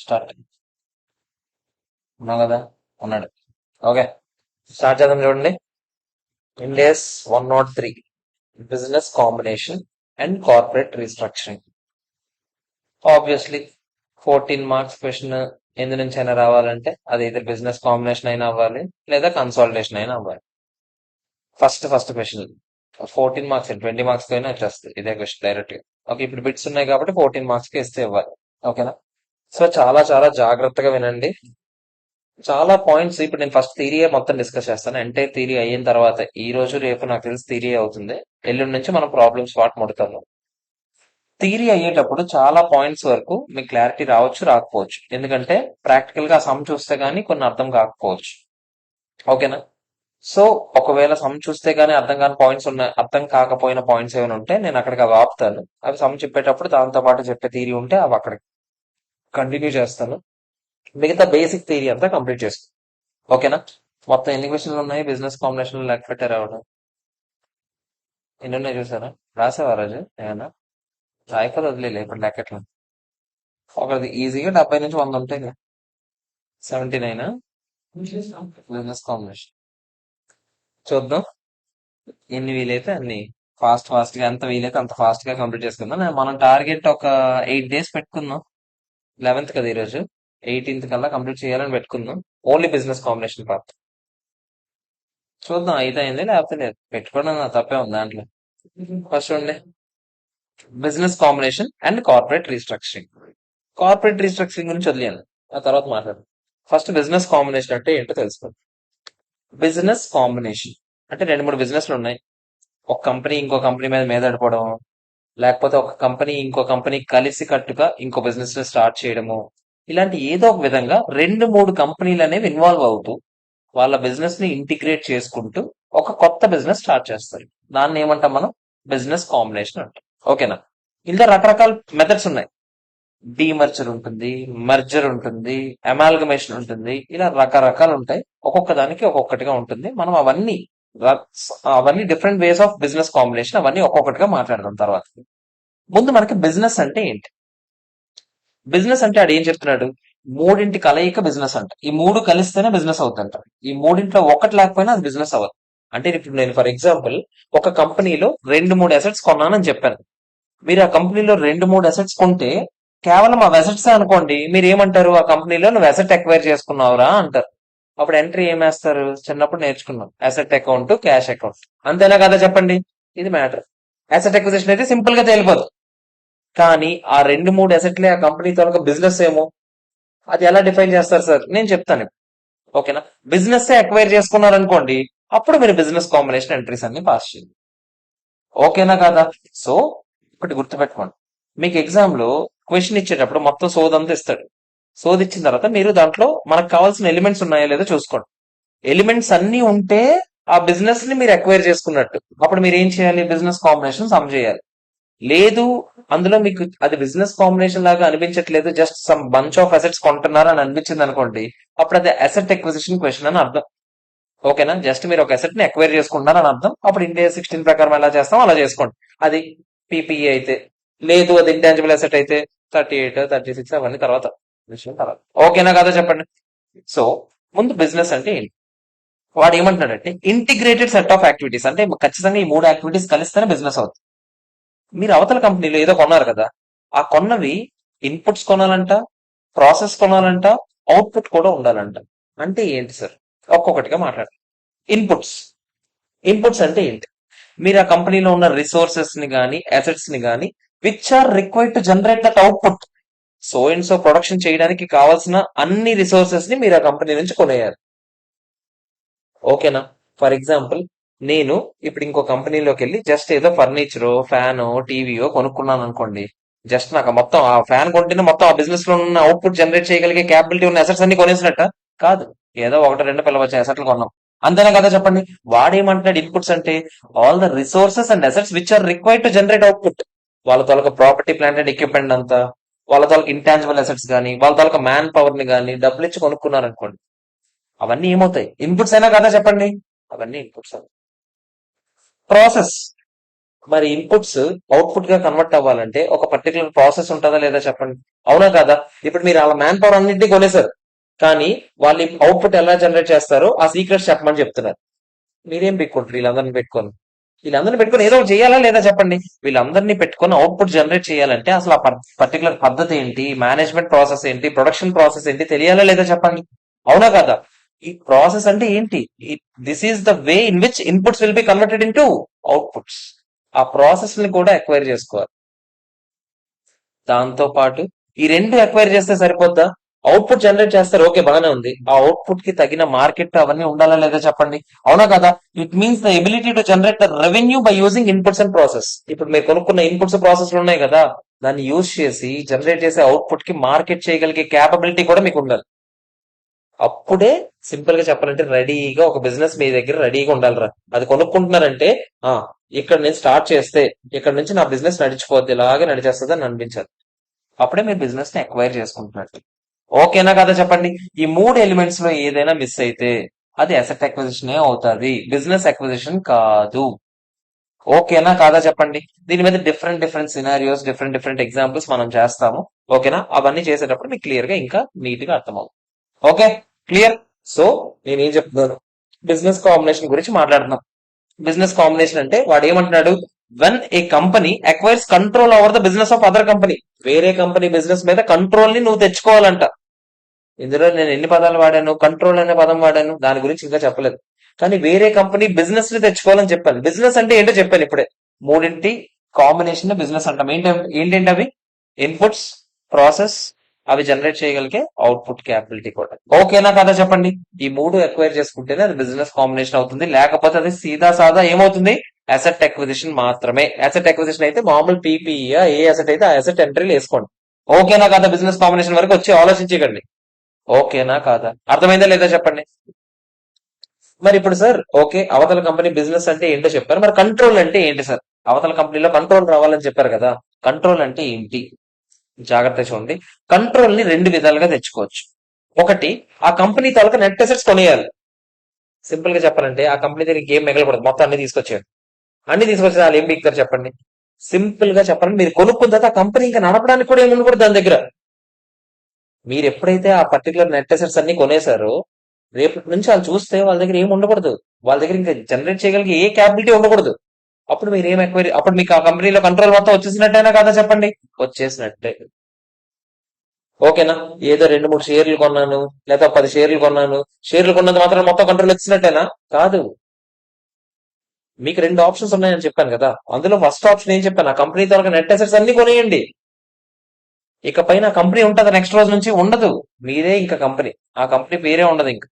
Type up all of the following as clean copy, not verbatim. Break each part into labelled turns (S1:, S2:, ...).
S1: Start. ఉన్నావు కదా? ఉన్నాడు. ఓకే, స్టార్ట్ చేద్దాం. చూడండి, India's 103 business combination and corporate restructuring. Obviously 14 marks question ఎందు నుంచి అయినా రావాలంటే అది ఇద్దరు బిజినెస్ కాంబినేషన్ అయినా అవ్వాలి లేదా కన్సాలిడేషన్ అయినా అవ్వాలి. ఫస్ట్ క్వశ్చన్ 14 మార్క్స్ 20 మార్క్స్ అయినా వచ్చేస్తుంది ఇదే క్వశ్చన్ డైరెక్ట్ గా. ఓకే, ఇప్పుడు బిట్స్ ఉన్నాయి కాబట్టి 14 మార్క్స్ కి ఇస్తే ఇవ్వాలి. ఓకేనా? సో చాలా చాలా జాగ్రత్తగా వినండి. చాలా పాయింట్స్ ఇప్పుడు నేను ఫస్ట్ థియరీ మొత్తం డిస్కస్ చేస్తాను. ఎంటైర్ థియరీ అయిన తర్వాత ఈ రోజు రేపు నాకు తెలిసి థియరీ అవుతుంది. ఎల్లుండి నుంచి మనం ప్రాబ్లమ్స్ వాటి ముడతాము. థియరీ అయ్యేటప్పుడు చాలా పాయింట్స్ వరకు మీకు క్లారిటీ రావచ్చు, రాకపోవచ్చు. ఎందుకంటే ప్రాక్టికల్ గా సమ్ చూస్తే గానీ కొన్ని అర్థం కాకపోవచ్చు. ఓకేనా? సో ఒకవేళ సమ్ చూస్తే గానీ అర్థం కాని పాయింట్స్ ఉన్నాయి, అర్థం కాకపోయిన పాయింట్స్ ఏమైనా ఉంటే నేను అక్కడికి అవి ఆపుతాను. అవి సమ్ చెప్పేటప్పుడు దాంతో పాటు చెప్పే థియరీ ఉంటే అవి అక్కడ కంటిన్యూ చేస్తాను. మిగతా బేసిక్ థియరీ అంతా కంప్లీట్ చేస్తాను. ఓకేనా? మొత్తం ఎన్ని క్వశ్చన్లు ఉన్నాయి బిజినెస్ కాంబినేషన్ లెక్క పెట్టారు ఆవిడ? ఎన్ని ఉన్నాయి చూసారా? రాసావా రోజు ఏమన్నా? రాయకపోతే వదిలేదు ఇప్పుడు లెక్కట్లు. ఒకటి ఈజీగా 70 నుంచి 100 ఉంటాయి. 79 బిజినెస్ కాంబినేషన్. చూద్దాం ఎన్ని వీలైతే అన్ని ఫాస్ట్ గా, ఎంత వీలైతే అంత ఫాస్ట్ గా కంప్లీట్ చేసుకుందాం. మనం టార్గెట్ ఒక 8 డేస్ పెట్టుకుందాం. 11th కదా ఈరోజు, 18th కల్లా కంప్లీట్ చేయాలని పెట్టుకుందాం. ఓన్లీ బిజినెస్ కాంబినేషన్ పార్ట్ చూద్దాం. అయితే అయింది, లేకపోతే లేదు. పెట్టుకోవడం నా తప్పే ఉంది దాంట్లో. ఫస్ట్ చూడండి, business combination and corporate restructuring. Corporate restructuring గురించి వదిలేను, ఆ తర్వాత మాట్లాడదాం. ఫస్ట్ బిజినెస్ కాంబినేషన్ అంటే ఏంటో తెలుసుకోండి. బిజినెస్ కాంబినేషన్ అంటే రెండు మూడు బిజినెస్లు ఉన్నాయి. ఒక కంపెనీ ఇంకో కంపెనీ మీద మీదడిపోవడం, లేకపోతే ఒక కంపెనీ ఇంకో కంపెనీ కలిసి కట్టుగా ఇంకో బిజినెస్ ని స్టార్ట్ చేయడము, ఇలాంటి ఏదో ఒక విధంగా రెండు మూడు కంపెనీలు అనేవి ఇన్వాల్వ్ అవుతూ వాళ్ళ బిజినెస్ ని ఇంటిగ్రేట్ చేసుకుంటూ ఒక కొత్త బిజినెస్ స్టార్ట్ చేస్తారు. దాన్ని ఏమంటాం మనం? బిజినెస్ కాంబినేషన్ అంటాం. ఓకేనా? ఇందులో రకరకాల మెథడ్స్ ఉన్నాయి. డీమర్జర్ ఉంటుంది, మర్జర్ ఉంటుంది, అమాల్గమేషన్ ఉంటుంది, ఇలా రకరకాలు ఉంటాయి. ఒక్కొక్క దానికి ఒక్కొక్కటిగా ఉంటుంది. మనం అవన్నీ different ways of business combination, అవన్నీ ఒక్కొక్కటిగా మాట్లాడదాం తర్వాత. ముందు మనకి బిజినెస్ అంటే ఏంటి? బిజినెస్ అంటే ఆడు ఏం చెప్తున్నాడు? మూడింటి కలయిక బిజినెస్ అంట. ఈ మూడు కలిస్తేనే బిజినెస్ అవుతుందంట. ఈ మూడింట్లో ఒకటి లేకపోయినా అది బిజినెస్ అవ్వదు. అంటే ఇప్పుడు నేను ఫర్ ఎగ్జాంపుల్ ఒక కంపెనీలో రెండు మూడు అసెట్స్ కొన్నానని చెప్పాను. మీరు ఆ కంపెనీలో రెండు మూడు అసెట్స్ కొంటే కేవలం ఆ అసెట్స్ అనుకోండి, మీరు ఏమంటారు? ఆ కంపెనీలో నువ్వు అసెట్ ఎక్వైర్ చేసుకున్నావురా అంటారు. అప్పుడు ఎంట్రీ ఏం వేస్తారు? చిన్నప్పుడు నేర్చుకున్నాం, అసెట్ అకౌంట్, క్యాష్ అకౌంట్. అంతేనా కదా? చెప్పండి, ఇది మ్యాటర్. అసెట్ ఎక్విజిషన్ అయితే సింపుల్ గా తేలిపోదు. కానీ ఆ రెండు మూడు అసెట్లే ఆ కంపెనీ తాలూకా బిజినెస్ ఏమో, అది ఎలా డిఫైన్ చేస్తారు సార్? నేను చెప్తాను. ఓకేనా? బిజినెస్ ఎక్వైర్ చేసుకున్నారు అనుకోండి, అప్పుడు మీరు బిజినెస్ కాంబినేషన్ ఎంట్రీస్ అన్ని పాస్ చేయండి. ఓకేనా కదా? సో ఒకటి గుర్తుపెట్టుకోండి, మీకు ఎగ్జామ్ లో క్వశ్చన్ ఇచ్చేటప్పుడు మొత్తం సోదంతా ఇస్తాడు. సోది ఇచ్చిన తర్వాత మీరు దాంట్లో మనకు కావాల్సిన ఎలిమెంట్స్ ఉన్నాయో లేదో చూసుకోండి. ఎలిమెంట్స్ అన్ని ఉంటే ఆ బిజినెస్ ని మీరు ఎక్వైర్ చేసుకున్నట్టు. అప్పుడు మీరు ఏం చేయాలి? బిజినెస్ కాంబినేషన్ సమ్ చేయాలి. లేదు, అందులో మీకు అది బిజినెస్ కాంబినేషన్ లాగా అనిపించట్లేదు, just some bunch of assets కొంటున్నారు అని అనిపించింది అనుకోండి, అప్పుడు అది అసెట్ ఎక్విజిషన్ క్వశ్చన్ అని అర్థం. ఓకేనా? జస్ట్ మీరు ఒక అసెట్ ని ఎక్వైర్ చేసుకుంటున్నారు అని అర్థం. అప్పుడు ఇండియా 16 ప్రకారం ఎలా చేస్తాం అలా చేసుకోండి. అది పీపీఏ అయితే. లేదు అది ఇంటాంజిబుల్ అసెట్ అయితే 38, 36 అవన్నీ తర్వాత విషయం తర్వాత. ఓకేనా కదా? చెప్పండి. సో ముందు బిజినెస్ అంటే ఏంటి? వాడు ఏమంటున్నాడంటే ఇంటిగ్రేటెడ్ సెట్ ఆఫ్ యాక్టివిటీస్, అంటే ఖచ్చితంగా ఈ మూడు యాక్టివిటీస్ కలిస్తేనే బిజినెస్ అవుతుంది. మీరు అవతల కంపెనీలో ఏదో కొన్నారు కదా, ఆ కొన్నవి ఇన్పుట్స్ కొనాలంట, ప్రాసెస్ కొనాలంట, అవుట్పుట్ కూడా ఉండాలంట. అంటే ఏంటి సార్? ఒక్కొక్కటిగా మాట్లాడాలి. ఇన్పుట్స్. ఇన్పుట్స్ అంటే ఏంటి? మీరు ఆ కంపెనీలో ఉన్న రిసోర్సెస్ ని గాని, అసెట్స్ ని గాని, which are required to generate that output. So and so production చేయడానికి కావాల్సిన అన్ని రిసోర్సెస్ ని మీరు ఆ కంపెనీ నుంచి కొనేయాలి. ఓకేనా? ఫర్ ఎగ్జాంపుల్, నేను ఇప్పుడు ఇంకో కంపెనీలోకి వెళ్ళి జస్ట్ ఏదో ఫర్నిచరో, ఫ్యానో, టీవీయో కొనుక్కున్నాను అనుకోండి. జస్ట్ నాకు మొత్తం ఆ ఫ్యాన్ కొంటేనే మొత్తం ఆ బిజినెస్ లో ఉన్న అవుట్పుట్ జనరేట్ చేయగలిగే క్యాపబిలిటీ ఉన్న అసెట్స్ అన్ని కొనేసినట్ట కాదు. ఏదో ఒకటి రెండు పిల్లవచ్చే అసెట్లు కొన్నాం, అంతేనా కదా? చెప్పండి. వాడేమంటున్నాడు ఇన్పుట్స్ అంటే? All the resources and assets which are required to generate output. వాళ్ళ తాలూకా ప్రాపర్టీ, ప్లాంట్ అండ్ ఎక్విప్మెంట్ అంతా, వాళ్ళ తాలూకా ఇంటాంజిబుల్ అసెట్స్ కానీ, వాళ్ళ తాలూకా మ్యాన్ పవర్ ని కానీ డబ్బులు ఇచ్చి కొనుక్కున్నారు అనుకోండి, అవన్నీ ఏమవుతాయి? ఇన్పుట్స్ అయినా కదా? చెప్పండి. అవన్నీ ఇన్పుట్స్. ప్రాసెస్. మరి ఇన్పుట్స్ అవుట్పుట్ గా కన్వర్ట్ అవ్వాలంటే ఒక పర్టికులర్ ప్రాసెస్ ఉంటుందా లేదా చెప్పండి. అవునా కదా? ఇప్పుడు మీరు అలా మ్యాన్ పవర్ అన్నింటినీ కొనేసారు, కానీ వాళ్ళు అవుట్పుట్ ఎలా జనరేట్ చేస్తారో ఆ సీక్రెట్స్ చెప్పమని చెప్తున్నారు. మీరేం పెట్టుకుంటారు వీళ్ళందరినీ పెట్టుకొని ఏదో ఒకటి చేయాలా లేదా చెప్పండి. వీళ్ళందరినీ పెట్టుకొని అవుట్పుట్ జనరేట్ చేయాలంటే అసలు ఆ పర్టికులర్ పద్ధతి ఏంటి, మేనేజ్మెంట్ ప్రాసెస్ ఏంటి, ప్రొడక్షన్ ప్రాసెస్ ఏంటి తెలియాలా లేదా చెప్పండి. అవునా కదా? ఈ ప్రాసెస్ అంటే ఏంటి? This is the way in which inputs will be converted in to outputs. ఆ ప్రాసెస్ ని కూడా ఎక్వైర్ చేసుకోవాలి. దాంతో పాటు ఈ రెండు ఎక్వైర్ చేస్తే సరిపోద్దా? అవుట్పుట్ జనరేట్ చేస్తారు, ఓకే బాగానే ఉంది. ఆ అవుట్పుట్ కి తగిన మార్కెట్ అవన్నీ ఉండాలా లేదా చెప్పండి. అవునా కదా? It means the ability to generate the revenue by using inputs and process. ఇప్పుడు మీరు కొనుక్కున్న ఇన్పుట్స్ ప్రాసెస్ ఉన్నాయి కదా, దాన్ని యూజ్ చేసి జనరేట్ చేసే అవుట్పుట్ కి మార్కెట్ చేయగలిగే క్యాపబిలిటీ కూడా మీకు ఉండాలి. అప్పుడే సింపుల్ గా చెప్పాలంటే రెడీగా ఒక బిజినెస్ మీ దగ్గర రెడీగా ఉండాలిరా. అది కొనుక్కుంటున్నారంటే ఆ ఇక్కడ నేను స్టార్ట్ చేస్తే ఇక్కడ నుంచి నా బిజినెస్ నడిచిపోద్ది, ఇలాగే నడిచేస్తుంది అని అనిపించాలి. అప్పుడే మీరు బిజినెస్ ని ఎక్వైర్ చేసుకుంటున్నట్టు. ఓకేనా కదా చెప్పండి. ఈ మూడు ఎలిమెంట్స్ లో ఏదైనా మిస్ అయితే అది అసెట్ అక్విజిషన్ అవుతుంది, బిజినెస్ అక్విజిషన్ కాదు. ఓకేనా కాదా చెప్పండి. దీని మీద different different scenarios, different different examples మనం చేస్తాము. ఓకేనా? అవన్నీ చేసేటప్పుడు మీకు క్లియర్ గా ఇంకా నీట్ గా అర్థమవుతుంది. Okay, clear. సో నేనేం చెప్తున్నాను, బిజినెస్ కాంబినేషన్ గురించి మాట్లాడుతున్నాం. బిజినెస్ కాంబినేషన్ అంటే వాడు ఏమంటున్నాడు, when a company acquires control over the business of other company. వేరే కంపెనీ బిజినెస్ మీద కంట్రోల్ ని నువ్వు తెచ్చుకోవాలంట. ఇందులో నేను ఎన్ని పదాలు వాడాను, కంట్రోల్ అనే పదం వాడాను, దాని గురించి ఇంకా చెప్పలేదు. కానీ వేరే కంపెనీ బిజినెస్ ని తెచ్చుకోవాలని చెప్పాను. బిజినెస్ అంటే ఏంటో చెప్పాను ఇప్పుడే. మూడింటి కాంబినేషన్ బిజినెస్ అంటాం. ఏంటంటే అవి ఇన్పుట్స్, ప్రాసెస్, అవి జనరేట్ చేయగలిగే అవుట్పుట్ క్యాపబిలిటీ కూడా. ఓకేనా కదా చెప్పండి. ఈ మూడు ఎక్వైర్ చేసుకుంటేనే అది బిజినెస్ కాంబినేషన్ అవుతుంది. లేకపోతే అది సీదా సాదా ఏమవుతుంది, అసెట్ ఎక్విజిషన్ మాత్రమే. అసెట్ ఎక్విజిషన్ అయితే మామూలు పీపీఈ, ఏ అసెట్ అయితే ఆ అసెట్ ఎంట్రీలు వేసుకోండి. ఓకేనా కదా? బిజినెస్ కాంబినేషన్ వరకు వచ్చి ఆలోచించకండి. ఓకేనా కాదా? అర్థమైందా లేదా చెప్పండి. మరి ఇప్పుడు సార్ ఓకే, అవతల కంపెనీ బిజినెస్ అంటే ఏంటో చెప్పారు, మరి కంట్రోల్ అంటే ఏంటి సార్? అవతల కంపెనీలో కంట్రోల్ రావాలని చెప్పారు కదా, కంట్రోల్ అంటే ఏంటి? జాగ్రత్త చూడండి. కంట్రోల్ ని రెండు విధాలుగా తెచ్చుకోవచ్చు. ఒకటి, ఆ కంపెనీ తాలూకా నెట్ అసెట్స్ కొనేయాలి. సింపుల్ గా చెప్పాలంటే ఆ కంపెనీ దగ్గర ఏం మిగలకూడదు, మొత్తం అన్ని తీసుకొచ్చాడు. అన్ని తీసుకొచ్చి వాళ్ళు ఏం బీక్తారు చెప్పండి. సింపుల్ గా చెప్పాలంటే మీరు కొనుక్కున్న తర్వాత ఆ కంపెనీ ఇంకా నడపడానికి కూడా ఏమి ఉండకూడదు దాని దగ్గర. మీరు ఎప్పుడైతే ఆ పర్టికులర్ నెట్ అసెట్స్ అన్ని కొనేసారో రేపటి నుంచి వాళ్ళు చూస్తే వాళ్ళ దగ్గర ఏమి ఉండకూడదు. వాళ్ళ దగ్గర ఇంకా జనరేట్ చేయగలిగే ఏ క్యాపబిలిటీ ఉండకూడదు. అప్పుడు మీరు ఏం ఎక్వైరీ, అప్పుడు మీకు ఆ కంపెనీలో కంట్రోల్ మొత్తం వచ్చేసినట్టేనా కదా చెప్పండి. వచ్చేసినట్టే. ఓకేనా? ఏదో 2-3 షేర్లు కొన్నాను, లేదా 10 షేర్లు కొన్నాను, షేర్లు కొన్నంత మాత్రం మొత్తం కంట్రోల్ వచ్చినట్టేనా? కాదు. మీకు రెండు ఆప్షన్స్ ఉన్నాయని చెప్పాను కదా, అందులో ఫస్ట్ ఆప్షన్ ఏం చెప్పాను, ఆ కంపెనీ తాలూకా నెట్ అసెట్స్ అన్ని కొనేయండి. ఇకపైన ఆ కంపెనీ ఉంటది, నెక్స్ట్ రోజు నుంచి ఉండదు. మీరే ఇంకా కంపెనీ, ఆ కంపెనీ పేరే ఉండదు ఇంకా.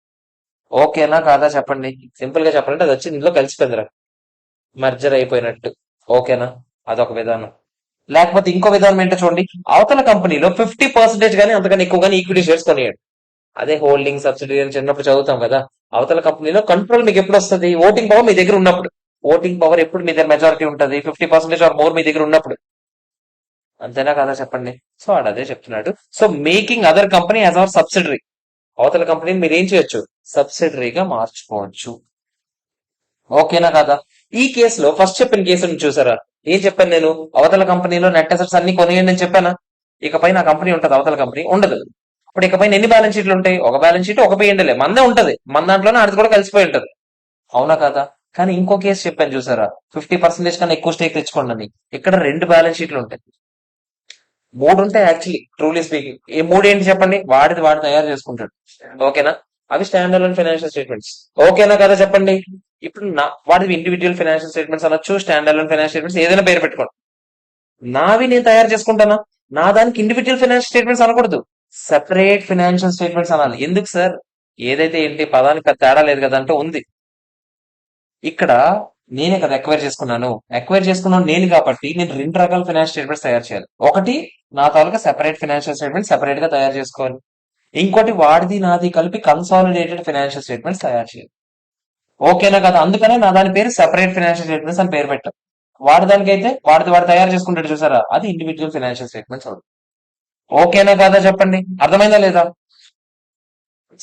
S1: ఓకేనా కాదా చెప్పండి. సింపుల్ గా చెప్పాలంటే అది వచ్చి ఇందులో కలిసిపోయిందిరా, మర్జర్ అయిపోయినట్టు. ఓకేనా? అదొక విధానం. లేకపోతే ఇంకో విధానం ఏంటో చూడండి. అవతల కంపెనీలో 50% కానీ అంతకన్నా ఎక్కువ కానీ ఈక్విటీ షేర్స్ కొనియండి. అదే హోల్డింగ్ సబ్సిడీ అని చిన్నప్పుడు చదువుతాం కదా. అవతల కంపెనీలో కంట్రోల్ మీకు ఎప్పుడు వస్తుంది, ఓటింగ్ పవర్ మీ దగ్గర ఉన్నప్పుడు. ఓటింగ్ పవర్ ఎప్పుడు మీ దగ్గర మెజారిటీ ఉంటుంది, 50% ఆర్ మోర్ మీ దగ్గర ఉన్నప్పుడు. అంతేనా కదా చెప్పండి. సో అదే చెప్తున్నాడు. So making other company as our subsidiary. అవతల కంపెనీని మీరు ఏం చేయొచ్చు, సబ్సిడరీగా మార్చుకోవచ్చు. ఓకేనా కదా? ఈ కేసులో ఫస్ట్ చెప్పిన కేసును చూసారా, ఏం చెప్పాను నేను, అవతల కంపెనీలో నెట్ అసెట్స్ అన్ని కొనియండి అని చెప్పానా. ఇకపై నా కంపెనీ ఉంటది, అవతల కంపెనీ ఉండదు. ఇప్పుడు ఇకపై ఎన్ని బ్యాలెన్స్ షీట్లు ఉంటాయి, ఒక బ్యాలెన్స్ షీట్ ఒక పిఎండలే మందే ఉంటది, మన దాంట్లోనే అది కూడా కలిసిపోయి ఉంటది. అవునా కదా? కానీ ఇంకో కేసు చెప్పాను చూసారా, 50% కన్నా ఎక్కువ స్టేక్ తెచ్చుకోండి అని. ఇక్కడ రెండు బ్యాలెన్స్ షీట్లు ఉంటాయి, మూడు ఉంటాయి యాక్చువల్లీ ట్రూలీ స్పీకింగ్. ఈ మూడు ఏంటి చెప్పండి, వాడిది వాడు తయారు చేసుకుంటాడు. ఓకేనా? అవి స్టాండర్డ్ అండ్ ఫైనాన్షియల్ స్టేట్మెంట్స్. ఓకేనా కదా చెప్పండి. ఇప్పుడు వాడిది ఇండివిజువల్ ఫైనాన్షియల్ స్టేట్మెంట్స్ అనొచ్చు, స్టాండర్డ్ అండ్ ఫైనాన్షియల్ స్టేట్మెంట్స్, ఏదైనా పేరు పెట్టుకోండి. నావి నేను తయారు చేసుకుంటానా, నా దానికి ఇండివిజువల్ ఫైనాన్షియల్ స్టేట్మెంట్స్ అనకూడదు, సెపరేట్ ఫైనాన్షియల్ స్టేట్మెంట్స్ అనాలి. ఎందుకు సార్, ఏదైతే ఏంటి పదానికి తేడా లేదు కదా అంటే ఉంది. ఇక్కడ నేనే కదా ఎక్వైర్ చేసుకున్నాను, ఎక్వైర్ చేసుకున్నాను నేను కాబట్టి నేను రెండు రకాల ఫైనాన్షియల్ స్టేట్మెంట్స్ తయారు చేయాలి. ఒకటి, నా తాలూకా సెపరేట్ ఫైనాన్షియల్ స్టేట్మెంట్ సెపరేట్ గా తయారు చేసుకోవాలి. ఇంకోటి, వాడిది నాది కలిపి కన్సాలిడేటెడ్ ఫైనాన్షియల్ స్టేట్మెంట్స్ తయారు చేయాలి. ఓకేనా కదా? అందుకనే నా దాని పేరు సెపరేట్ ఫైనాన్షియల్ స్టేట్మెంట్స్ అని పేరు పెట్టాం. వాడి దానికైతే వాడిది వాడు తయారు చేసుకుంటాడు చూసారా, అది ఇండివిజువల్ ఫైనాన్షియల్ స్టేట్మెంట్స్ అవుతుంది. ఓకేనా కదా చెప్పండి. అర్థమైందా లేదా?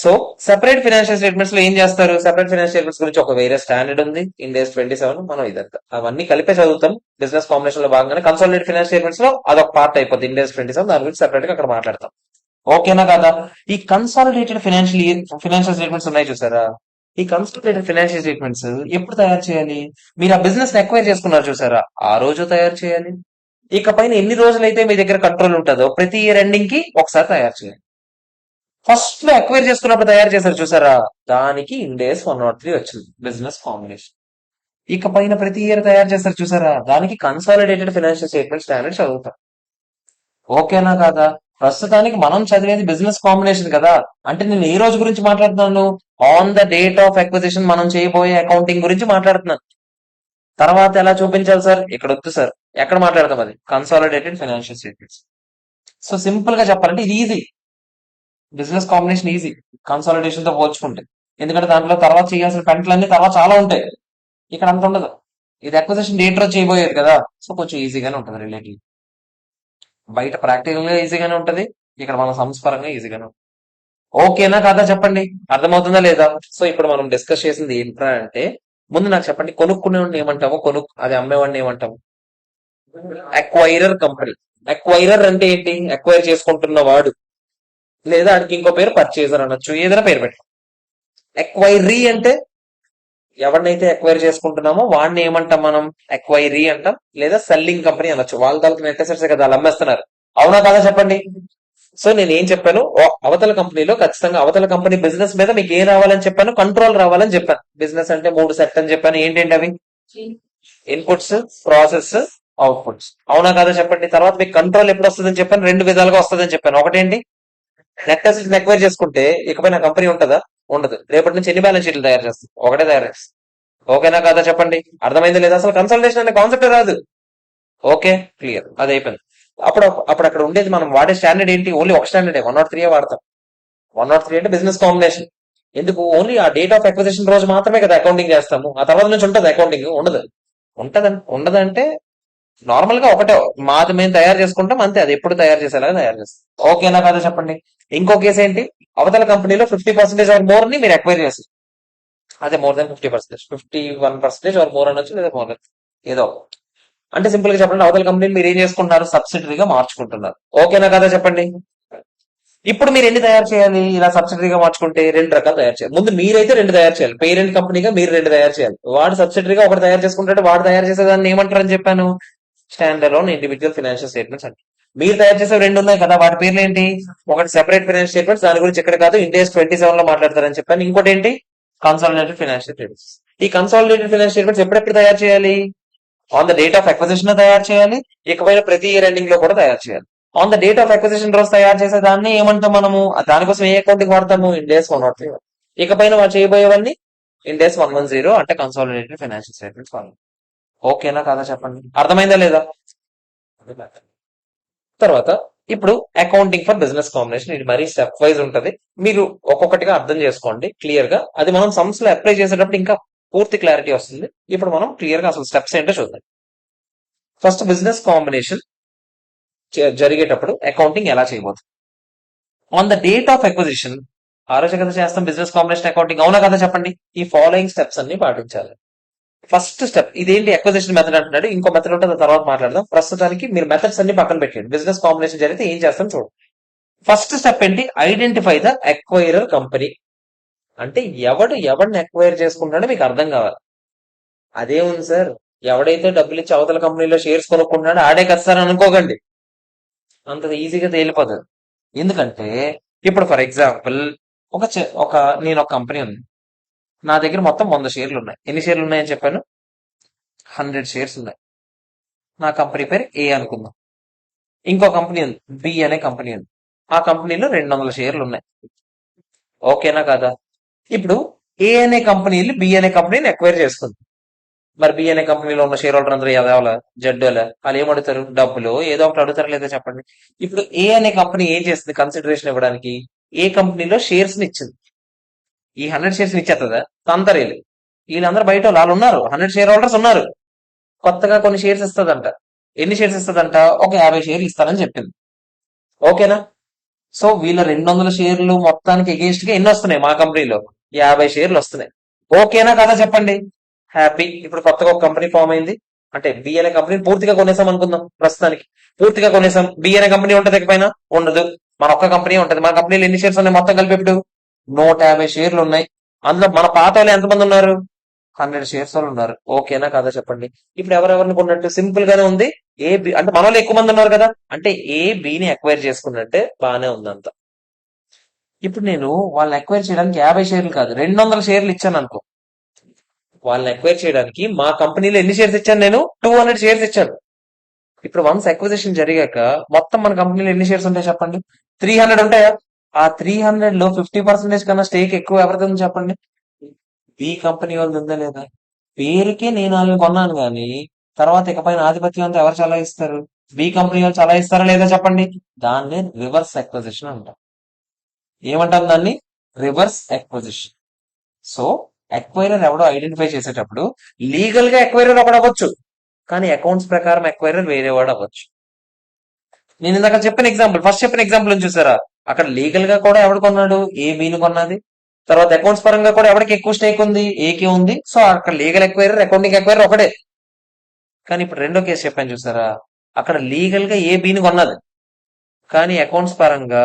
S1: సో సెపరేట్ ఫైనాన్షియల్ స్టేట్మెంట్స్ లో ఏం చేస్తారు? సెపరేట్ ఫైనాన్షియల్ స్టేట్మెంట్స్ గురించి ఒక వేరే స్టాండర్డ్ ఉంది, ఇండెక్స్ 27. మనం ఇదంతా అవన్నీ కలిపే చదువుతాం. బిజినెస్ కాంబినేషన్ లో భాగంగానే కన్సాలిడేట్ ఫైనాన్షియల్ స్టేట్మెంట్స్ లో అదొక పార్ట్ అయిపోతుంది. ఇండెక్స్ 27 దాని గురించి సెపరేట్ గా అక్కడ మాట్లాడతాం. ఓకేనా కదా? ఈ కన్సాలిడేటెడ్ ఫైనాన్షియల్ స్టేట్మెంట్స్ ఉన్నాయి చూసారా? ఈ కన్సాలిడేటెడ్ ఫైనాన్షియల్ స్టేట్మెంట్స్ ఎప్పుడు తయారు చేయాలి? మీరు ఆ బిజినెస్ ఎక్వైర్ చేసుకున్నారు చూసారా, ఆ రోజు తయారు చేయాలి. ఇకపైన ఎన్ని రోజులైతే మీ దగ్గర కంట్రోల్ ఉంటుందో ప్రతి ఇయర్ ఎండింగ్ కి ఒకసారి తయారు చేయాలి. ఫస్ట్ లో ఎక్వైర్ చేసుకున్నప్పుడు తయారు చేశారు చూసారా, దానికి ఇండేస్ 103 వచ్చింది బిజినెస్ కాంబినేషన్. ఇకపైన ప్రతి ఇయర్ తయారు చేస్తారు చూసారా, దానికి కన్సాలిడేటెడ్ ఫైనాన్షియల్ స్టేట్మెంట్ స్టాండర్డ్ చదువుతాం. ఓకేనా కాదా? ప్రస్తుతానికి మనం చదివేది బిజినెస్ కాంబినేషన్ కదా, అంటే నేను ఏ రోజు గురించి మాట్లాడుతున్నాను? On the date of acquisition మనం చేయబోయే అకౌంటింగ్ గురించి మాట్లాడుతున్నాను. తర్వాత ఎలా చూపించాలి సార్? ఇక్కడ వద్దు సార్. ఎక్కడ మాట్లాడతాం? అది consolidated financial statements. So simple గా చెప్పాలంటే ఇది easy. Business combination easy consolidation తో పోల్చుకుంటే. ఎందుకంటే దాంట్లో తర్వాత చేయాల్సిన పెంటలన్నీ తర్వాత చాలా ఉంటాయి. ఇక్కడ అంత ఉండదు. ఇది అక్విజిషన్ డేట్ రోజు చేయబోయేది కదా, సో కొంచెం ఈజీగానే ఉంటుంది రిలేటివ్. బయట ప్రాక్టికల్ గా ఈజీగానే ఉంటది, ఇక్కడ మన సంస్పరంగా ఈజీగానే ఉంటుంది. ఓకేనా కాదా చెప్పండి, అర్థమవుతుందా లేదా? సో ఇప్పుడు మనం డిస్కస్ చేసింది ఏంట్రా అంటే, ముందు నాకు చెప్పండి, కొనుక్కునేవాడిని ఏమంటాము, అది అమ్మేవాడిని ఏమంటాము? Acquirer company. అక్వైరర్ అంటే ఏంటి? అక్వైర్ చేసుకుంటున్న వాడు, లేదా ఆడికి ఇంకో పేరు పర్చేజర్ అనొచ్చు, ఏదైనా పేరు పెట్టు. ఎక్వైరీ అంటే ఎవరినైతే ఎక్వైర్ చేసుకుంటున్నామో వాడిని ఏమంటాం మనం? ఎక్వైరీ అంటాం, లేదా సెల్లింగ్ కంపెనీ అనొచ్చు. వాళ్ళ తాలూకు నెట్ అసెట్స్ కదా వాళ్ళు అమ్మేస్తున్నారు. అవునా కదా చెప్పండి. సో నేను ఏం చెప్పాను? అవతల కంపెనీలో ఖచ్చితంగా అవతల కంపెనీ బిజినెస్ మీద మీకు ఏం రావాలని చెప్పాను? కంట్రోల్ రావాలని చెప్పాను. బిజినెస్ అంటే 3 సెట్ అని చెప్పాను. ఏంటంటే అవి ఇన్పుట్స్, ప్రాసెస్, అవుట్పుట్స్. అవునా కదా చెప్పండి. తర్వాత మీకు కంట్రోల్ ఎప్పుడు వస్తుందని చెప్పాను? 2 విధాలుగా వస్తుందని చెప్పాను. ఒకటేంటి? నెట్ అసెట్స్ ఎక్వైర్ చేసుకుంటే ఇకపై నా కంపెనీ ఉంటుందా? ఉండదు. రేపటి నుంచి ఎన్ని బ్యాలెన్స్ షీట్లు తయారు చేస్తాం? ఒకటే తయారు చేస్తాం. ఓకేనా కాదా చెప్పండి, అర్థమైంది లేదా? అసలు కన్సల్టేషన్ అనే కాన్సెప్ట్ రాదు. ఓకే, క్లియర్, అది అయిపోయింది. అప్పుడు అప్పుడు అక్కడ ఉండేది మనం వాడే స్టాండర్డ్ ఏంటి? ఓన్లీ ఒక స్టాండర్డ్ 103 వాడతాం. 103 అంటే బిజినెస్ కాంబినేషన్. ఎందుకు? ఓన్లీ ఆ డేట్ ఆఫ్ అక్విజిషన్ రోజు మాత్రమే కదా అకౌంటింగ్ చేస్తాము. ఆ తర్వాత నుంచి ఉంటుంది అకౌంటింగ్? ఉండదు. ఉండదంటే నార్మల్ గా ఒకటే, మాది మేము తయారు చేసుకుంటాం అంతే. అది ఎప్పుడు తయారు చేసేలాగా తయారు చేస్తాం. ఓకేనా కదా చెప్పండి. ఇంకో కేసు ఏంటి? అవతల కంపెనీలో 50% ఆర్ మోర్ ని మీరు ఎక్వైర్ చేస్తారు. అదే మోర్ దాన్ 50%, 51% ఆర్ మోర్ అనొచ్చు, లేదా మోర్ ఏదో. అంటే సింపుల్ గా చెప్పండి, అవతల కంపెనీని మీరు ఏం చేసుకుంటున్నారు? సబ్సిడరీగా మార్చుకుంటున్నారు. ఓకేనా కదా చెప్పండి. ఇప్పుడు మీరు ఎన్ని తయారు చేయాలి? ఇలా సబ్సిడరీగా మార్చుకుంటే 2 రకాలు తయారు చేయాలి. ముందు మీరైతే 2 తయారు చేయాలి. పేరెంట్ కంపెనీగా మీరు 2 తయారు చేయాలి. వాడు సబ్సిడరీగా ఒకటి తయారు చేసుకుంటే వాడు తయారు చేసేదాన్ని ఏమంటారని చెప్పాను? Stand alone individual financial statements అంటే. మీరు తయారు చేసే 2 ఉన్నాయి కదా, వాటి పేర్లు ఏంటి? ఒకటి సెపరేట్ ఫైనాన్షియల్ స్టేట్మెంట్స్, దాని గురించి ఇక్కడ కాదు, ఇండెక్స్ 27 లో మాట్లాడతారని చెప్పాను. ఇంకోటి ఏంటి? Consolidated financial statements. ఈ కన్సాలిడేటెడ్ ఫైనాన్షియల్ స్టేట్మెంట్స్ ఎప్పుడెప్పుడు తయారు చేయాలి? On the date of acquisition తయారు చేయాలి, ఇకపైన ప్రతి ఇయర్ ఎండింగ్ లో కూడా తయారు చేయాలి. On the date of acquisition రోజు తయారు చేసే దాన్ని ఏమంటాం మనము? దానికోసం ఏ అకౌంటింగ్ వాడతాము? ఇండెక్స్ 103. ఇకపైన వాళ్ళు చేయబోయేవన్నీ ఇండెక్స్ 110, అంటే కన్సాలిడేటెడ్ ఫైనాన్షియల్ స్టేట్మెంట్స్ వాళ్ళు. ఓకేనా కదా చెప్పండి, అర్థమైందా లేదా? తర్వాత ఇప్పుడు అకౌంటింగ్ ఫర్ బిజినెస్ కాంబినేషన్, ఇది మరీ స్టెప్ వైజ్ ఉంటది. మీరు ఒక్కొక్కటిగా అర్థం చేసుకోండి క్లియర్ గా. అది మనం సమ్స్ లో అప్లై చేసేటప్పుడు ఇంకా పూర్తి క్లారిటీ వస్తుంది. ఇప్పుడు మనం క్లియర్ గా అసలు స్టెప్స్ ఏంటో చూద్దాం. ఫస్ట్ బిజినెస్ కాంబినేషన్ జరిగేటప్పుడు అకౌంటింగ్ ఎలా చేయబోతుంది? On the date of acquisition ఆ రోజు కదా చేస్తాం బిజినెస్ కాంబినేషన్ అకౌంటింగ్. అవునా కదా చెప్పండి. ఈ ఫాలోయింగ్ స్టెప్స్ అన్ని పాటించాలి. ఫస్ట్ స్టెప్ ఇదేంటి? అక్విజిషన్ మెథడ్ అంటున్నాడు. ఇంకో మెథడ్ ఉంటుంది, తర్వాత మాట్లాడదాం. ప్రస్తుతానికి మీరు మెథడ్స్ అన్ని పక్కన పెట్టండి. బిజినెస్ కాంబినేషన్ జరిగితే ఏం చేస్తాం చూడండి. ఫస్ట్ స్టెప్ ఏంటి? Identify the acquirer company. అంటే ఎవడిని అక్వైర్ చేసుకుంటాడో మీకు అర్థం కావాలి. అదే ఉంది సార్, ఎవడైతే డబ్బులు ఇచ్చి అవతల కంపెనీలో షేర్స్ కొనుక్కుంటున్నాడో ఆడే కదా సార్ అనుకోకండి. అంత ఈజీగా తేలిపోతుంది. ఎందుకంటే ఇప్పుడు ఫర్ ఎగ్జాంపుల్ నేను ఒక కంపెనీ ఉంది, నా దగ్గర మొత్తం 100 షేర్లు ఉన్నాయి. ఎన్ని షేర్లు ఉన్నాయని చెప్పాను? 100 షేర్స్ ఉన్నాయి. నా కంపెనీ పేరు ఏ అనుకుందాం. ఇంకో కంపెనీ ఉంది, బి అనే కంపెనీ ఉంది. ఆ కంపెనీలో 200 షేర్లు ఉన్నాయి. ఓకేనా కదా? ఇప్పుడు ఏ అనే కంపెనీలు బి అనే కంపెనీని ఎక్వైర్ చేసుకుంది. మరి బి అనే కంపెనీలో ఉన్న షేర్ హోల్డర్ అందరూ ఎదవాలా, జడ్డోలా? వాళ్ళు ఏం అడుగుతారు? డబ్బులు ఏదో ఒకటి అడుగుతారు లేదా చెప్పండి. ఇప్పుడు ఏ అనే కంపెనీ ఏం చేస్తుంది కన్సిడరేషన్ ఇవ్వడానికి? ఏ కంపెనీలో షేర్స్ ని ఇచ్చింది. ఈ 100 షేర్స్ ఇచ్చేస్తుందా? తంతరేలు. వీళ్ళందరూ బయట వాళ్ళు ఉన్నారు, 100 షేర్ హోల్డర్స్ ఉన్నారు. కొత్తగా కొన్ని షేర్స్ ఇస్తుందంట. ఎన్ని షేర్స్ ఇస్తుందంట? ఒక 50 షేర్లు ఇస్తానని చెప్పింది. ఓకేనా? సో వీళ్ళ 200 షేర్లు మొత్తానికి ఎగేన్స్ట్ గా ఎన్ని వస్తున్నాయి మా కంపెనీలో? 50 షేర్లు వస్తున్నాయి. ఓకేనా కదా చెప్పండి? హ్యాపీ. ఇప్పుడు కొత్తగా ఒక కంపెనీ ఫామ్ అయింది. అంటే బి అనే కంపెనీ పూర్తిగా కొనేసాం అనుకుందాం. ప్రస్తుతానికి పూర్తిగా కొనేసాం. బి అనే కంపెనీ ఉంటది ఎక్కడైనా? ఉండదు. మన ఒక్క కంపెనీ ఉంటది. మన కంపెనీలో ఎన్ని షేర్స్ ఉన్నాయి మొత్తం కలిపి? ఇప్పుడు 150 షేర్లు ఉన్నాయి. అందులో మన పాత వాళ్ళు ఎంతమంది ఉన్నారు? 100 షేర్స్ వాళ్ళు ఉన్నారు. ఓకేనా కదా చెప్పండి? ఇప్పుడు ఎవరెవరిని కొన్నట్టు? సింపుల్ గానే ఉంది. ఏ బి అంటే మన వాళ్ళు ఎక్కువ మంది ఉన్నారు కదా, అంటే ఏ బిని అక్వైర్ చేసుకున్నట్టే బానే ఉంది అంత. ఇప్పుడు నేను వాళ్ళని అక్వైర్ చేయడానికి 50 షేర్లు కాదు 200 షేర్లు ఇచ్చాను అనుకో. వాళ్ళని అక్వైర్ చేయడానికి మా కంపెనీలో ఎన్ని షేర్స్ ఇచ్చాను? నేను 200 షేర్స్ ఇచ్చాను. ఇప్పుడు వన్స్ అక్విజిషన్ జరిగాక మొత్తం మన కంపెనీలో ఎన్ని షేర్స్ ఉంటాయి చెప్పండి? 300 ఉంటాయా? ఆ 300 లో 50% కన్నా స్టేక్ ఎక్కువ ఎవరిది ఉంది చెప్పండి? బి కంపెనీ వాళ్ళది ఉందా లేదా? పేరుకే నేను వాళ్ళని కొన్నాను గాని తర్వాత ఇకపైన ఆధిపత్యం అంతా ఎవరు చలాయిస్తారు? బి కంపెనీ వాళ్ళు చలాయిస్తారా లేదా చెప్పండి? దాన్ని రివర్స్ అక్విజిషన్ అంటాం. ఏమంటాం దాన్ని? Reverse acquisition. సో ఎక్వైరర్ ఎవడో ఐడెంటిఫై చేసేటప్పుడు లీగల్ గా ఎక్వైరర్ ఒకడు అవ్వచ్చు, కానీ అకౌంట్స్ ప్రకారం ఎక్వైరర్ వేరే వాడు అవ్వచ్చు. నేను ఇందాక చెప్పిన ఎగ్జాంపుల్, ఫస్ట్ చెప్పిన ఎగ్జాంపుల్ చూసారా? అక్కడ లీగల్ గా కూడా ఎవడు కొన్నాడు? ఏ బిని కొన్నది. తర్వాత అకౌంట్స్ పరంగా కూడా ఎవరికి ఎక్కువ స్టేక్ ఉంది? ఏకే ఉంది. సో అక్కడ లీగల్ ఎక్వైరర్, అకౌంటింగ్ ఎక్వైరర్ ఒకడే. కానీ ఇప్పుడు రెండో కేసు చెప్పాను చూసారా? అక్కడ లీగల్ గా ఏ బిని కొన్నది, కానీ అకౌంట్స్ పరంగా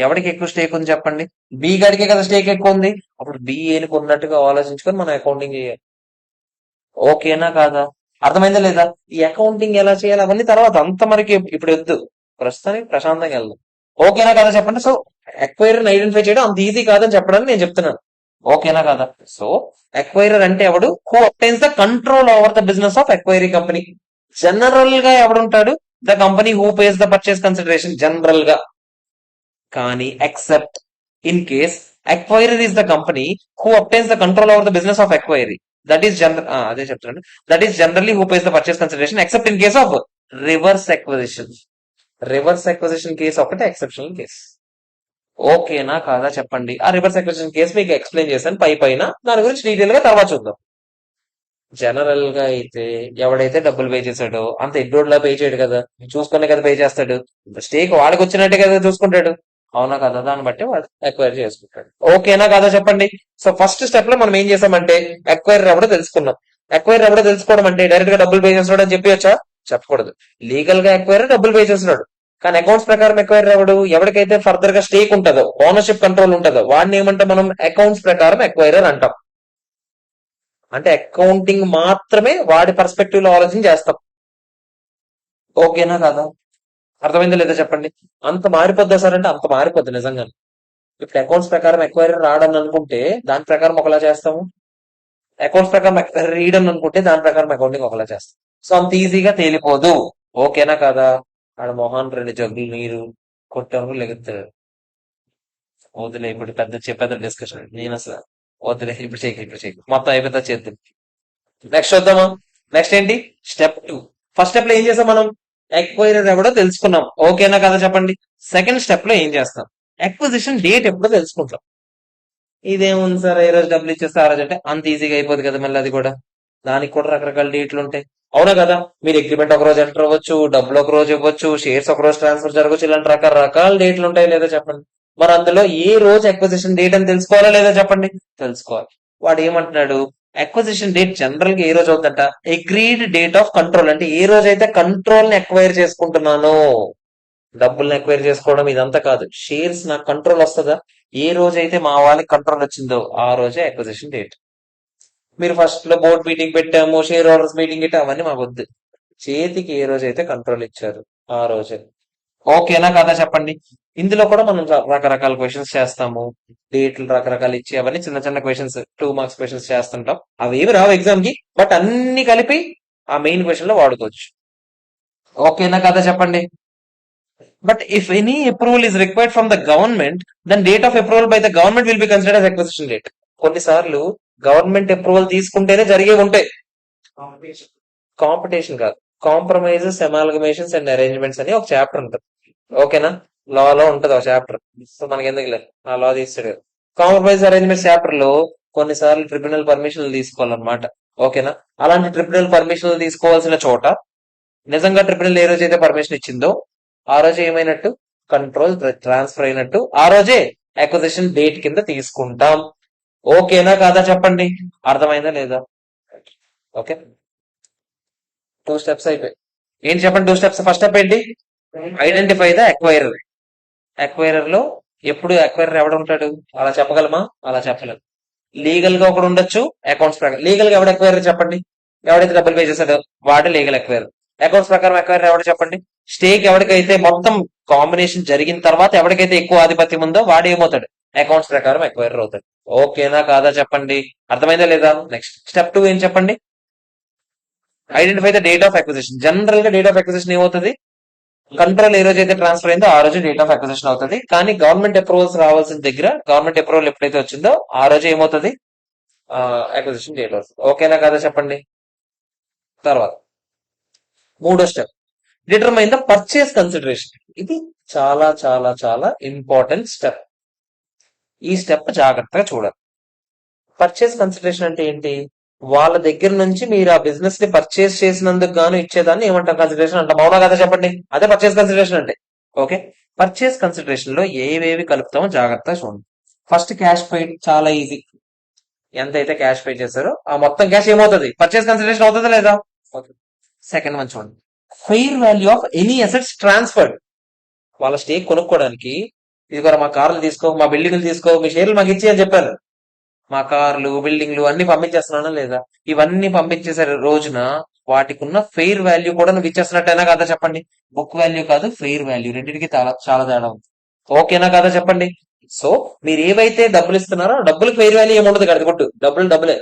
S1: ఎవరికి ఎక్కువ స్టేక్ ఉంది చెప్పండి? బి గాడికే కదా స్టేక్ ఎక్కువ ఉంది. అప్పుడు బి ఏని కొన్నట్టుగా ఆలోచించుకొని మనం అకౌంటింగ్ చేయాలి. ఓకేనా కాదా? అర్థమైందా లేదా? ఈ అకౌంటింగ్ ఎలా చేయాలి అవన్నీ తర్వాత, అంత మనకి ఇప్పుడు వద్దు. ప్రస్తుతానికి ప్రశాంతంగా వెళ్దాం. ఓకేనా కదా చెప్పండి? సో ఎక్వైరర్ ఐడెంటిఫై చేయడం అంత ఈజీ కాదని చెప్పడానికి నేను చెప్తున్నాను. ఓకేనా కదా? సో ఎక్వైరర్ అంటే ఎవడు? Who obtains the control over the business of acquiree company. General గా ఎవడుంటాడు? The company who pays the purchase consideration, general గా. కానీ except in case acquirer is the company who obtains the control over the business of acquiree, that is general అదే చెప్తున్నాను, that is generally who pays the purchase consideration except in case of reverse acquisition. Reverse acquisition case ఒకటే exceptional case. ఓకేనా కాదా చెప్పండి? ఆ reverse acquisition case మీకు explain చేశాను పైన. దాని గురించి డీటెయిల్ గా తర్వాత చూద్దాం. జనరల్ గా అయితే ఎవడైతే డబ్బులు పే చేశాడో అంత ఎడ్డోడ్లా పే చేయడు కదా, చూసుకునే కదా పే చేస్తాడు. స్టేక్ వాడికి వచ్చినట్టే కదా చూసుకుంటాడు. అవునా కదా? దాన్ని బట్టి వాడు ఎక్వైర్ చేసుకుంటాడు. ఓకేనా కదా చెప్పండి? సో ఫస్ట్ స్టెప్ లో మనం ఏం చేసామంటే ఎక్వైర్ ఎవడో తెలుసుకున్నాం. ఎక్వైర్ ఎవడో తెలుసుకోవడం అంటే డైరెక్ట్ గా డబ్బులు పే చేస్తున్నాడు అని చెప్పొచ్చా? చెప్పకూడదు. లీగల్ గా ఎక్వైర్ డబ్బులు పే చేస్తున్నాడు. కానీ అకౌంట్స్ ప్రకారం ఎక్వైర్ ఎవడు? ఎవరికైతే ఫర్దర్ గా స్టేక్ ఉంటుందో, ఓనర్షిప్ కంట్రోల్ ఉంటుందో వాడిని ఏమంటాం మనం? అకౌంట్స్ ప్రకారం ఎక్వైరర్ అంటాం. అంటే అకౌంటింగ్ మాత్రమే వాడి పర్స్పెక్టివ్ లో ఆలోచన చేస్తాం. ఓకేనా కదా? అర్థమైందా లేదా చెప్పండి? అంత మారిపోద్దా సార్ అంటే అంత మారిపోద్ది నిజంగా. ఇప్పుడు అకౌంట్స్ ప్రకారం ఎక్వైరీ రాడని అనుకుంటే దాని ప్రకారం ఒకలా చేస్తాము. అకౌంట్స్ ప్రకారం రీడ్ అని అనుకుంటే దాని ప్రకారం అకౌంటింగ్ ఒకలా చేస్తాం. సో అంత ఈజీగా తేలిపోదు. ఓకేనా కదా? ఆడ మొహాన్ 2 జగ్గులు నీరు కొట్టాము లెగుతాడు. వదిలే, ఇప్పుడు పెద్ద డిస్కషన్. నేను అసలు వదిలే, ఇప్పుడు చేయకు మొత్తం అయిపోతా చేద్దాం. నెక్స్ట్ చూద్దామా? నెక్స్ట్ ఏంటి? స్టెప్ 2. ఫస్ట్ స్టెప్ లో ఏం చేసాం మనం? ఎక్వైరర్ ఎవడో తెలుసుకున్నాం. ఓకేనా కదా చెప్పండి? సెకండ్ స్టెప్ లో ఏం చేస్తాం? అక్విజిషన్ డేట్ ఎప్పుడో తెలుసుకుంటాం. ఇదేముంది సార్, ఏ రోజు డబ్బులు ఇచ్చేస్తే ఆ రోజు అంటే అంత ఈజీగా అయిపోదు కదా. మళ్ళీ అది కూడా దానికి కూడా రకరకాల డేట్లు ఉంటాయి. అవునా కదా? మీరు అగ్రిమెంట్ ఒక రోజు ఎంటర్ అవ్వచ్చు, డబ్బులు ఒక రోజు ఇవ్వచ్చు, షేర్స్ ఒక రోజు ట్రాన్స్ఫర్ జరగవచ్చు. ఇలాంటి రకరకాల డేట్లు ఉంటాయి లేదా చెప్పండి? మరి అందులో ఏ రోజు అక్విజిషన్ డేట్ అని తెలుసుకోవాలా లేదా చెప్పండి? తెలుసుకోవాలి. వాడు ఏమంటున్నాడు? అక్విజిషన్ డేట్ జనరల్ గా ఏ రోజు అవుతుందంట? Agreed date of control. అంటే ఏ రోజు అయితే కంట్రోల్ ని అక్వైర్ చేసుకుంటున్నానో, డబ్బుల్ని ఎక్వైర్ చేసుకోవడం ఇదంతా కాదు. షేర్స్ నాకు కంట్రోల్ వస్తుందా? ఏ రోజైతే మా వాళ్ళకి కంట్రోల్ వచ్చిందో ఆ రోజే అక్విజిషన్ డేట్. మీరు ఫస్ట్ లో బోర్డ్ మీటింగ్ పెట్టాము, షేర్ హోల్డర్స్ మీటింగ్ పెట్టాము, అవన్నీ మాకు వద్దు. చేతికి ఏ రోజైతే కంట్రోల్ ఇచ్చారు ఆ రోజే. ఓకేనా కదా చెప్పండి? ఇందులో కూడా మనం రకరకాల క్వశ్చన్స్ చేస్తాము. డేట్లు రకరకాలు ఇచ్చి అవన్నీ చిన్న చిన్న క్వశ్చన్స్, 2 మార్క్స్ క్వశ్చన్స్ చేస్తుంటాం. అవి ఏమి రావు ఎగ్జామ్ కి, బట్ అన్ని కలిపి ఆ మెయిన్ క్వశ్చన్ లో వాడుకోవచ్చు. ఓకేనా కదా చెప్పండి? But if any approval is required from the government, then date of approval by the government will be considered as acquisition date. కొన్నిసార్లు గవర్నమెంట్ అప్రూవల్ తీసుకుంటేనే జరిగే ఉంటాయి. కాంపిటీషన్ కాదు, కాంప్రమైజెస్, అమాల్గమేషన్స్ అండ్ అరేంజ్మెంట్స్ అని ఒక చాప్టర్ ఉంటుంది. ఓకేనా? లో ఉంటది ఒక చాప్టర్. సో మనకి ఎందుకు ఆ లా తీస్తాడు. కాంప్రమైజ్ అరేంజ్మెంట్స్ చాప్టర్ లో కొన్నిసార్లు ట్రిబ్యునల్ పర్మిషన్లు తీసుకోవాలన్నమాట. ఓకేనా? అలాంటి ట్రిబ్యునల్ పర్మిషన్లు తీసుకోవాల్సిన చోట నిజంగా ట్రిబ్యునల్ ఏ రోజైతే పర్మిషన్ ఇచ్చిందో ఆ రోజు ఏమైనట్టు? కంట్రోల్ ట్రాన్స్ఫర్ అయినట్టు ఆ రోజే అక్విజిషన్ డేట్ కింద తీసుకుంటాం. ఓకేనా కాదా చెప్పండి. అర్థమైందా లేదా? ఓకే, 2 స్టెప్స్ అయిపోయి. ఏంటి చెప్పండి 2 స్టెప్స్? ఫస్ట్ స్టెప్ ఏంటి? Identify the acquirer. అక్వైరర్ లో ఎప్పుడు అక్వైరర్ ఎవడు ఉంటాడు? అలా చెప్పగలమా? అలా చెప్పలేము. లీగల్ గా ఒకడు ఉండొచ్చు, అకౌంట్స్ ప్రకారం. లీగల్ గా ఎవడు అక్వైరర్ చెప్పండి? ఎవడైతే డబ్బులు పే చేశాడో వాడు లీగల్ అక్వైరర్. అకౌంట్స్ ప్రకారం అక్వైరర్ ఎవడు చెప్పండి? స్టేక్ ఎవరికైతే మొత్తం కాంబినేషన్ జరిగిన తర్వాత ఎవరికైతే ఎక్కువ ఆధిపత్యం ఉందో వాడు ఏమవుతాడు? అకౌంట్స్ ప్రకారం అక్వైరర్ అవుతాడు. ఓకేనా కాదా చెప్పండి. అర్థమైందా లేదా? నెక్స్ట్ స్టెప్ 2 ఏం చెప్పండి? Identify the date of acquisition. General గా డేట్ ఆఫ్ అక్విజిషన్ ఏమవుతుంది? కంట్రోల్ ఏ రోజు అయితే ట్రాన్స్ఫర్ అయిందో ఆ రోజు డేట్ ఆఫ్ అక్విజిషన్ అవుతుంది. కానీ గవర్నమెంట్ అప్రూవల్స్ రావాల్సిన దగ్గర గవర్నమెంట్ అప్రూవల్ ఎప్పుడైతే వచ్చిందో ఆ రోజు ఏమవుతుంది? అక్విజిషన్ డేట్ అవుతుంది. ఓకేనా కదా చెప్పండి. తర్వాత 3వ step, determine the purchase consideration. ఇది చాలా చాలా చాలా ఇంపార్టెంట్ స్టెప్. ఈ స్టెప్ జాగ్రత్తగా చూడాలి. పర్చేస్ కన్సిడరేషన్ అంటే ఏంటి? వాళ్ళ దగ్గర నుంచి మీరు ఆ బిజినెస్ ని పర్చేస్ చేసినందుకు గాను ఇచ్చేదాన్ని ఏమంటాం? కన్సిడరేషన్ అంటాం. అవునా కదా చెప్పండి. అదే పర్చేస్ కన్సిడరేషన్ అంటే. ఓకే, పర్చేస్ కన్సిడరేషన్ లో ఏవేవి కలుపుతామో జాగ్రత్తగా చూడండి. ఫస్ట్ క్యాష్ పెయిడ్, చాలా ఈజీ. ఎంత అయితే క్యాష్ పే చేశారో ఆ మొత్తం క్యాష్ ఏమవుతుంది? పర్చేస్ కన్సిడరేషన్ అవుతుందా లేదా? సెకండ్ వన్ చూడండి, fair value of any assets transferred. వాళ్ళ స్టేక్ కొనుక్కోవడానికి, ఇదిగో మా కార్లు తీసుకో, మా బిల్డింగ్లు తీసుకో, మీ షేర్లు మాకు ఇచ్చి అని చెప్పారు. మా కార్లు బిల్డింగ్లు అన్ని పంపించేస్తున్నానా లేదా? ఇవన్నీ పంపించేసే రోజున వాటికి ఉన్న ఫెయిర్ వాల్యూ కూడా నువ్వు ఇచ్చేస్తున్నట్టేనా కదా చెప్పండి. బుక్ వాల్యూ కాదు, ఫెయిర్ వాల్యూ. రెండింటికి చాలా చాలా తేడా ఉంది. ఓకేనా కదా చెప్పండి. సో మీరు ఏవైతే డబ్బులు ఇస్తున్నారో డబ్బులకు ఫెయిర్ వాల్యూ ఏముండదు కదా, కొట్టు డబ్బులు డబ్బులే.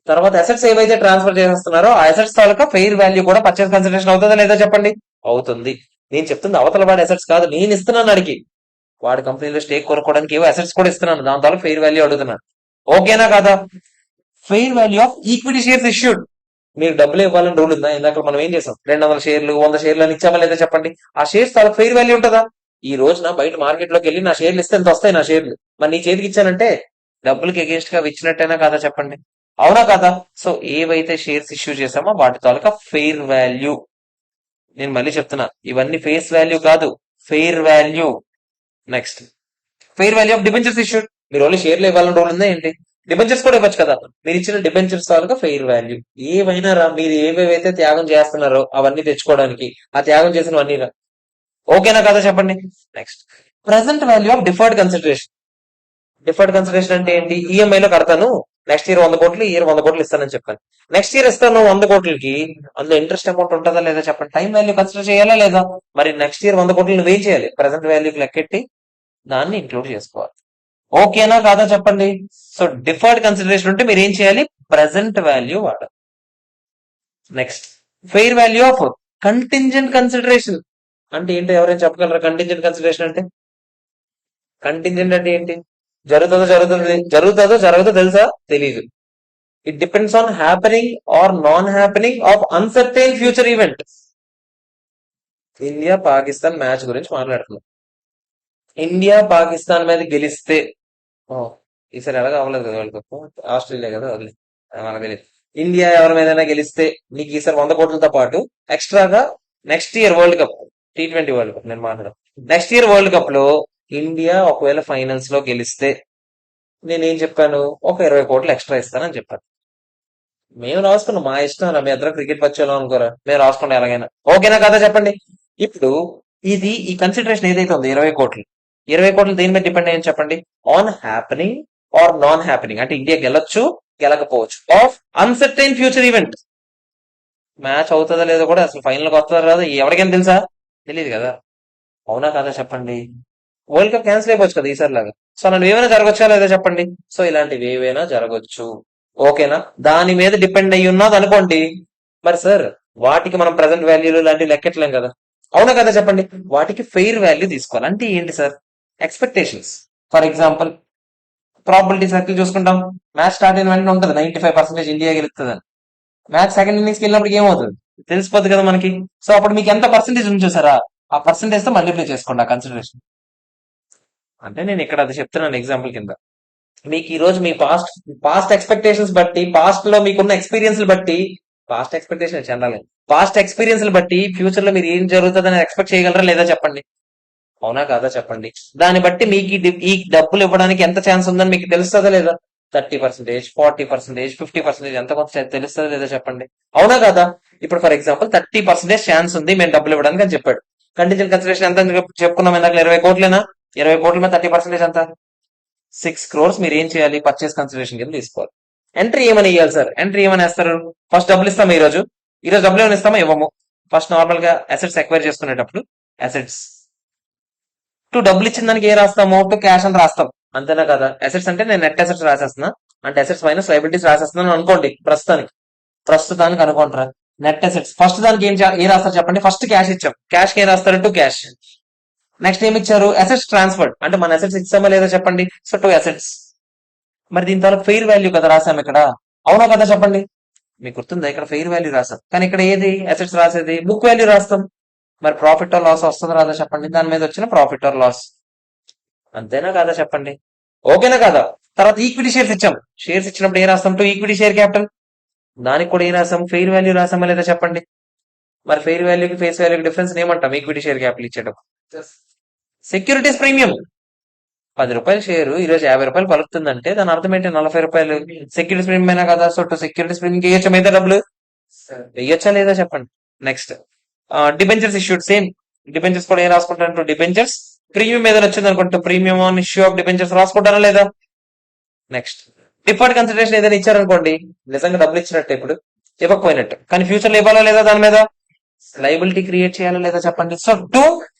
S1: తర్వాత అసెట్స్ ఏవైతే ట్రాన్స్ఫర్ చేస్తున్నారో ఆ అసెట్స్ తాలూకా ఫెయిర్ వాల్యూ కూడా పర్చేస్ కన్సిడరేషన్ అవుతుందా లేదా చెప్పండి. అవుతుంది. నేను చెప్తుంది అవతల వాడి అసెట్స్ కాదు, నేను ఇస్తున్నాను అడిగి. వాడి కంపెనీలో స్టేక్ కొనుక్కోవడానికి ఏవో అసెట్స్ కూడా ఇస్తున్నాను, దాని తాలూకు ఫెయిర్ వాల్యూ అడుగుతున్నాను. ఓకేనా కాదా? Fair value of equity shares issued. మీరు డబ్బులు ఇవ్వాలని రూల్ ఉందా? ఇందాక మనం ఏం చేసాం? 200 షేర్లు 100 షేర్లు అని ఇచ్చామా లేదా చెప్పండి. ఆ షేర్స్ తాలూకు ఫెయిర్ వాల్యూ ఉంటుందా? ఈ రోజున బయట మార్కెట్ లోకి వెళ్ళి నా షేర్లు ఇస్తే ఎంత వస్తాయి నా షేర్లు? మరి నీ చేతికి ఇచ్చానంటే డబ్బులకి అగేన్స్ట్ గా ఇచ్చినట్టేనా కాదా చెప్పండి. అవునా కదా? సో ఏవైతే షేర్స్ ఇష్యూ చేసామో వాటి తాలూకా ఫెయిర్ వాల్యూ. నేను మళ్ళీ చెప్తున్నా, ఇవన్నీ ఫేస్ వాల్యూ కాదు, fair value. Next, fair value of debentures issued. మీరు ఓన్లీ షేర్లు ఇవ్వాలని రూల్ ఉందా ఏంటి? డిబెంచర్స్ కూడా ఇవ్వచ్చు కదా. మీరు ఇచ్చిన డిబెంచర్స్ తాలూకా ఫెయిర్ వాల్యూ. ఏవైనా రా, మీరు ఏవేవైతే త్యాగం చేస్తున్నారో అవన్నీ తెచ్చుకోవడానికి ఆ త్యాగం చేసినవన్నీ రా. ఓకేనా కదా చెప్పండి. Next, present value of deferred consideration. Deferred consideration అంటే ఏంటి? ఈఎంఐ లో కడతాను, నెక్స్ట్ ఇయర్ 100 కోట్లు, ఈ ఇయర్ 100 కోట్లు ఇస్తానని చెప్పాను. నెక్స్ట్ ఇయర్ ఇస్తాను 100 కోట్లకి, అందులో ఇంట్రెస్ట్ అమౌంట్ ఉంటుందా లేదా చెప్పండి. టైం వాల్యూ కన్సిడర్ చేయాలా లేదా? మరి నెక్స్ట్ ఇయర్ 100 కోట్లు నువ్వేం చేయాలి? ప్రెసెంట్ వాల్యూకి లెక్కెట్టి దాన్ని ఇంక్లూడ్ చేసుకోవాలి. ఓకేనా కాదా చెప్పండి. సో డిఫర్డ్ కన్సిడరేషన్ ఉంటే మీరు ఏం చేయాలి? ప్రెసెంట్ వాల్యూ వాడాలి. Next, fair value of contingent consideration అంటే ఏంటో ఎవరైనా చెప్పగలరా? కంటింజెంట్ కన్సిడరేషన్ అంటే, కంటింజెంట్ అంటే ఏంటి? జరుగుతుందో జరగదో తెలుసా? తెలీదు. It depends on happening or non happening of uncertain future event. India Pakistan match గురించి మాట్లాడుతున్నాం. ఇండియా పాకిస్తాన్ మీద గెలిస్తే, ఓ, ఈసారి ఎలాగ అవ్వలేదు కదా వరల్డ్ కప్, ఆస్ట్రేలియా కదా, వదిలే, మనకు తెలియదు. ఇండియా ఎవరి మీదైనా గెలిస్తే నీకు ఈసారి 100 కోట్లతో పాటు ఎక్స్ట్రాగా next year world cup, T20 world cup నేను మాట్లాడను, నెక్స్ట్ ఇయర్ వరల్డ్ కప్ లో ఇండియా ఒకవేళ ఫైనల్స్ లో గెలిస్తే నేనేం చెప్పాను? ఒక 20 కోట్లు ఎక్స్ట్రా ఇస్తానని చెప్పాను. మేము రాసుకున్నాం, మా ఇష్టం. మీ ఇద్దరు క్రికెట్ పచ్చేలా అనుకోరా, మేము రాసుకుంటాం ఎలాగైనా. ఓకేనా కదా చెప్పండి. ఇప్పుడు ఈ కన్సిడరేషన్ ఏదైతే ఉంది 20 కోట్లు, 20 కోట్లు దేని మీద డిపెండ్ అయ్యని చెప్పండి. On happening or non happening, అంటే ఇండియా గెలొచ్చు గెలకపోవచ్చు, of uncertain future event. Match అవుతుందా లేదో కూడా, అసలు ఫైనల్ కి వస్తుందా రాదా ఎవరికైనా తెలుసా? తెలియదు కదా. అవునా కదా చెప్పండి. వరల్డ్ కప్ క్యాన్సిల్ అయిపోవచ్చు కదా ఈసారి లాగా. సో అలాంటివి ఏమైనా జరగచ్చా లేదా చెప్పండి. సో ఇలాంటివి ఏవైనా జరగచ్చు. ఓకేనా? దాని మీద డిపెండ్ అయ్యి ఉన్నది అనుకోండి. మరి సార్ వాటికి మనం ప్రెసెంట్ వాల్యూలు లాంటివి లెక్కట్లేం కదా. అవునా కదా చెప్పండి. వాటికి ఫెయిర్ వాల్యూ తీసుకోవాలి. అంటే ఏంటి sir? Expectations. For example, probability circle చూసుకుంటాం. మ్యాచ్ స్టార్ట్ అయిన వెంటనే ఉంటుంది 95% ఇండియా గెలుస్తుందని. మ్యాచ్ సెకండ్ ఇన్నింగ్స్ కి వెళ్ళినప్పుడు ఏమవుతుంది తెలిసిపోద్ది కదా మనకి. సో అప్పుడు మీకు ఎంత పర్సెంటేజ్ ఉంది చూసారా, ఆ పర్సెంటేజ్ తో మల్టిప్లై చేసుకోండి ఆ కన్సిడరేషన్. అంటే నేను ఇక్కడ అది చెప్తున్నాను ఎగ్జాంపుల్ కింద. మీకు ఈ రోజు మీ పాస్ట్ ఎక్స్పెక్టేషన్స్ బట్టి, పాస్ట్ లో మీకున్న ఎక్స్పీరియన్స్ బట్టి, పాస్ట్ ఎక్స్పెక్టేషన్ చెందాలి, పాస్ట్ ఎక్స్పీరియన్స్ బట్టి ఫ్యూచర్ లో మీరు ఏం జరుగుతుందని ఎక్స్పెక్ట్ చేయగలరా లేదా చెప్పండి. అవునా కాదా చెప్పండి. దాన్ని బట్టి మీకు ఈ డబ్బులు ఇవ్వడానికి ఎంత ఛాన్స్ ఉందని మీకు తెలుస్తుందా లేదా? 30%, 40%, 50% ఎంత కొంత తెలుస్తుందా లేదా చెప్పండి. అవునా కదా? ఇప్పుడు ఫర్ ఎగ్జాంపుల్ 30% ఛాన్స్ ఉంది మేము డబ్బులు ఇవ్వడానికి అని చెప్పాడు. కండిషన్ కన్సిడరేషన్ ఎంత అని చెప్పుకున్నాం ఇందాక, 20 కోట్లేనా? 20 కోట్ల మీద 30% ఎంత? 6 crores. మీరు ఏం చేయాలి? పర్చేస్ కన్సిడరేషన్ కింద తీసుకోవాలి. ఎంట్రీ ఏమని ఇవ్వాలి సార్? ఎంట్రీ ఏమని వేస్తారు? ఫస్ట్ డబ్బులు ఇస్తాము ఈ రోజు డబ్బులు ఏమైనా ఇస్తామా? ఇవ్వము. ఫస్ట్ నార్మల్ గా అసెట్స్ ఎక్వైర్ చేసుకునేటప్పుడు అసెట్స్ టు డబ్బులు ఇచ్చిన దానికి ఏ రాస్తాము? టు క్యాష్ అని రాస్తాం. అంతేనా కదా? అసెట్స్ అంటే నేను నెట్ అసెట్స్ రాసేస్తున్నా, అంటే అసెట్స్ మైనస్ లైబిలిటీస్ రాసేస్తున్నాను అనుకోండి. ప్రస్తుతానికి అనుకుంటారా? నెట్ అసెట్స్ ఫస్ట్ దానికి ఏ రాస్తారు చెప్పండి? ఫస్ట్ క్యాష్ ఇచ్చాం, క్యాష్ కి ఏం రాస్తారు? To cash. నెక్స్ట్ ఏమి ఇచ్చారు? అసెట్స్ ట్రాన్స్ఫర్డ్, అంటే మన అసెట్స్ ఇచ్చామా లేదా చెప్పండి? So to assets. మరి దీని తర్వాత ఫెయిర్ వాల్యూ కదా రాసాం ఇక్కడ, అవునా కదా చెప్పండి. మీకు గుర్తుందా? ఇక్కడ ఫెయిర్ వాల్యూ రాసాం, కానీ ఇక్కడ ఏది అసెట్స్ రాసేది? బుక్ వాల్యూ రాస్తాం. మరి ప్రాఫిట్ ఆర్ లాస్ వస్తుందా రాదా చెప్పండి? దాని మీద వచ్చిన ప్రాఫిట్ ఆర్ లాస్. అంతేనా కాదా చెప్పండి? ఓకేనా కాదా? తర్వాత ఈక్విటీ షేర్స్ ఇచ్చాం, షేర్స్ ఇచ్చినప్పుడు ఏం రాస్తాం? To equity share capital. దానికి కూడా ఏం రాసాం? ఫెయిర్ వాల్యూ రాసామా లేదా చెప్పండి. మరి ఫెయిర్ వాల్యూకి ఫేస్ వాల్యూకి డిఫరెన్స్ ఏమంటాం? ఈక్విటీ షేర్ క్యాపిటల్ ఇచ్చేటప్పుడు సెక్యూరిటీస్ ప్రీమియం. 10 రూపాయల షేరు ఈ రోజు 50 రూపాయలు పలుకుతుందంటే దాని అర్థం ఏంటి? 40 రూపాయలు సెక్యూరిటీస్ ప్రీమియం అయినా కదా. సో టు సెక్యూరిటీస్ ప్రీమియం వేయచ్చా మీద డబ్బులు? వెయ్యొచ్చా లేదా చెప్పండి. Next debentures issued, same debentures కూడా ఏం రాసుకుంటారు? To debentures. ప్రీమియం ఏదైనా వచ్చింది అనుకుంటే premium on issue of debentures రాసుకుంటారా లేదా? నెక్స్ట్ డిఫర్డ్ కన్సిడరేషన్ ఏదైనా ఇచ్చారనుకోండి, నిజంగా డబ్బులు ఇచ్చినట్టు, ఇప్పుడు ఇవ్వకపోయినట్టు, కానీ ఫ్యూచర్ లో ఇవ్వాలా లేదా? దాని మీద లైబిలిటీ క్రియేట్ చేయాలా లేదా చెప్పండి. So to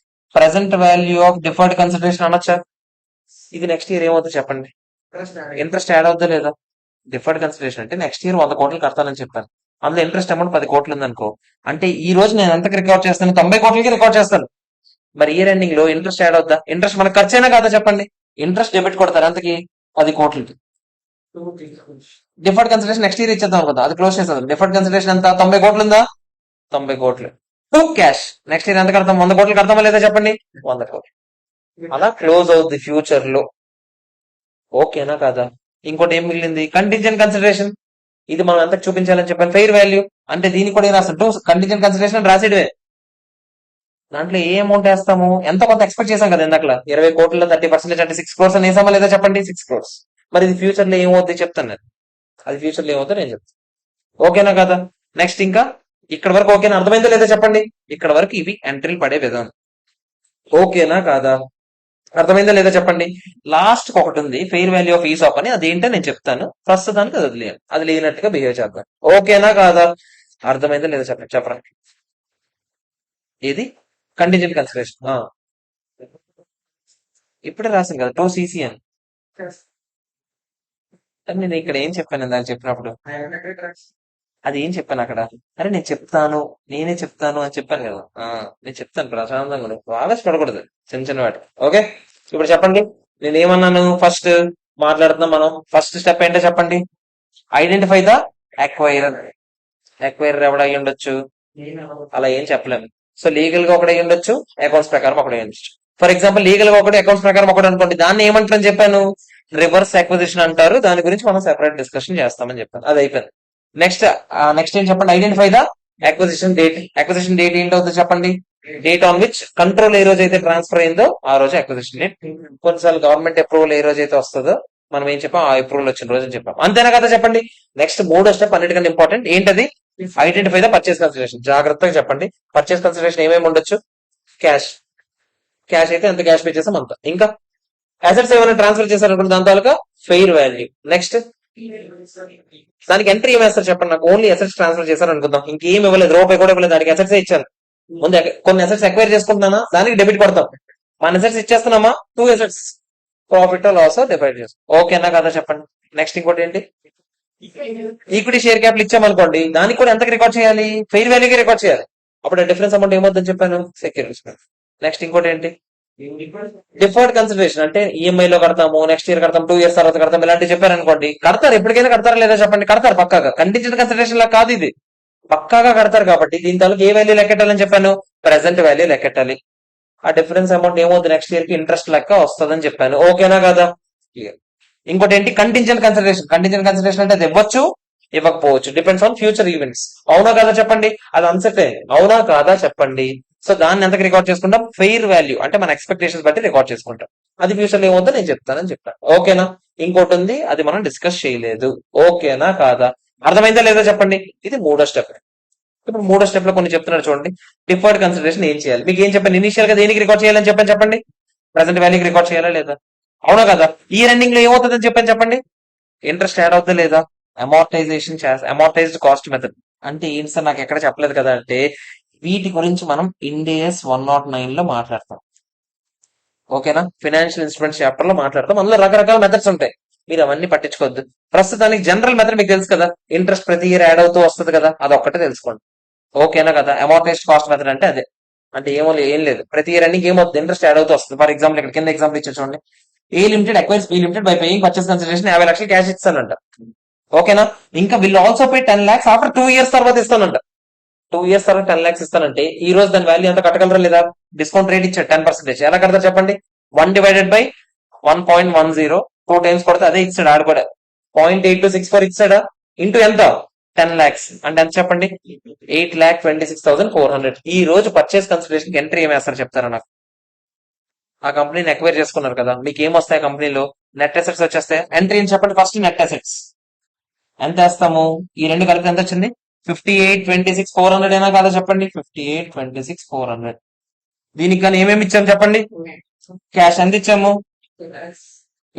S1: present value of deferred consideration అనొచ్చా? ఇది నెక్స్ట్ ఇయర్ ఏమవుతుంది చెప్పండి? ఇంట్రెస్ట్ యాడ్ అవుతుందా లేదా? డిఫర్డ్ కన్సిడరేషన్ అంటే నెక్స్ట్ ఇయర్ 100 కోట్లు కడతానని చెప్పాను, అందులో ఇంట్రెస్ట్ అమౌంట్ 10 కోట్లు ఉందనుకో, అంటే ఈ రోజు నేను ఎంతకి రికార్డ్ చేస్తాను? 90 కోట్లకి రికార్డ్ చేస్తాను. మరి ఇయర్ ఎండింగ్ లో ఇంట్రెస్ట్ యాడ్ అవుద్దా? ఇంట్రెస్ట్ మనకు ఖర్చైనా కాదా చెప్పండి? ఇంట్రెస్ట్ డెబిట్ కొడతారు ఎంతకి? 10 కోట్లకి. డిఫర్డ్ కన్సిడరేషన్ నెక్స్ట్ ఇయర్ ఇచ్చేద్దాం అనుకుందా, అది క్లోజ్ చేస్తాం. డిఫర్డ్ కన్సిడరేషన్ ఎంత? 90 కోట్లు ఉందా? 90 కోట్లు. టు క్యాష్ నెక్స్ట్ ఇయర్ ఎంత కడతాం? 100 కోట్లు కడతామా లేదా చెప్పండి? 100 కోట్లు. అలా క్లోజ్ అవుద్ది ఫ్యూచర్ లో. ఓకేనా కాదా? ఇంకోటి ఏం మిగిలింది? Contingent consideration. ఇది మనం ఎంత చూపించాలని చెప్పాను? Fair value. అంటే దీనికి కూడా ఏం రాస్తాం? కంటింజెంట్ కన్సిడరేషన్ రాసేటివే. దాంట్లో ఏ అమౌంట్ వేస్తాము? ఎంత కొంత ఎక్స్పెక్ట్ చేసాం కదా ఇందాక, 20 కోట్లలో 30% అంటే 6 crores అని వేసామా లేదా చెప్పండి? 6 crores. మరి ఇది ఫ్యూచర్ లో ఏమవుద్ది చెప్తాను నేను, అది ఫ్యూచర్ లో ఏమవుతుందో నేను చెప్తాను. ఓకేనా కదా? నెక్స్ట్ ఇంకా ఇక్కడ వరకు ఓకేనా? అర్థమైందో లేదా చెప్పండి. ఇక్కడ వరకు ఇవి ఎంట్రీలు పడే విధానం. ఓకేనా కాదా? అర్థమైందా లేదా చెప్పండి. లాస్ట్ ఒకటి ఉంది, ఫెయిర్ వాల్యూ ఆఫ్ ఈసాప్ అని, అదేంటో నేను చెప్తాను. ప్రస్తుతానికి అది వదిలేను, అది లేనట్టుగా బిహేవ్ చేద్దాం. ఓకేనా కాదా? అర్థమైందా లేదా చెప్పండి. చెప్పరా ఏది? కంటింజెంట్ కన్సిడరేషన్ ఇప్పుడే రాసాను కదా, 2cc అని. కానీ నేను ఇక్కడ ఏం చెప్పాను దాన్ని చెప్పినప్పుడు? అది ఏం చెప్పాను అక్కడ? అరే నేను చెప్తాను, నేనే చెప్తాను అని చెప్పాను కదా. నేను చెప్తాను ప్రశాంతంగా ఉండు. ఆవేశపడకూడదు చిన్న చిన్న వాటి. ఓకే, ఇప్పుడు చెప్పండి. నేను ఏమన్నాను? ఫస్ట్ మాట్లాడుతున్నాం మనం. ఫస్ట్ స్టెప్ ఏంటో చెప్పండి. Identify the acquirer. అక్వైరర్ ఎవడ అయ్యి ఉండొచ్చు? అలా ఏం చెప్పలేము. సో లీగల్ గా ఒకటి అయ్యి ఉండొచ్చు, అకౌంట్స్ ప్రకారం ఒకటి అయ్యి ఉండొచ్చు. ఫర్ ఎగ్జాంపుల్ లీగల్ గా ఒకటి, అకౌంట్స్ ప్రకారం ఒకటి అనుకోండి. దాన్ని ఏమంటారని చెప్పాను? రివర్స్ అక్విజిషన్ అంటారు. దాని గురించి మనం సెపరేట్ డిస్కషన్ చేస్తామని చెప్పాను. అది అయిపోయింది. నెక్స్ట్ నెక్స్ట్ ఏం చెప్పండి? Identify the acquisition date. Acquisition date ఏంటవుతుంది చెప్పండి? డేట్ ఆన్ విచ్ కంట్రోల్ ఏ రోజు అయితే ట్రాన్స్ఫర్ అయిందో ఆ రోజు అక్విజిషన్ డేట్. కొన్నిసార్లు గవర్నమెంట్ అప్రూవల్ ఏ రోజు అయితే వస్తుందో మనం ఏం చెప్పాం? ఆ అప్రూవల్ వచ్చిన రోజు అని చెప్పాం. అంతేనా కదా చెప్పండి. నెక్స్ట్ మూడో స్టెప్ అన్నిటికంటే ఇంపార్టెంట్ ఏంటది? Identify the purchase consideration. జాగ్రత్తగా చెప్పండి. పర్చేస్ కన్సిడరేషన్ ఏమేమి ఉండొచ్చు? క్యాష్. క్యాష్ అయితే ఎంత క్యాష్ పే చేసాం అంత. ఇంకా అసెట్స్ ఏమైనా ట్రాన్స్ఫర్ చేశారనుకుంటే దాని తాలూకా ఫెయిర్ వాల్యూ. నెక్స్ట్ దానికి ఎంట్రీ ఏమేస్తారు చెప్పండి నాకు? ఓన్లీ అసెట్స్ ట్రాన్స్ఫర్ చేశారు అనుకుందాం, ఇంకేం ఇవ్వలేదు, రూపాయి కూడా ఇవ్వలేదు, దానికి అసెట్స్ ఇచ్చాను. ముందు కొన్ని అసెట్స్ ఎక్వైర్ చేసుకుంటున్నానా, దానికి డెబిట్ కొడతాం. మన అసెట్స్ ఇచ్చేస్తున్నామా? 2 అసెట్స్. ప్రాఫిట్ లాస్ డివైడ్ చేస్తాం. ఓకేనా కదా చెప్పండి. నెక్స్ట్ ఇంకోటి ఏంటి? ఈక్విటీ షేర్ క్యాపిటల్ ఇచ్చామనుకోండి, దానికి కూడా ఎంతకి రికార్డ్ చేయాలి? ఫెయిర్ వాల్యూకి రికార్డ్ చేయాలి. అప్పుడు డిఫరెన్స్ అమౌంట్ ఏమవుతుందని చెప్పాను? సెక్యూరిటీస్. నెక్స్ట్ ఇంకోటి ఏంటి? డిఫర్డ్ కన్సిడరేషన్ అంటే ఈఎంఐ లో కడతాము, నెక్స్ట్ ఇయర్ కడతాం, 2 years తర్వాత కడతాం, ఇలాంటివి చెప్పారనుకోండి. కడతారు, ఎప్పటికైనా కడతారా లేదా చెప్పండి? కడతారు పక్కాగా. కంటింజెంట్ కన్సిడరేషన్ లా కాదు ఇది, పక్కాగా కడతారు. కాబట్టి దీని తాలూకు ఏ వాల్యూ లెక్కెట్టాలని చెప్పాను? ప్రెసెంట్ వాల్యూ లెక్కెట్టాలి. ఆ డిఫరెన్స్ అమౌంట్ ఏమవుతుంది? నెక్స్ట్ ఇయర్ కి ఇంట్రెస్ట్ లెక్క వస్తుందని చెప్పాను. ఓకేనా కదా? ఇంకోటి ఏంటి? Contingent consideration. కంటింజెంట్ కన్సిడరేషన్ అంటే అది ఇవ్వచ్చు, ఇవ్వకపోవచ్చు, డిపెండ్స్ ఆన్ ఫ్యూచర్ ఈవెంట్స్. అవునా కాదా చెప్పండి, అది అన్సర్టైన్. అవునా కాదా చెప్పండి. సో దాన్ని ఎంతకు రికార్డ్ చేసుకుంటాం, ఫెయిర్ వాల్యూ అంటే మన ఎక్స్పెక్టేషన్స్ బట్టి రికార్డ్ చేసుకుంటాం. అది ఫ్యూచర్ లో ఏమవుతుందో నేను చెప్తానని చెప్పాను. ఓకేనా. ఇంకోటి ఉంది, అది మనం డిస్కస్ చేయలేదు. ఓకేనా కాదా, అర్థమైందా లేదా చెప్పండి. ఇది మూడో స్టెప్. ఇప్పుడు మూడో స్టెప్ లో కొన్ని చెప్తున్నారు చూడండి. డిఫర్డ్ కన్సిడరేషన్ ఏం చేయాలి, మీకు ఏం చెప్పండి, ఇనిషియల్ గా దేనికి రికార్డ్ చేయాలని చెప్పని చెప్పండి, ప్రెసెంట్ వాల్యూకి రికార్డ్ చేయాలా లేదా. అవునా కదా, ఈ రన్నింగ్ లో ఏమవుతుందని చెప్పని చెప్పండి, ఇంట్రెస్ట్ యాడ్ అవుతుందా లేదా. అమార్టైజేషన్ అమార్టైజ్డ్ కాస్ట్ మెథడ్ అంటే ఏంటి సార్, నాకు ఎక్కడ చెప్పలేదు కదా అంటే, వీటి గురించి మనం ఇండియస్ 109 లో మాట్లాడతాం. ఓకేనా, ఫైనాన్షియల్ ఇన్స్ట్రుమెంట్స్ చాప్టర్ లో మాట్లాడతాం. అందులో రకరకాల మెథడ్స్ ఉంటాయి, మీరు అవన్నీ పట్టించుకోవద్దు. ప్రస్తుతానికి జనరల్ మెథడ్ మీకు తెలుసు కదా, ఇంట్రెస్ట్ ప్రతి ఇయర్ యాడ్ అవుతూ వస్తుంది కదా, అదొక్కటే తెలుసుకోండి. ఓకేనా కదా, అమార్టైజ్డ్ కాస్ట్ మెథడ్ అంటే అదే. అంటే ఏం లేదు, ప్రతి ఇయర్ అన్ని ఏమవుతుంది, ఇంట్రెస్ట్ యాడ్ అవుతూ వస్తుంది. ఫర్ ఎగ్జాంపుల్ ఇక్కడ కింద ఎగ్జాంపుల్ ఇచ్చే చూడండి. A limited acquires be limited by paying purchase consideration 50 లక్షలు క్యాష్ ఇస్తానంట. ఓకేనా, ఇంకా will also pay 10 lakhs after 2 years తర్వాత ఇస్తానంట. 2 years తర్వాత 10 lakhs ఇస్తానంటే ఈ రోజు దాని వాల్యూ ఎంత కట్టగలరా లేదా, డిస్కౌంట్ రేట్ ఇచ్చాడు 10%. ఎలా కడతారు చెప్పండి, 1/1.10 2 టైమ్స్ కొడితే అదే ఇచ్చాడు, ఆడు కూడా 0.8264 ఇచ్చాడా, ఇంటూ ఎంత 10 lakhs అంటే ఎంత చెప్పండి, 8,26,400. ఈ రోజు పర్చేస్ కన్సిడరేషన్ ఎంట్రీ ఏం వేస్తారు చెప్తారా నాకు. ఆ కంపెనీని ఎక్వైర్ చేసుకున్నారు కదా, మీకు ఏం వస్తాయి కంపెనీలో, నెట్ అసెట్స్ వచ్చేస్తాయి. ఎంట్రీ అని చెప్పండి ఫస్ట్, నెట్ అసెట్స్ ఎంత వేస్తాము, ఈ రెండు కలిపి ఎంత వచ్చింది, 58,26,400 అయినా కాదా చెప్పండి, 58,26,400. దీనికి కానీ ఏమేమి ఇచ్చాము చెప్పండి, క్యాష్ ఎంత ఇచ్చాము,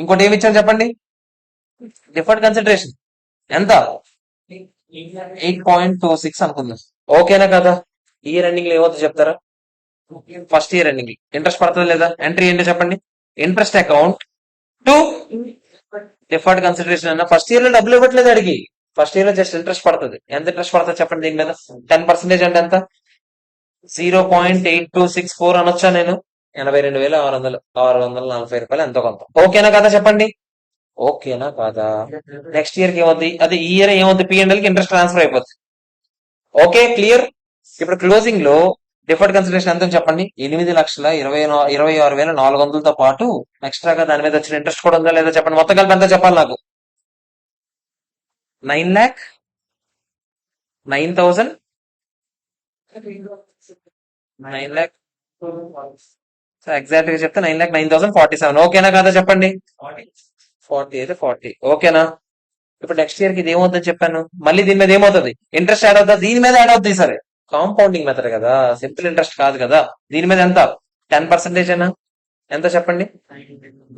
S1: ఇంకోటి ఏమి ఇచ్చాము చెప్పండి, డిఫర్డ్ కన్సిడరేషన్ ఎంత, 8.26 అనుకుందాం. ఓకేనా కదా, ఈ రన్నింగ్ లో ఏమవుతుందో చెప్తారా. ఫస్ట్ ఇయర్ రన్నింగ్ ఇంట్రెస్ట్ పడుతుంది లేదా, ఎంట్రీ ఏంటో చెప్పండి, interest account to deferred consideration అన్న. ఫస్ట్ ఇయర్ లో డబ్బులు ఇవ్వట్లేదు అడిగి, ఫస్ట్ ఇయర్ లో జస్ట్ ఇంట్రెస్ట్ పడుతుంది. ఎంత ఇంట్రెస్ట్ పడుతుంది చెప్పండి దీని మీద, 10% అంటే ఎంత, 0.8264 అనొచ్చా నేను, 82,640 ఎంతో కొంత. ఓకేనా కదా చెప్పండి, ఓకేనా కాదా. నెక్స్ట్ ఇయర్ కి ఏమవుతుంది, అది ఈ ఇయర్ ఏమవుతుంది, పిఎన్ఎల్ కి ఇంట్రెస్ట్ ట్రాన్స్ఫర్ అయిపోతుంది. Okay clear. ఇప్పుడు క్లోజింగ్ లో డిఫర్డ్ కన్సిడరేషన్ ఎంత చెప్పండి, 8,26,400తో పాటు ఎక్స్ట్రాగా దాని మీద వచ్చిన ఇంట్రెస్ట్ కూడా ఉందా లేదా చెప్పండి, మొత్తం కలిపి ఎంత చెప్పాలి నాకు, 9,09,000 9 lakh ఎగ్జాక్ట్ గా చెప్తే 9,09,047. ఓకేనా కదా చెప్పండి, 40 అయితే 40. ఓకేనా. ఇప్పుడు నెక్స్ట్ ఇయర్ కి ఇది ఏమవుతుందని చెప్పాను, మళ్ళీ దీని మీద ఏమవుతుంది, ఇంట్రెస్ట్ యాడ్ అవుతుంది, దీని మీద యాడ్ అవుతుంది. సరే, కాంపౌండింగ్ మెథడ్ కదా, సింపుల్ ఇంట్రెస్ట్ కాదు కదా. దీని మీద ఎంత, 10% అయినా ఎంత చెప్పండి,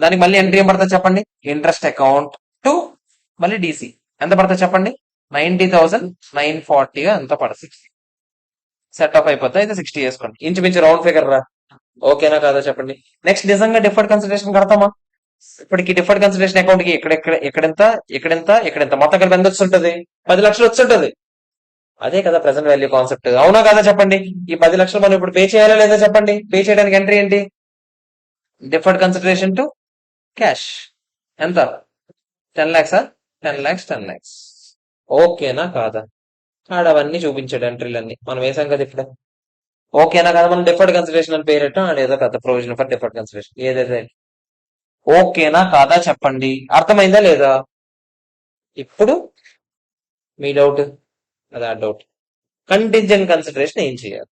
S1: దానికి మళ్ళీ ఎంట్రీ ఏం పడుతుంది చెప్పండి, ఇంట్రెస్ట్ అకౌంట్ టు మళ్ళీ డిసి ఎంత పడుతుంది చెప్పండి, 90,940 ఎంత పడుతుంది. సెట్ ఆఫ్ అయిపోతుంది, అయితే 60 వేసుకోండి, ఇంచుమించు రౌండ్ ఫిగర్ రా. ఓకేనా కాదా చెప్పండి. నెక్స్ట్ నిజంగా డిఫర్డ్ కన్సిడరేషన్ కడతామా, ఇప్పటికి డిఫర్డ్ కన్సిడరేషన్ అకౌంట్ కి ఎక్కడెంత ఎక్కడెంత మొత్తం కలిపి ఎంత వస్తుంటది, 10 లక్షలు వస్తుంటది. అదే కదా ప్రెసెంట్ వాల్యూ కాన్సెప్ట్. అవునా కదా చెప్పండి. ఈ 10 లక్షలు మనం ఇప్పుడు పే చేయాలా లేదా చెప్పండి, పే చేయడానికి ఎంట్రీ ఏంటి, డిఫర్డ్ కన్సిడరేషన్ టు క్యాష్ ఎంత, 10 lakhs 10 lakhs. ఓకేనా కాదా, ఆడవన్నీ చూపించాడు ఎంట్రీలన్నీ, మనం వేసాం కదా ఇప్పుడు. ఓకేనా కదా, మనం డిఫర్డ్ కన్సిడరేషన్ అని పేరెట్టాం, ఆడేదో పెద్ద ప్రొవిజన్ ఫర్ డిఫర్డ్ కన్సిడరేషన్ ఏదైతే. ఓకేనా కాదా చెప్పండి, అర్థమైందా లేదా. ఇప్పుడు మీ డౌట్, అదా డౌట్, కంటింజెంట్ కన్సిడరేషన్ ఏం చేయాలి,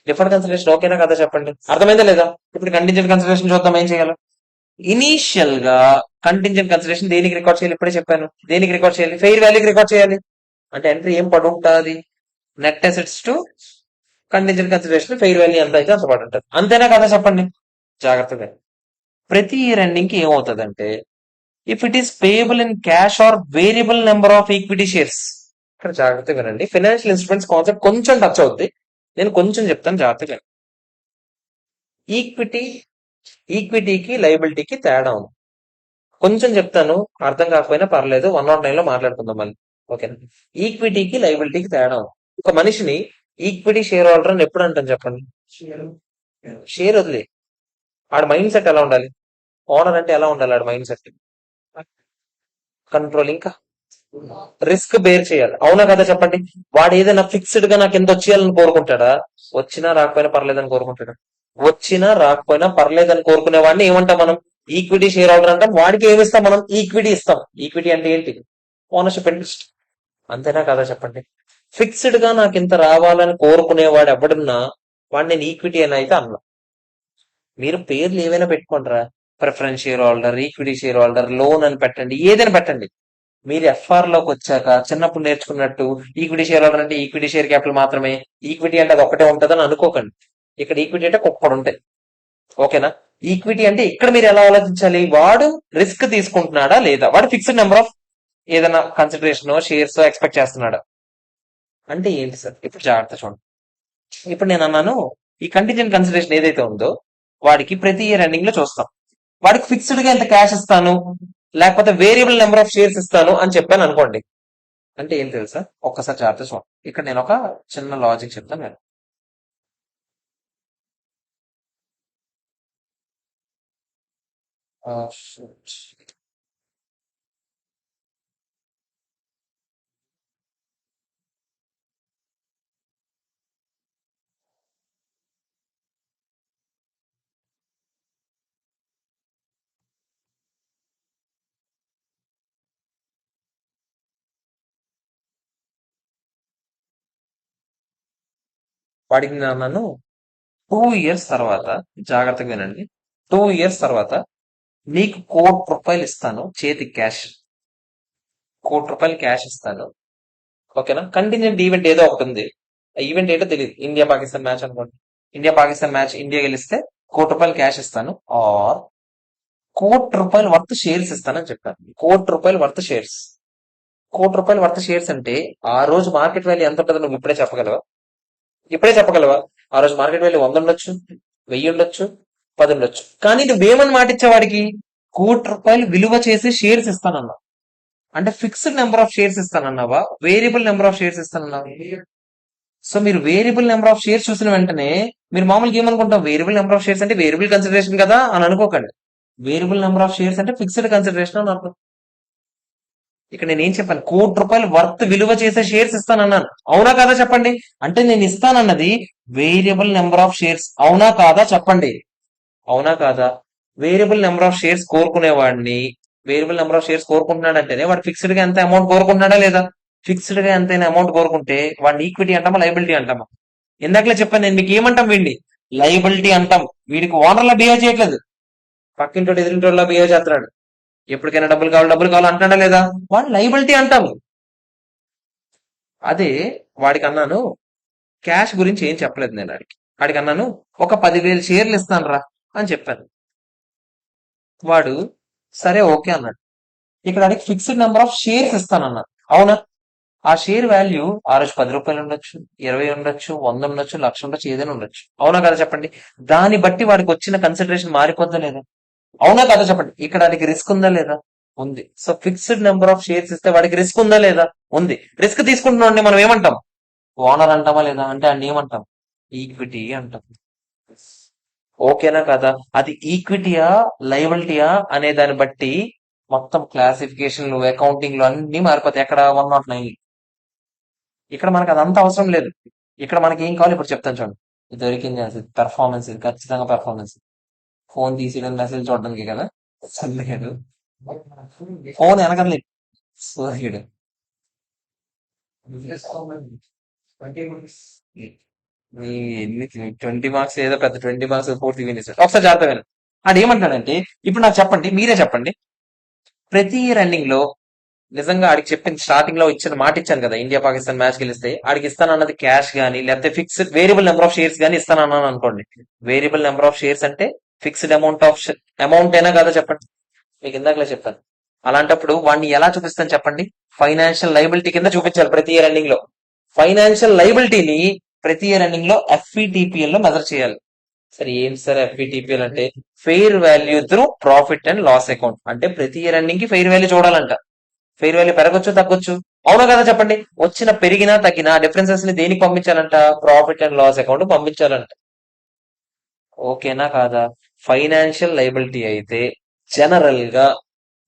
S1: డిఫర్డ్ కన్సిడరేషన్ ఓకేనా కదా చెప్పండి, అర్థమైందా లేదా. ఇప్పుడు కంటింజెంట్ కన్సిడరేషన్ చూద్దాం ఏం చేయాలి. ఇనీషియల్ గా కంటింజెంట్ కన్సిడరేషన్ దేనికి రికార్డ్ చేయాలి, ఇప్పుడే చెప్పాను, దేనికి రికార్డ్ చేయాలి, ఫెయిర్ వాల్యూకి రికార్డ్ చేయాలి. అంటే ఎంట్రీ ఏం పడి ఉంటుంది, net assets to contingent consideration fair value ఎంత అయితే అంత పడి ఉంటుంది. అంతేనా కదా చెప్పండి, జాగ్రత్తగా. ప్రతి ఇయర్ ఎండింగ్ కి ఏమవుతుందంటే, if it is payable in cash or variable number of equity shares. ఇక్కడ జాగ్రత్తగా వినండి, ఫైనాన్షియల్ ఇన్స్ట్రుమెంట్స్ కాన్సెప్ట్ కొంచెం టచ్ అవుద్ది, నేను కొంచెం చెప్తాను జాగ్రత్తగా. ఈక్విటీ ఈక్విటీకి లయబిలిటీకి తేడా ఉంది, కొంచెం చెప్తాను, అర్థం కాకపోయినా పర్లేదు, 109 లో మాట్లాడుకుందాం మళ్ళీ. ఓకేనా, ఈక్విటీకి లయబిలిటీకి తేడా ఉంది. ఒక మనిషిని ఈక్విటీ షేర్ హోల్డర్ అని ఎప్పుడు అంటాం చెప్పండి, షేర్ వదిలే, ఆడ మైండ్ సెట్ ఎలా ఉండాలి, ఓనర్ అంటే ఎలా ఉండాలి, ఆడ మైండ్ సెట్ కంట్రోల్, ఇంకా రిస్క్ బేర్ చేయాలి. అవునా కదా చెప్పండి. వాడు ఏదైనా ఫిక్స్డ్ గా నాకు ఎంత వచ్చేయాలని కోరుకుంటాడా, వచ్చినా రాకపోయినా పర్లేదని కోరుకుంటాడా, వచ్చినా రాకపోయినా పర్లేదని కోరుకునే వాడిని ఏమంటాం మనం, ఈక్విటీ షేర్ హోల్డర్ అంటాం. వాడికి ఏమి ఇస్తాం మనం, ఈక్విటీ ఇస్తాం. ఈక్విటీ అంటే ఏంటి, ఓనర్షిప్ ఇంట్రెస్ట్. అంతేనా కదా చెప్పండి. ఫిక్స్డ్ గా నాకు ఇంత రావాలని కోరుకునేవాడు ఎవడున్నా వాడు నేను ఈక్విటీ అని అయితే అన్నా. మీరు పేర్లు ఏవైనా పెట్టుకుంటారా, preference share holder, equity share holder, loan అని పెట్టండి, ఏదైనా పెట్టండి. మీరు ఎఫ్ఆర్ లోకి వచ్చాక చిన్నప్పుడు నేర్చుకున్నట్టు ఈక్విటీ షేర్ హోల్డర్ అంటే ఈక్విటీ షేర్ క్యాపిటల్ మాత్రమే, ఈక్విటీ అంటే అది ఒకటే ఉంటుందని అనుకోకండి. ఇక్కడ ఈక్విటీ అంటే ఒక్కడు ఉంటాయి. ఓకేనా. ఈక్విటీ అంటే ఇక్కడ మీరు ఎలా ఆలోచించాలి, వాడు రిస్క్ తీసుకుంటున్నాడా లేదా, వాడు ఫిక్స్డ్ నెంబర్ ఆఫ్ ఏదైనా కన్సిడరేషన్ షేర్స్ ఎక్స్పెక్ట్ చేస్తున్నాడా అంటే ఏంటి సార్. ఇప్పుడు జాగ్రత్త చూడండి. ఇప్పుడు నేను అన్నాను ఈ కంటింజెంట్ కన్సిడరేషన్ ఏదైతే ఉందో వాడికి ప్రతి ఇయర్ ఎండింగ్ లో చూస్తాం. వాడికి ఫిక్స్డ్ గా ఎంత క్యాష్ ఇస్తాను లేకపోతే వేరియబుల్ నెంబర్ ఆఫ్ షేర్స్ ఇస్తాను అని చెప్పాను అనుకోండి. అంటే ఏం తెలుసా, ఒక్కసారి జాగ్రత్త చూడండి. ఇక్కడ నేను ఒక చిన్న లాజిక్ చెప్తాను నేను. shit. వాడికి నన్ను 2 ఇయర్స్ తర్వాత, జాగ్రత్తగా వినండి, 2 ఇయర్స్ తర్వాత నీకు ₹1,00,00,000 ఇస్తాను చేతికి క్యాష్, ₹1,00,00,000 క్యాష్ ఇస్తాను. ఓకేనా. కంటింజెంట్ ఈవెంట్ ఏదో ఒకటి ఉంది, ఆ ఈవెంట్ ఏంటో తెలియదు, ఇండియా పాకిస్తాన్ మ్యాచ్ అనుకోండి. ఇండియా పాకిస్తాన్ మ్యాచ్ ఇండియా గెలిస్తే ₹1,00,00,000 క్యాష్ ఇస్తాను, ఆర్ ₹1,00,00,000 వర్త్ షేర్స్ ఇస్తానని చెప్పాను. ₹1,00,00,000 వర్త్ షేర్స్. ₹1,00,00,000 వర్త్ షేర్స్ అంటే ఆ రోజు మార్కెట్ వాల్యూ ఎంత ఉంటుందో నువ్వు ఇప్పుడే చెప్పగలవా? ఇప్పుడే చెప్పగలవా? ఆ రోజు మార్కెట్ వాల్యూ 100 ఉండొచ్చు, 1000 ఉండొచ్చు, 10 ఉండొచ్చు. కానీ నువ్వేమని మాట ఇచ్చేవాడికి, ₹1,00,00,000 విలువ చేసి షేర్స్ ఇస్తానన్నావు. అంటే ఫిక్స్డ్ నెంబర్ ఆఫ్ షేర్స్ ఇస్తానన్నావా, వేరియబుల్ నెంబర్ ఆఫ్ షేర్స్ ఇస్తానన్నావా? సో మీరు వేరియబుల్ నెంబర్ ఆఫ్ షేర్స్ చూసిన వెంటనే మీరు మామూలుగా ఏమనుకుంటాం, వేరియబుల్ నెంబర్ ఆఫ్ షేర్స్ అంటే వేరియబుల్ కన్సిడరేషన్ కదా అని అనుకోకండి. వేరియబుల్ నెంబర్ ఆఫ్ షేర్స్ అంటే ఫిక్స్డ్ కన్సిడరేషన్ అని అర్థం. ఇక్కడ నేను ఏం చెప్పాను, ₹1,00,00,000 వర్త్ విలువ చేసే షేర్స్ ఇస్తానన్నాను. అవునా కాదా చెప్పండి. అంటే నేను ఇస్తానన్నది వేరియబుల్ నెంబర్ ఆఫ్ షేర్స్. అవునా కాదా చెప్పండి. అవునా కాదా. వేరియబుల్ నెంబర్ ఆఫ్ షేర్స్ కోరుకునేవాడిని, వేరియబుల్ నెంబర్ ఆఫ్ షేర్స్ కోరుకుంటున్నాడంటేనే వాడు ఫిక్స్డ్ గా ఎంత అమౌంట్ కోరుకుంటున్నాడా లేదా. ఫిక్స్డ్ గా ఎంతైనా అమౌంట్ కోరుకుంటే వాడిని ఈక్విటీ అంటామా లైబిలిటీ అంటామా. ఇందాకలే చెప్పాను నేను మీకు, ఏమంటాం వీడిని, లైబిలిటీ అంటాం. వీడికి ఓనర్లా బిహేవ్ చేయట్లేదు, పక్కింటోడు ఎదురింటోళ్ళ బిహేవ్ చేస్తున్నాడు. ఎప్పటికైనా డబ్బులు కావాలి అంటాడా లేదా, వాడు లైబిలిటీ అంటాము. అదే వాడికి అన్నాను, క్యాష్ గురించి ఏం చెప్పలేదు నేను వాడికి అన్నాను ఒక 10,000 షేర్లు ఇస్తాను రా అని చెప్పాను. వాడు సరే ఓకే అన్నాడు. ఇక్కడ వాడికి ఫిక్స్డ్ నెంబర్ ఆఫ్ షేర్స్ ఇస్తానన్నాడు. అవునా. ఆ షేర్ వాల్యూ ఆ రోజు ₹10 ఉండొచ్చు, 20 ఉండొచ్చు, 100 ఉండొచ్చు, 1,00,000 ఉండొచ్చు, ఏదైనా ఉండొచ్చు. అవునా కదా చెప్పండి. దాన్ని బట్టి వాడికి వచ్చిన కన్సిడరేషన్ మారిపోద్దా లేదా. అవునా కదా చెప్పండి. ఇక్కడ వాడికి రిస్క్ ఉందా లేదా, ఉంది. So fixed number of shares ఇస్తే వాడికి రిస్క్ ఉందా లేదా, ఉంది. రిస్క్ తీసుకుంటున్నాం మనం ఏమంటాం, ఓనర్ అంటామా లేదా, అంటే అన్ని ఏమంటాం, ఈక్విటీ అంటాం. ఓకేనా కదా. అది ఈక్విటీయా లయబిలిటీయా అనే దాన్ని బట్టి మొత్తం క్లాసిఫికేషన్లు అకౌంటింగ్ లో అన్ని మారిపోతాయి. ఎక్కడ 109. ఇక్కడ మనకు అదంతా అవసరం లేదు. ఇక్కడ మనకి ఏం కావాలి ఇప్పుడు చెప్తాను చూడండి. ఇది దొరికింది అసలు పెర్ఫార్మెన్స్, ఇది ఖచ్చితంగా పెర్ఫార్మెన్స్. ఫోన్ తీసేయడం మెసేజ్ చూడడానికి కదా, చదివాడు ఫోన్ వెనకలే సోహిడు. నీ ఎన్ని 20 మార్క్స్ ఏదో పెద్ద 20 మార్క్స్ పూర్తి వినేసాడు. ఒకసారి జాగ్రత్త వినండి. అది ఏమంటాడంటే, ఇప్పుడు నాకు చెప్పండి, మీరే చెప్పండి, ప్రతి ఇయర్ ఎండింగ్ లో నిజంగా ఆడికి చెప్పింది స్టార్టింగ్ లో ఇచ్చిన మాట ఇచ్చాను కదా, ఇండియా పాకిస్తాన్ మ్యాచ్ గెలిస్తే ఆడికి ఇస్తానన్నది క్యాష్ గానీ లేకపోతే fixed variable number of shares గానీ ఇస్తానన్నాను అనుకోండి. వేరియబుల్ నెంబర్ ఆఫ్ షేర్స్ అంటే ఫిక్స్డ్ అమౌంట్ ఆఫ్ అమౌంట్ అయినా కదా చెప్పండి. మీకు ఇందాకలే చెప్పాను. అలాంటప్పుడు వాడిని ఎలా చూపిస్తాను చెప్పండి, ఫైనాన్షియల్ లైబిలిటీ కింద చూపించాలి ప్రతి ఇయర్ ఎండింగ్ లో. ఫైనాన్షియల్ లైబిలిటీని ప్రతి ఇయర్ ఎండింగ్ లో ఎఫ్ఈటిపిఎల్ లో మెజర్ చేయాలి. సరే ఏంటి సార్ ఎఫ్ఈటిపిఎల్ అంటే, fair value through profit and loss account. అంటే ప్రతి ఇయర్ ఎండింగ్ కి ఫెయిర్ వాల్యూ చూడాలంట. ఫెయిర్ వాల్యూ పెరగొచ్చు తగ్గొచ్చు. అవునా కదా చెప్పండి. వచ్చిన పెరిగినా తగ్గినా డిఫరెన్సెస్ ని దేనికి పంపించాలంట, ప్రాఫిట్ అండ్ లాస్ అకౌంట్ పంపించాలంట. ఓకేనా కాదా. ఫైనాన్షియల్ లైబిలిటీ అయితే జనరల్ గా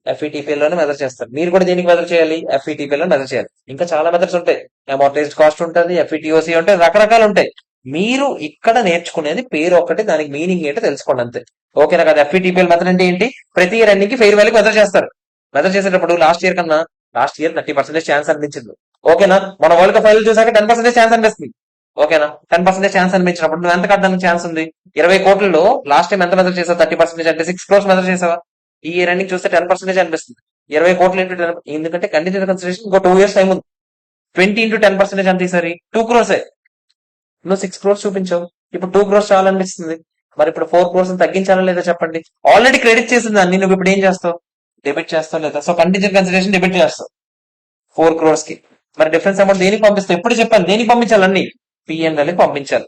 S1: ఎఫ్ఈటిపిఎల్ లోనే మెజర్ చేస్తారు. మీరు కూడా దేనికి మెజర్ చేయాలి, ఎఫ్ఈటిపిఎల్ లో మెజర్ చేయాలి. ఇంకా చాలా మెథడ్స్ ఉంటాయి, అమోర్టైజ్డ్ కాస్ట్ ఉంటుంది, ఎఫ్ఈటిఓసి ఉంటాయి, రకరకాలు ఉంటాయి. మీరు ఇక్కడ నేర్చుకునేది పేరు ఒకటి, దానికి మీనింగ్ ఏంటో తెలుసుకోండి అంతే. ఓకేనా కదా. ఎఫ్ఈటిపిఎల్ మెథడ్ అంటే ఏంటి, ప్రతి ఇయర్ అన్నికి ఫెయిర్ వాల్యూ మెజర్ చేస్తారు. మెజర్ చేసేటప్పుడు లాస్ట్ ఇయర్ 30% ఛాన్స్ అనిపించింది, ఓకేనా? మన వరల్డ్ కప్ ఫైనల్ చూసాక 10% ఛాన్స్ అనిపిస్తుంది. ఓకేనా? 10% ఛాన్స్ అనిపించినప్పుడు నువ్వు ఎంత కట్టడానికి ఛాన్స్ ఉంది? 20 కోట్లలో లాస్ట్ టైం ఎంత మెజర్ చేసావు? 30% అంటే 6 క్రోర్స్ మెజర్ చేసావా? ఈ రన్నింగ్ చూస్తే 10% అనిపిస్తుంది. 20 కోట్లు ఇంటూ 10, ఎందుకంటే కంటిన్యూస్ కన్సిడరేషన్ ఇంకో 2 years టైం ఉంది. 20 ఇంటూ 10% ఎంత ఈసారి? 2 crores. నువ్వు 6 crores చూపించావు, ఇప్పుడు 2 crores చాలనిపిస్తుంది. మరి ఇప్పుడు 4 crores తగ్గించాలా లేదా చెప్పండి? ఆల్రెడీ క్రెడిట్ చేసింది దాన్ని, నువ్వు ఇప్పుడు ఏం చేస్తావు? డెబిట్ చేస్తావు లేదా? సో కంటిన్యూస్ కన్సిడరేషన్ డెబిట్ చేస్తావు 4 crores కి. మరి డిఫరెన్స్ అమౌంట్ దేనికి పంపిస్తావు? ఎప్పుడు చెప్పాను దేనికి పంపించాలి? అన్ని పిఎన్ఎల్ పంపించాలి.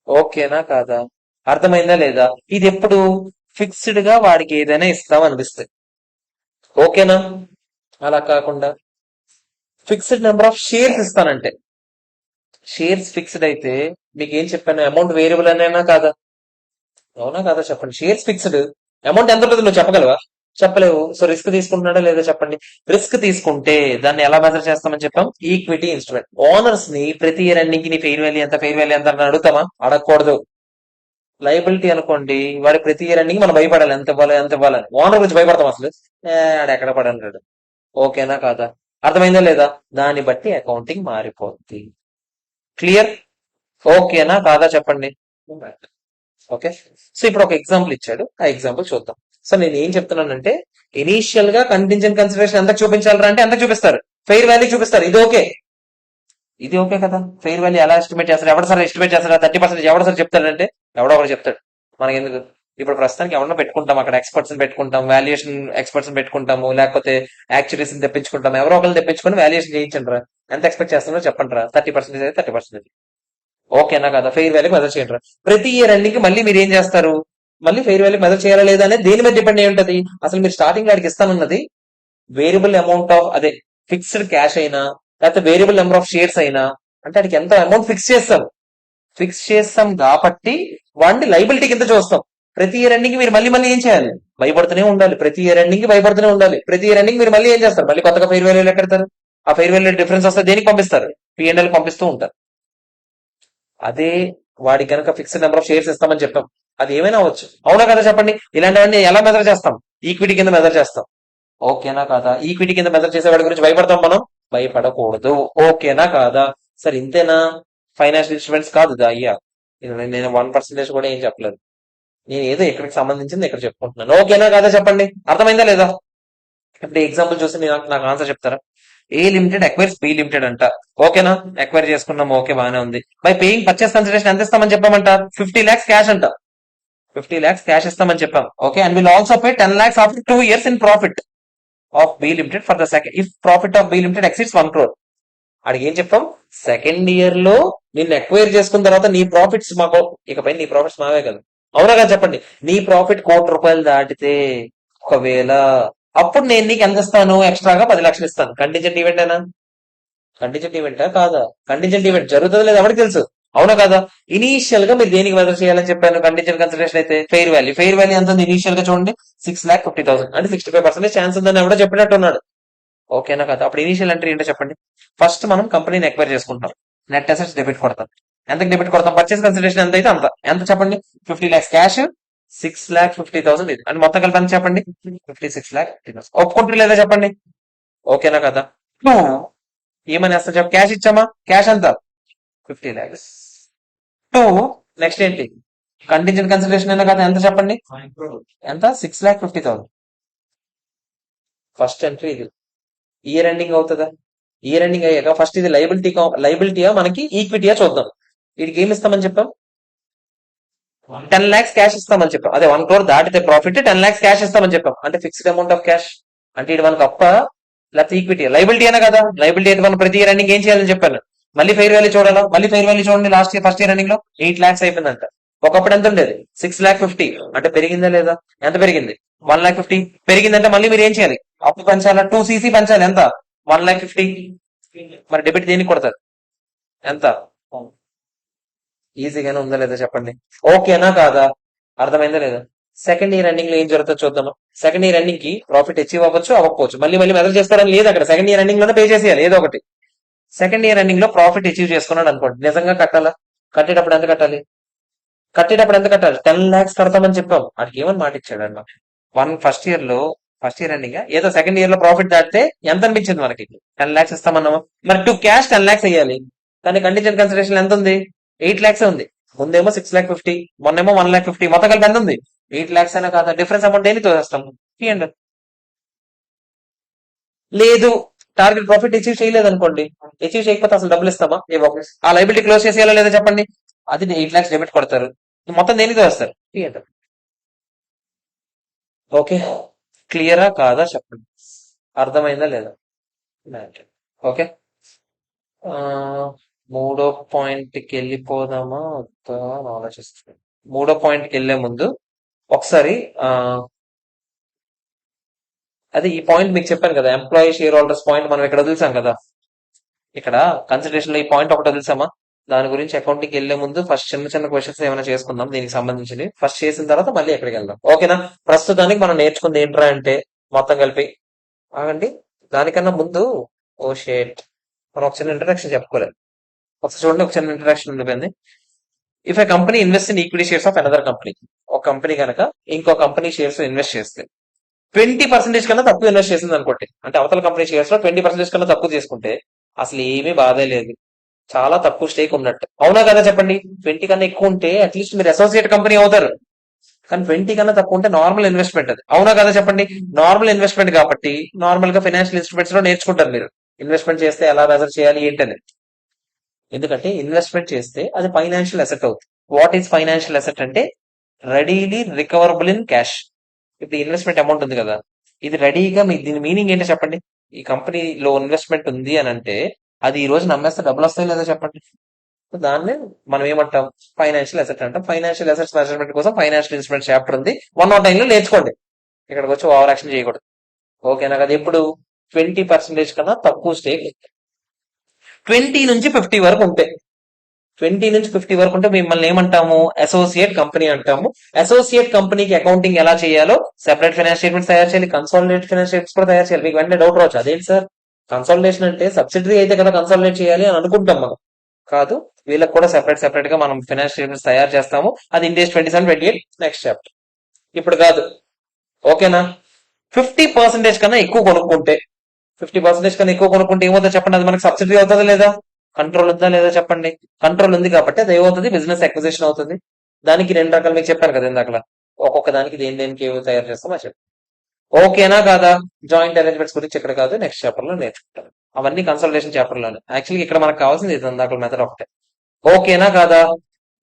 S1: ఓకేనా కాదా? అర్థమైందా లేదా? ఇది ఎప్పుడు ఫిక్స్డ్ గా వాడికి ఏదైనా ఇస్తాం అనిపిస్తే. ఓకేనా? అలా కాకుండా ఫిక్స్డ్ నెంబర్ ఆఫ్ షేర్స్ ఇస్తానంటే, షేర్స్ ఫిక్స్డ్ అయితే మీకు ఏం చెప్పాను? అమౌంట్ వేరియబుల్ అనేనా కాదా? అవునా కాదా చెప్పండి. షేర్స్ ఫిక్స్డ్, అమౌంట్ ఎంత ఉంటుంది నువ్వు చెప్పగలవా? చెప్పలేవు. సో రిస్క్ తీసుకుంటున్నాడా లేదా చెప్పండి. రిస్క్ తీసుకుంటే దాన్ని ఎలా మెజర్ చేస్తామని చెప్పాం? Equity instrument. ఓనర్స్ ని ప్రతి ఇయర్ ఎండింగ్ నీ ఫెయిర్ వాల్యూ ఎంత, ఫెయిర్ వాల్యూ ఎంత అని అడుగుతామా? అడగకూడదు. లైబిలిటీ అనుకోండి, వాడి ప్రతి ఇయర్ ఎండింగ్ మనం భయపడాలి, ఎంత ఇవ్వాలి ఎంత ఇవ్వాలని. ఓనర్ గురించి భయపడతాం అసలు? ఆడ ఎక్కడ పడన్నాడు. ఓకేనా కాదా? అర్థమైందా లేదా? దాన్ని బట్టి అకౌంటింగ్ మారిపోద్ది. క్లియర్? ఓకేనా కాదా చెప్పండి. ఓకే, సో ఇప్పుడు ఒక ఎగ్జాంపుల్ ఇచ్చాడు, ఆ ఎగ్జాంపుల్ చూద్దాం. సో నేను ఏం చెప్తున్నానంటే, ఇనీషియల్ గా కంటింజెంట్ కన్సిడరేషన్ ఎంత చూపించాలరా అంటే ఎంత చూపిస్తారు? ఫెయిర్ వాల్యూ చూపిస్తారు. ఇది ఓకే, ఇది ఓకే కదా. ఫెయిర్ వాల్యూ ఎలా ఎస్టిమేట్ చేస్తారు? ఎవరు సార్ ఎస్టిమేట్ చేస్తారా? 30% ఎవడు సార్ చెప్తాడంటే ఎవడో ఒకటి చెప్తాడు. మనకి ఎందుకు? ఇప్పుడు ప్రస్తుతానికి ఎవరన్నా పెట్టుకుంటాం, అక్కడ ఎక్స్పర్ట్స్ పెట్టుకుంటాం, వాల్యుయేషన్ ఎక్స్పర్ట్స్ పెట్టుకుంటాము, లేకపోతే యాక్చురీస్ తెప్పించుకుంటాం. ఎవరో ఒకరు తెప్పించుకొని వాల్యుయేషన్ చేయించండి రా. ఎంత ఎక్స్పెక్ట్ చేస్తున్నారో చెప్పండి రా. 30% అయితే 30%. ఓకేనా కదా? ఫెయిర్ వాల్యూ మెజర్ చేయండి రా. ప్రతి ఇయర్ ఎండింగ్ మళ్ళీ మీరు ఏం చేస్తారు? మళ్ళీ ఫెయిర్ వాల్యూ మెజర్ చేయాలా లేదా అనేది దేని మీద డిపెండ్ అయి ఉంటది? అసలు మీరు స్టార్టింగ్ వాడికి ఇస్తానన్నది వేరియబుల్ అమౌంట్ ఆఫ్, అదే ఫిక్స్డ్ క్యాష్ అయినా, లేకపోతే వేరియబుల్ నెంబర్ ఆఫ్ షేర్స్ అయినా, అంటే వాడికి ఎంత అమౌంట్ ఫిక్స్ చేస్తాం. ఫిక్స్ చేస్తాం కాబట్టి వాడిని లైబిలిటీ కింద చూస్తాం. ప్రతి ఇయర్ ఎండింగ్ మీరు మళ్ళీ మళ్ళీ ఏం చేయాలి? భయపడుతూనే ఉండాలి. ప్రతి ఇయర్ ఎండింగ్ భయపడుతూనే ఉండాలి. ప్రతి ఇయర్ ఎండింగ్ మీరు మళ్ళీ ఏం చేస్తారు? మళ్ళీ కొత్తగా ఫెయిర్ వాల్యూ ఎక్కడతారు? ఆ ఫెయిర్ వాల్యూ డిఫరెన్స్ వస్తే దేనికి పంపిస్తారు? పిఎన్ఎల్ పంపిస్తూ ఉంటారు. అదే వాడికి కనుక ఫిక్స్డ్ నెంబర్ ఆఫ్ షేర్స్ ఇస్తామని చెప్పాం, అది ఏమైనా అవ్వచ్చు. అవునా కదా చెప్పండి. ఇలాంటివన్నీ ఎలా మెజర్ చేస్తాం? ఈక్విటీ కింద మెజర్ చేస్తాం. ఓకేనా కాదా? ఈక్విటీ కింద మెజర్ చేసే వాడి గురించి భయపడతాం మనం? భయపడకూడదు. ఓకేనా కాదా? సరే ఇంతేనా? ఫైనాన్షియల్ ఇన్స్ట్రుమెంట్స్ కాదు అయ్యా. నేను 1% కూడా ఏం చెప్పలేదు. నేను ఏదో ఇక్కడికి సంబంధించింది ఇక్కడ చెప్పుకుంటున్నాను. ఓకేనా కాదా చెప్పండి. అర్థమైందా లేదా? ఇప్పుడు ఎగ్జాంపుల్ చూసి నాకు ఆన్సర్ చెప్తారా? A limited acquires be limited అంట. ఓకేనా? అక్వైర్ చేసుకున్నాం, ఓకే బాగానే ఉంది. బై పేయింగ్ పర్చేస్ కన్సిడరేషన్ ఎంత ఇస్తామని చెప్పామంట? 50 lakhs క్యాష్ అంట. 50 lakhs క్యాష్ ఇస్తామని చెప్పాం. Okay, and will also pay 10 lakhs after 2 years in profit of be limited for the second if profit of be limited exceeds 1 crore. అడిగి ఏం చెప్పాం? Second year లో నిన్ను ఎక్వైర్ చేసుకున్న తర్వాత నీ ప్రాఫిట్స్ మాకు, ఇకపై నీ ప్రాఫిట్స్ మావే కదా. అవునా కదా చెప్పండి. నీ ప్రాఫిట్ ₹1,00,00,000 దాటితే ఒకవేళ, అప్పుడు నేను నీకు ఎంత ఇస్తాను? ఎక్స్ట్రాగా 10 లక్షలు ఇస్తాను. కంటింజెంట్ ఈవెంట్ అయినా? కంటింజెంట్ ఈవెంటా కాదా? కంటింజెంట్ ఈవెంట్ జరుగుతుంది లేదా ఎవరికి తెలుసు. అవునా కదా? ఇనీషియల్ గా మీరు దేనికి మెజర్ చేయాలని చెప్పాను? కంటింజెంట్ కన్సిడరేషన్ అయితే ఫెయిర్ వాల్యూ. ఫెయిర్ వాల్యూ ఎంత ఉంది ఇనీషియల్ గా చూడండి? 6,50,000. అంటే 65% ఛాన్స్ ఉందని ఎవడో చెప్పినట్టు ఉన్నాడు. ఓకేనా కదా? అప్పుడు ఇనీషియల్ ఎంట్రీ ఏంటో చెప్పండి. ఫస్ట్ మనం కంపెనీని ఎక్వైర్ చేసుకుంటాం, నెట్ అసెట్స్ డెబిట్ కొడతాం. ఎంతకి డెబిట్ కొడతాం? పర్చేస్ కన్సిడరేషన్ ఎంత అయితే అంత. ఎంత చెప్పండి? 50 lakhs క్యాష్, 6,50,000 ఇది. అంటే మొత్తం కలిపి ఎంత చెప్పండి? 56,50,000. ఒప్పుకుంటారు లేదా చెప్పండి. ఓకేనా కదా? ఏమని వేస్తా చెప్ప? క్యాష్ ఇచ్చామా? క్యాష్ ఎంత? 50 lakhs. నెక్స్ట్ ఏంటి? కంటింజెంట్ కన్సిడరేషన్ అయినా కదా ఎంత చెప్పండి? ఎంత? 6,50,000. ఫస్ట్ ఎంట్రీ ఇది. ఇయర్ ఎండింగ్ అవుతుందా? ఇయర్ ఎండింగ్ అయ్యాక ఫస్ట్ ఇది లైబిలిటీయా మనకి ఈక్విటీయా చూద్దాం. వీడికి ఏమి ఇస్తామని చెప్పాం? 10 lakhs క్యాష్ ఇస్తామని చెప్పాం. అదే 1 crore దాటితే ప్రాఫిట్ 10 lakhs క్యాష్ ఇస్తామని చెప్పాం. అంటే ఫిక్స్డ్ అమౌంట్ ఆఫ్ క్యాష్. అంటే ఇది మనకు అప్ప లేకపోతే ఈక్విటీ? లైబిలిటీ అయినా కదా. లైబిలిటీ అయితే మనం ప్రతి ఇయర్ ఎండింగ్ ఏం చేయాలని చెప్పాను? మళ్ళీ ఫెయిర్ వాల్యూ చూడాలా? మళ్ళీ ఫెయిర్ వాల్యూ చూడండి. Last year first year ending లో 8 lakhs అయిపోయిందంట. ఒకప్పుడు ఎంత ఉండేది? 6,50,000. అంటే పెరిగిందా లేదా? ఎంత పెరిగింది? 1,50,000 పెరిగిందంటే మళ్ళీ మీరు ఏం చేయాలి? అప్పు పెంచాలా? 2cc పెంచాలి. ఎంత? 1,50,000. మరి డెబిట్ దేనికి కొడతారు? ఎంత? ఈజీగానే ఉందా లేదా చెప్పండి. ఓకేనా కాదా? అర్థమైందా లేదా? సెకండ్ ఇయర్ ఎండింగ్ లో ఏం జరుగుతుందో చూద్దామా. సెకండ్ ఇయర్ ఎండింగ్ కి ప్రాఫిట్ అచీవ్ అవ్వచ్చు, అవ్వకపోవచ్చు. మళ్ళీ మళ్ళీ మెజర్ చేస్తారని లేదు అక్కడ. సెకండ్ ఇయర్ ఎండింగ్ లోనే పే చేసేయాలి ఏదో ఒకటి. సెకండ్ ఇయర్ ఎండింగ్ లో ప్రాఫిట్ అచీవ్ చేసుకున్నాడు అనుకోండి, నిజంగా కట్టాలా? కట్టేటప్పుడు ఎంత కట్టాలి? 10 lakhs కడతామని చెప్పాం. వాడికి ఏమని మాట ఇచ్చాడు అన్న? ఫస్ట్ ఇయర్ లో ఫస్ట్ ఇయర్ ఎండింగ్ ఏదో సెకండ్ ఇయర్ లో ప్రాఫిట్ దాటితే ఎంత అనిపించింది మనకి? 10 lakhs ఇస్తామన్నాము. మరి టు క్యాష్ 10 lakhs వేయాలి, కానీ కండిషన్ కన్సిడరేషన్ ఎంత ఉంది? 8 lakhs ఉంది. ముందేమో 6,50,000, మొన్నేమో 1,50,000, మొత్తం కలిపి ఎంత ఉంది? 8 lakhs అయినా కాదా? డిఫరెన్స్ అమౌంట్ దేని తోస్తాము? 300. లేదు, టార్గెట్ ప్రాఫిట్ అచీవ్ చేయలేదు అనుకోండి, అచీవ్ చేయకపోతే అసలు డబ్బులు ఇస్తామా? ఆ లైబిలిటీ క్లోజ్ చేసేయాలా లేదా చెప్పండి? అది 8 lakhs డెబిట్ కొడతారు, మొత్తం దేనికి వస్తారు? 300. ఓకే, క్లియరా కాదా చెప్పండి, అర్థమైందా లేదా? ఓకే, ఆ, మూడో పాయింట్కి వెళ్ళిపోదామా వద్దా అని ఆలోచిస్తున్నాను. మూడో పాయింట్కి వెళ్లే ముందు ఒకసారి అది ఈ పాయింట్ మీకు చెప్పాను కదా, ఎంప్లాయీ షేర్ హోల్డర్స్ పాయింట్ మనం ఇక్కడ వదిలిసాం కదా. ఇక్కడ కన్సిడరేషన్ లో ఈ పాయింట్ ఒకటి వదిలిసామా? దాని గురించి అకౌంటింగ్ వెళ్లే ముందు ఫస్ట్ చిన్న చిన్న క్వశ్చన్స్ ఏమైనా చేసుకుందాం దీనికి సంబంధించి. ఫస్ట్ చేసిన తర్వాత మళ్ళీ ఎక్కడికి వెళ్దాం, ఓకేనా? ప్రస్తుతానికి మనం నేర్చుకుంది ఏంట్రా అంటే మొత్తం కలిపి ఆగండి. దానికన్నా ముందు ఓ షేట్, మనం ఒక చిన్న ఇంట్రడక్షన్ చెప్పుకోలేదు. ఒకసారి చూడండి, ఒక చిన్న ఇంట్రడక్షన్ ఉండిపోయింది. If a company invest in equity shares of another company, ఒక కంపెనీ కనుక ఇంకో కంపెనీ షేర్స్ ఇన్వెస్ట్ చేస్తే 20% కన్నా తక్కువ ఇన్వెస్ట్ చేసింది అనుకోండి, అంటే అవతల కంపెనీ షేర్స్ లో 20% కన్నా తక్కువ తీసుకుంటే అసలు ఏమీ బాధే లేదు, చాలా తక్కువ స్టేక్ ఉన్నట్టు. అవునా కదా చెప్పండి? 20 కన్నా ఎక్కువ ఉంటే అట్లీస్ట్ మీరు అసోసియేట్ కంపెనీ అవుతారు, కానీ 20 కన్నా తక్కువ ఉంటే నార్మల్ ఇన్వెస్ట్మెంట్ అది. అవునా కదా చెప్పండి? నార్మల్ ఇన్వెస్ట్మెంట్ కాబట్టి నార్మల్ గా ఫైనాన్షియల్ ఇన్స్ట్రుమెంట్స్ లో నేర్చుకుంటారు మీరు ఇన్వెస్ట్మెంట్ చేస్తే ఎలా మెజర్ చేయాలి ఏంటని. ఎందుకంటే ఇన్వెస్ట్మెంట్ చేస్తే అది ఫైనాన్షియల్ అసెట్ అవుతుంది. వాట్ ఈస్ ఫైనాన్షియల్ అసెట్ అంటే రెడీలీ రికవరబుల్ ఇన్ క్యాష్. ఇప్పుడు ఇన్వెస్ట్మెంట్ అమౌంట్ ఉంది కదా, ఇది రెడీగా మీకు దీని మీనింగ్ ఏంటో చెప్పండి. ఈ కంపెనీలో ఇన్వెస్ట్మెంట్ ఉంది అని అంటే అది ఈ రోజు నమ్మేస్తే డబ్బులు వస్తాయి లేదా చెప్పండి? దాన్ని మనం ఏమంటాం? ఫైనాన్షియల్ అసెట్ అంటాం. ఫైనాన్షియల్ అసెట్స్ మెజర్మెంట్ కోసం ఫైనాన్షియల్ ఇన్స్ట్రుమెంట్ చాప్టర్ ఉంది, 109 లో నేర్చుకోండి. ఇక్కడికి వచ్చి ఓవర్ యాక్షన్ చేయకూడదు, ఓకేనా కదా? ఇప్పుడు 20% కన్నా తక్కువ స్టేక్ 20 నుంచి 50 వరకు ఉంటే, 20 నుంచి 50 వరకు ఉంటే మిమ్మల్ని ఏమంటాము? అసోసియేట్ కంపెనీ అంటాము. అసోసియేట్ కంపెనీకి అకౌంటింగ్ ఎలా చేయాలో సెపరేట్ ఫైనాన్స్ స్టేట్మెంట్స్ తయారు చేయాలి, కన్సాలిడేట్ ఫైనాన్స్ స్టేట్మెంట్స్ కూడా తయారు చేయాలి. మీకు వెంటనే డౌట్ రావచ్చు, అదేంటి సార్ కన్సాలిడేషన్ అంటే సబ్సిడరీ అయితే కదా కన్సాలిడేట్ చేయాలి అని అనుకుంటాం మనం. కాదు, వీళ్ళకి కూడా సెపరేట్ గా మనం ఫైనాన్స్ స్టేట్మెంట్స్ తయారు చేస్తాము. అది ఇండెక్స్ 27-28 నెక్స్ట్ చాప్టర్, ఇప్పుడు కాదు, ఓకేనా? 50% కన్నా ఎక్కువ కొనుక్కుంటే, 50% కన్నా ఎక్కువ కొనుక్కుంటే ఏమవుతుందో చెప్పండి? అది మనకి సబ్సిడీ అవుతుందా లేదా? కంట్రోల్ ఉందా లేదా చెప్పండి? కంట్రోల్ ఉంది కాబట్టి అది ఏమవుతుంది? బిజినెస్ అక్విజిషన్ అవుతుంది. దానికి 2 రకాలు మీకు చెప్పాను కదా ఇందాక, ఒక్కొక్క దానికి దేనికి ఏమి తయారు చేస్తామో చెప్పి, ఓకేనా కాదా? జాయింట్ అరేంజ్మెంట్స్ గురించి ఇక్కడ కాదు, నెక్స్ట్ చాప్టర్ లో నేర్చుకుంటాం. అవన్నీ కన్సల్టేషన్ చాప్టర్ లోనే. యాక్చువల్లీ ఇక్కడ మనకు కావాల్సింది ఇది ఇందాక మెథడ్ ఒకటే, ఓకేనా కాదా?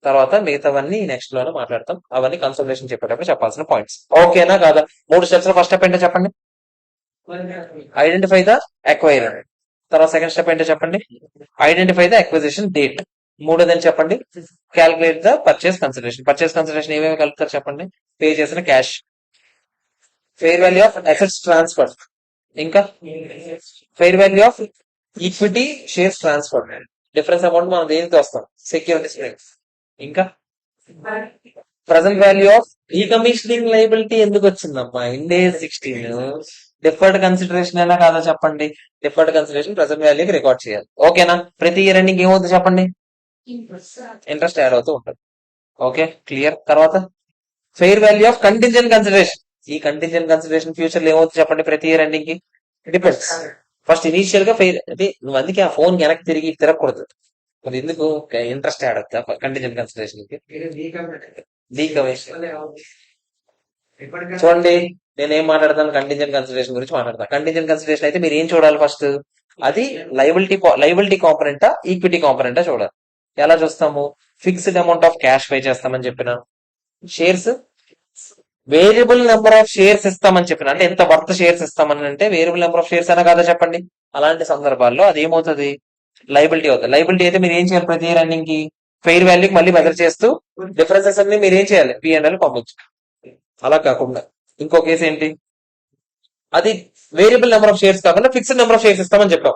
S1: తర్వాత మిగతావన్నీ నెక్స్ట్ లోనే మాట్లాడతాం, అవన్నీ కన్సల్టేషన్ చెప్పేటప్పుడు చెప్పాల్సిన పాయింట్స్, ఓకేనా కాదా? 3 స్టెప్స్ లో ఫస్ట్ స్టెప్ ఏంటో చెప్పండి? Identify the acquirer. తర్వాత సెకండ్ స్టెప్ ఏంటో చెప్పండి? Identify the acquisition date. మూడోదని చెప్పండి? Calculate the purchase consideration. Purchase consideration ఏమేమి కలుపుతారు చెప్పండి? పే చేసిన cash, fair value of assets transfer, ఇంకా fair value of equity shares transfer. Difference amount మనం దేనికి వస్తాం? సెక్యూరిటీస్, ఇంకా present value of recommissioning liability ఎందుకు వచ్చిందమ్మా? ఇండేస్ 16 డిఫర్డ్ కన్సిడరేషన్ ఎలా కాదా చెప్పండి? డిఫర్డ్ కన్సిడరేషన్ ప్రజెంట్ వాల్యూకి రికార్డ్ చేయాలి, ఓకేనా? ప్రతి ఇయర్ ఎండింగ్ ఏమవుతుంది చెప్పండి? ఇంట్రెస్ట్ యాడ్ అవుతూ ఉంటుంది, ఓకే క్లియర్. తర్వాత fair value of contingent consideration. ఈ కంటింజెంట్ కన్సిడరేషన్ ఫ్యూచర్ లో ఏమవుతుంది చెప్పండి ప్రతి ఇయర్ ఎండింగ్ కి? డిపెండ్స్. ఫస్ట్ ఇనీషియల్ గా ఫెయిర్ అంటే నువ్వు అందుకే ఆ ఫోన్ వెనక్కి తిరగకూడదు. మరి ఎందుకు? ఇంట్రెస్ట్ యాడ్ అవుతా కంటింజెంట్ కన్సిడరేషన్ కి. డీకమిషన్ చూడండి, నేనేం మాట్లాడతాను? కంటింజెంట్ కన్సిడరేషన్ గురించి మాట్లాడతాను. కంటింజెంట్ కన్సిడరేషన్ అయితే మీరు ఏం చూడాలి ఫస్ట్? అది లైబిలిటీ కాంపనెంటా ఈక్విటీ కాంపనెంటా చూడాలి. ఎలా చూస్తాము? Fixed amount of cash pay చేస్తామని చెప్పిన, shares variable number of shares ఇస్తామని చెప్పిన, అంటే ఎంత వర్త్ షేర్స్ ఇస్తామని అంటే వేరియబుల్ నెంబర్ ఆఫ్ షేర్స్ అయినా కాదా చెప్పండి? అలాంటి సందర్భాల్లో అది ఏమవుతుంది? లైబిలిటీ అవుతుంది. లైబిలిటీ అయితే మీరు ఏం చేయాలి? ప్రతి ఇయర్ ఎండింగ్ కి ఫెయిర్ వాల్యూకి మళ్ళీ మెజర్ చేస్తూ డిఫరెన్సెస్ అన్ని మీరు ఏం చేయాలి? P&L పంపించు. అలా కాకుండా ఇంకో కేసు ఏంటి? అది వేరియబుల్ నెంబర్ ఆఫ్ షేర్స్ కాకుండా ఫిక్స్డ్ నెంబర్ ఆఫ్ షేర్స్ ఇస్తామని చెప్పాం.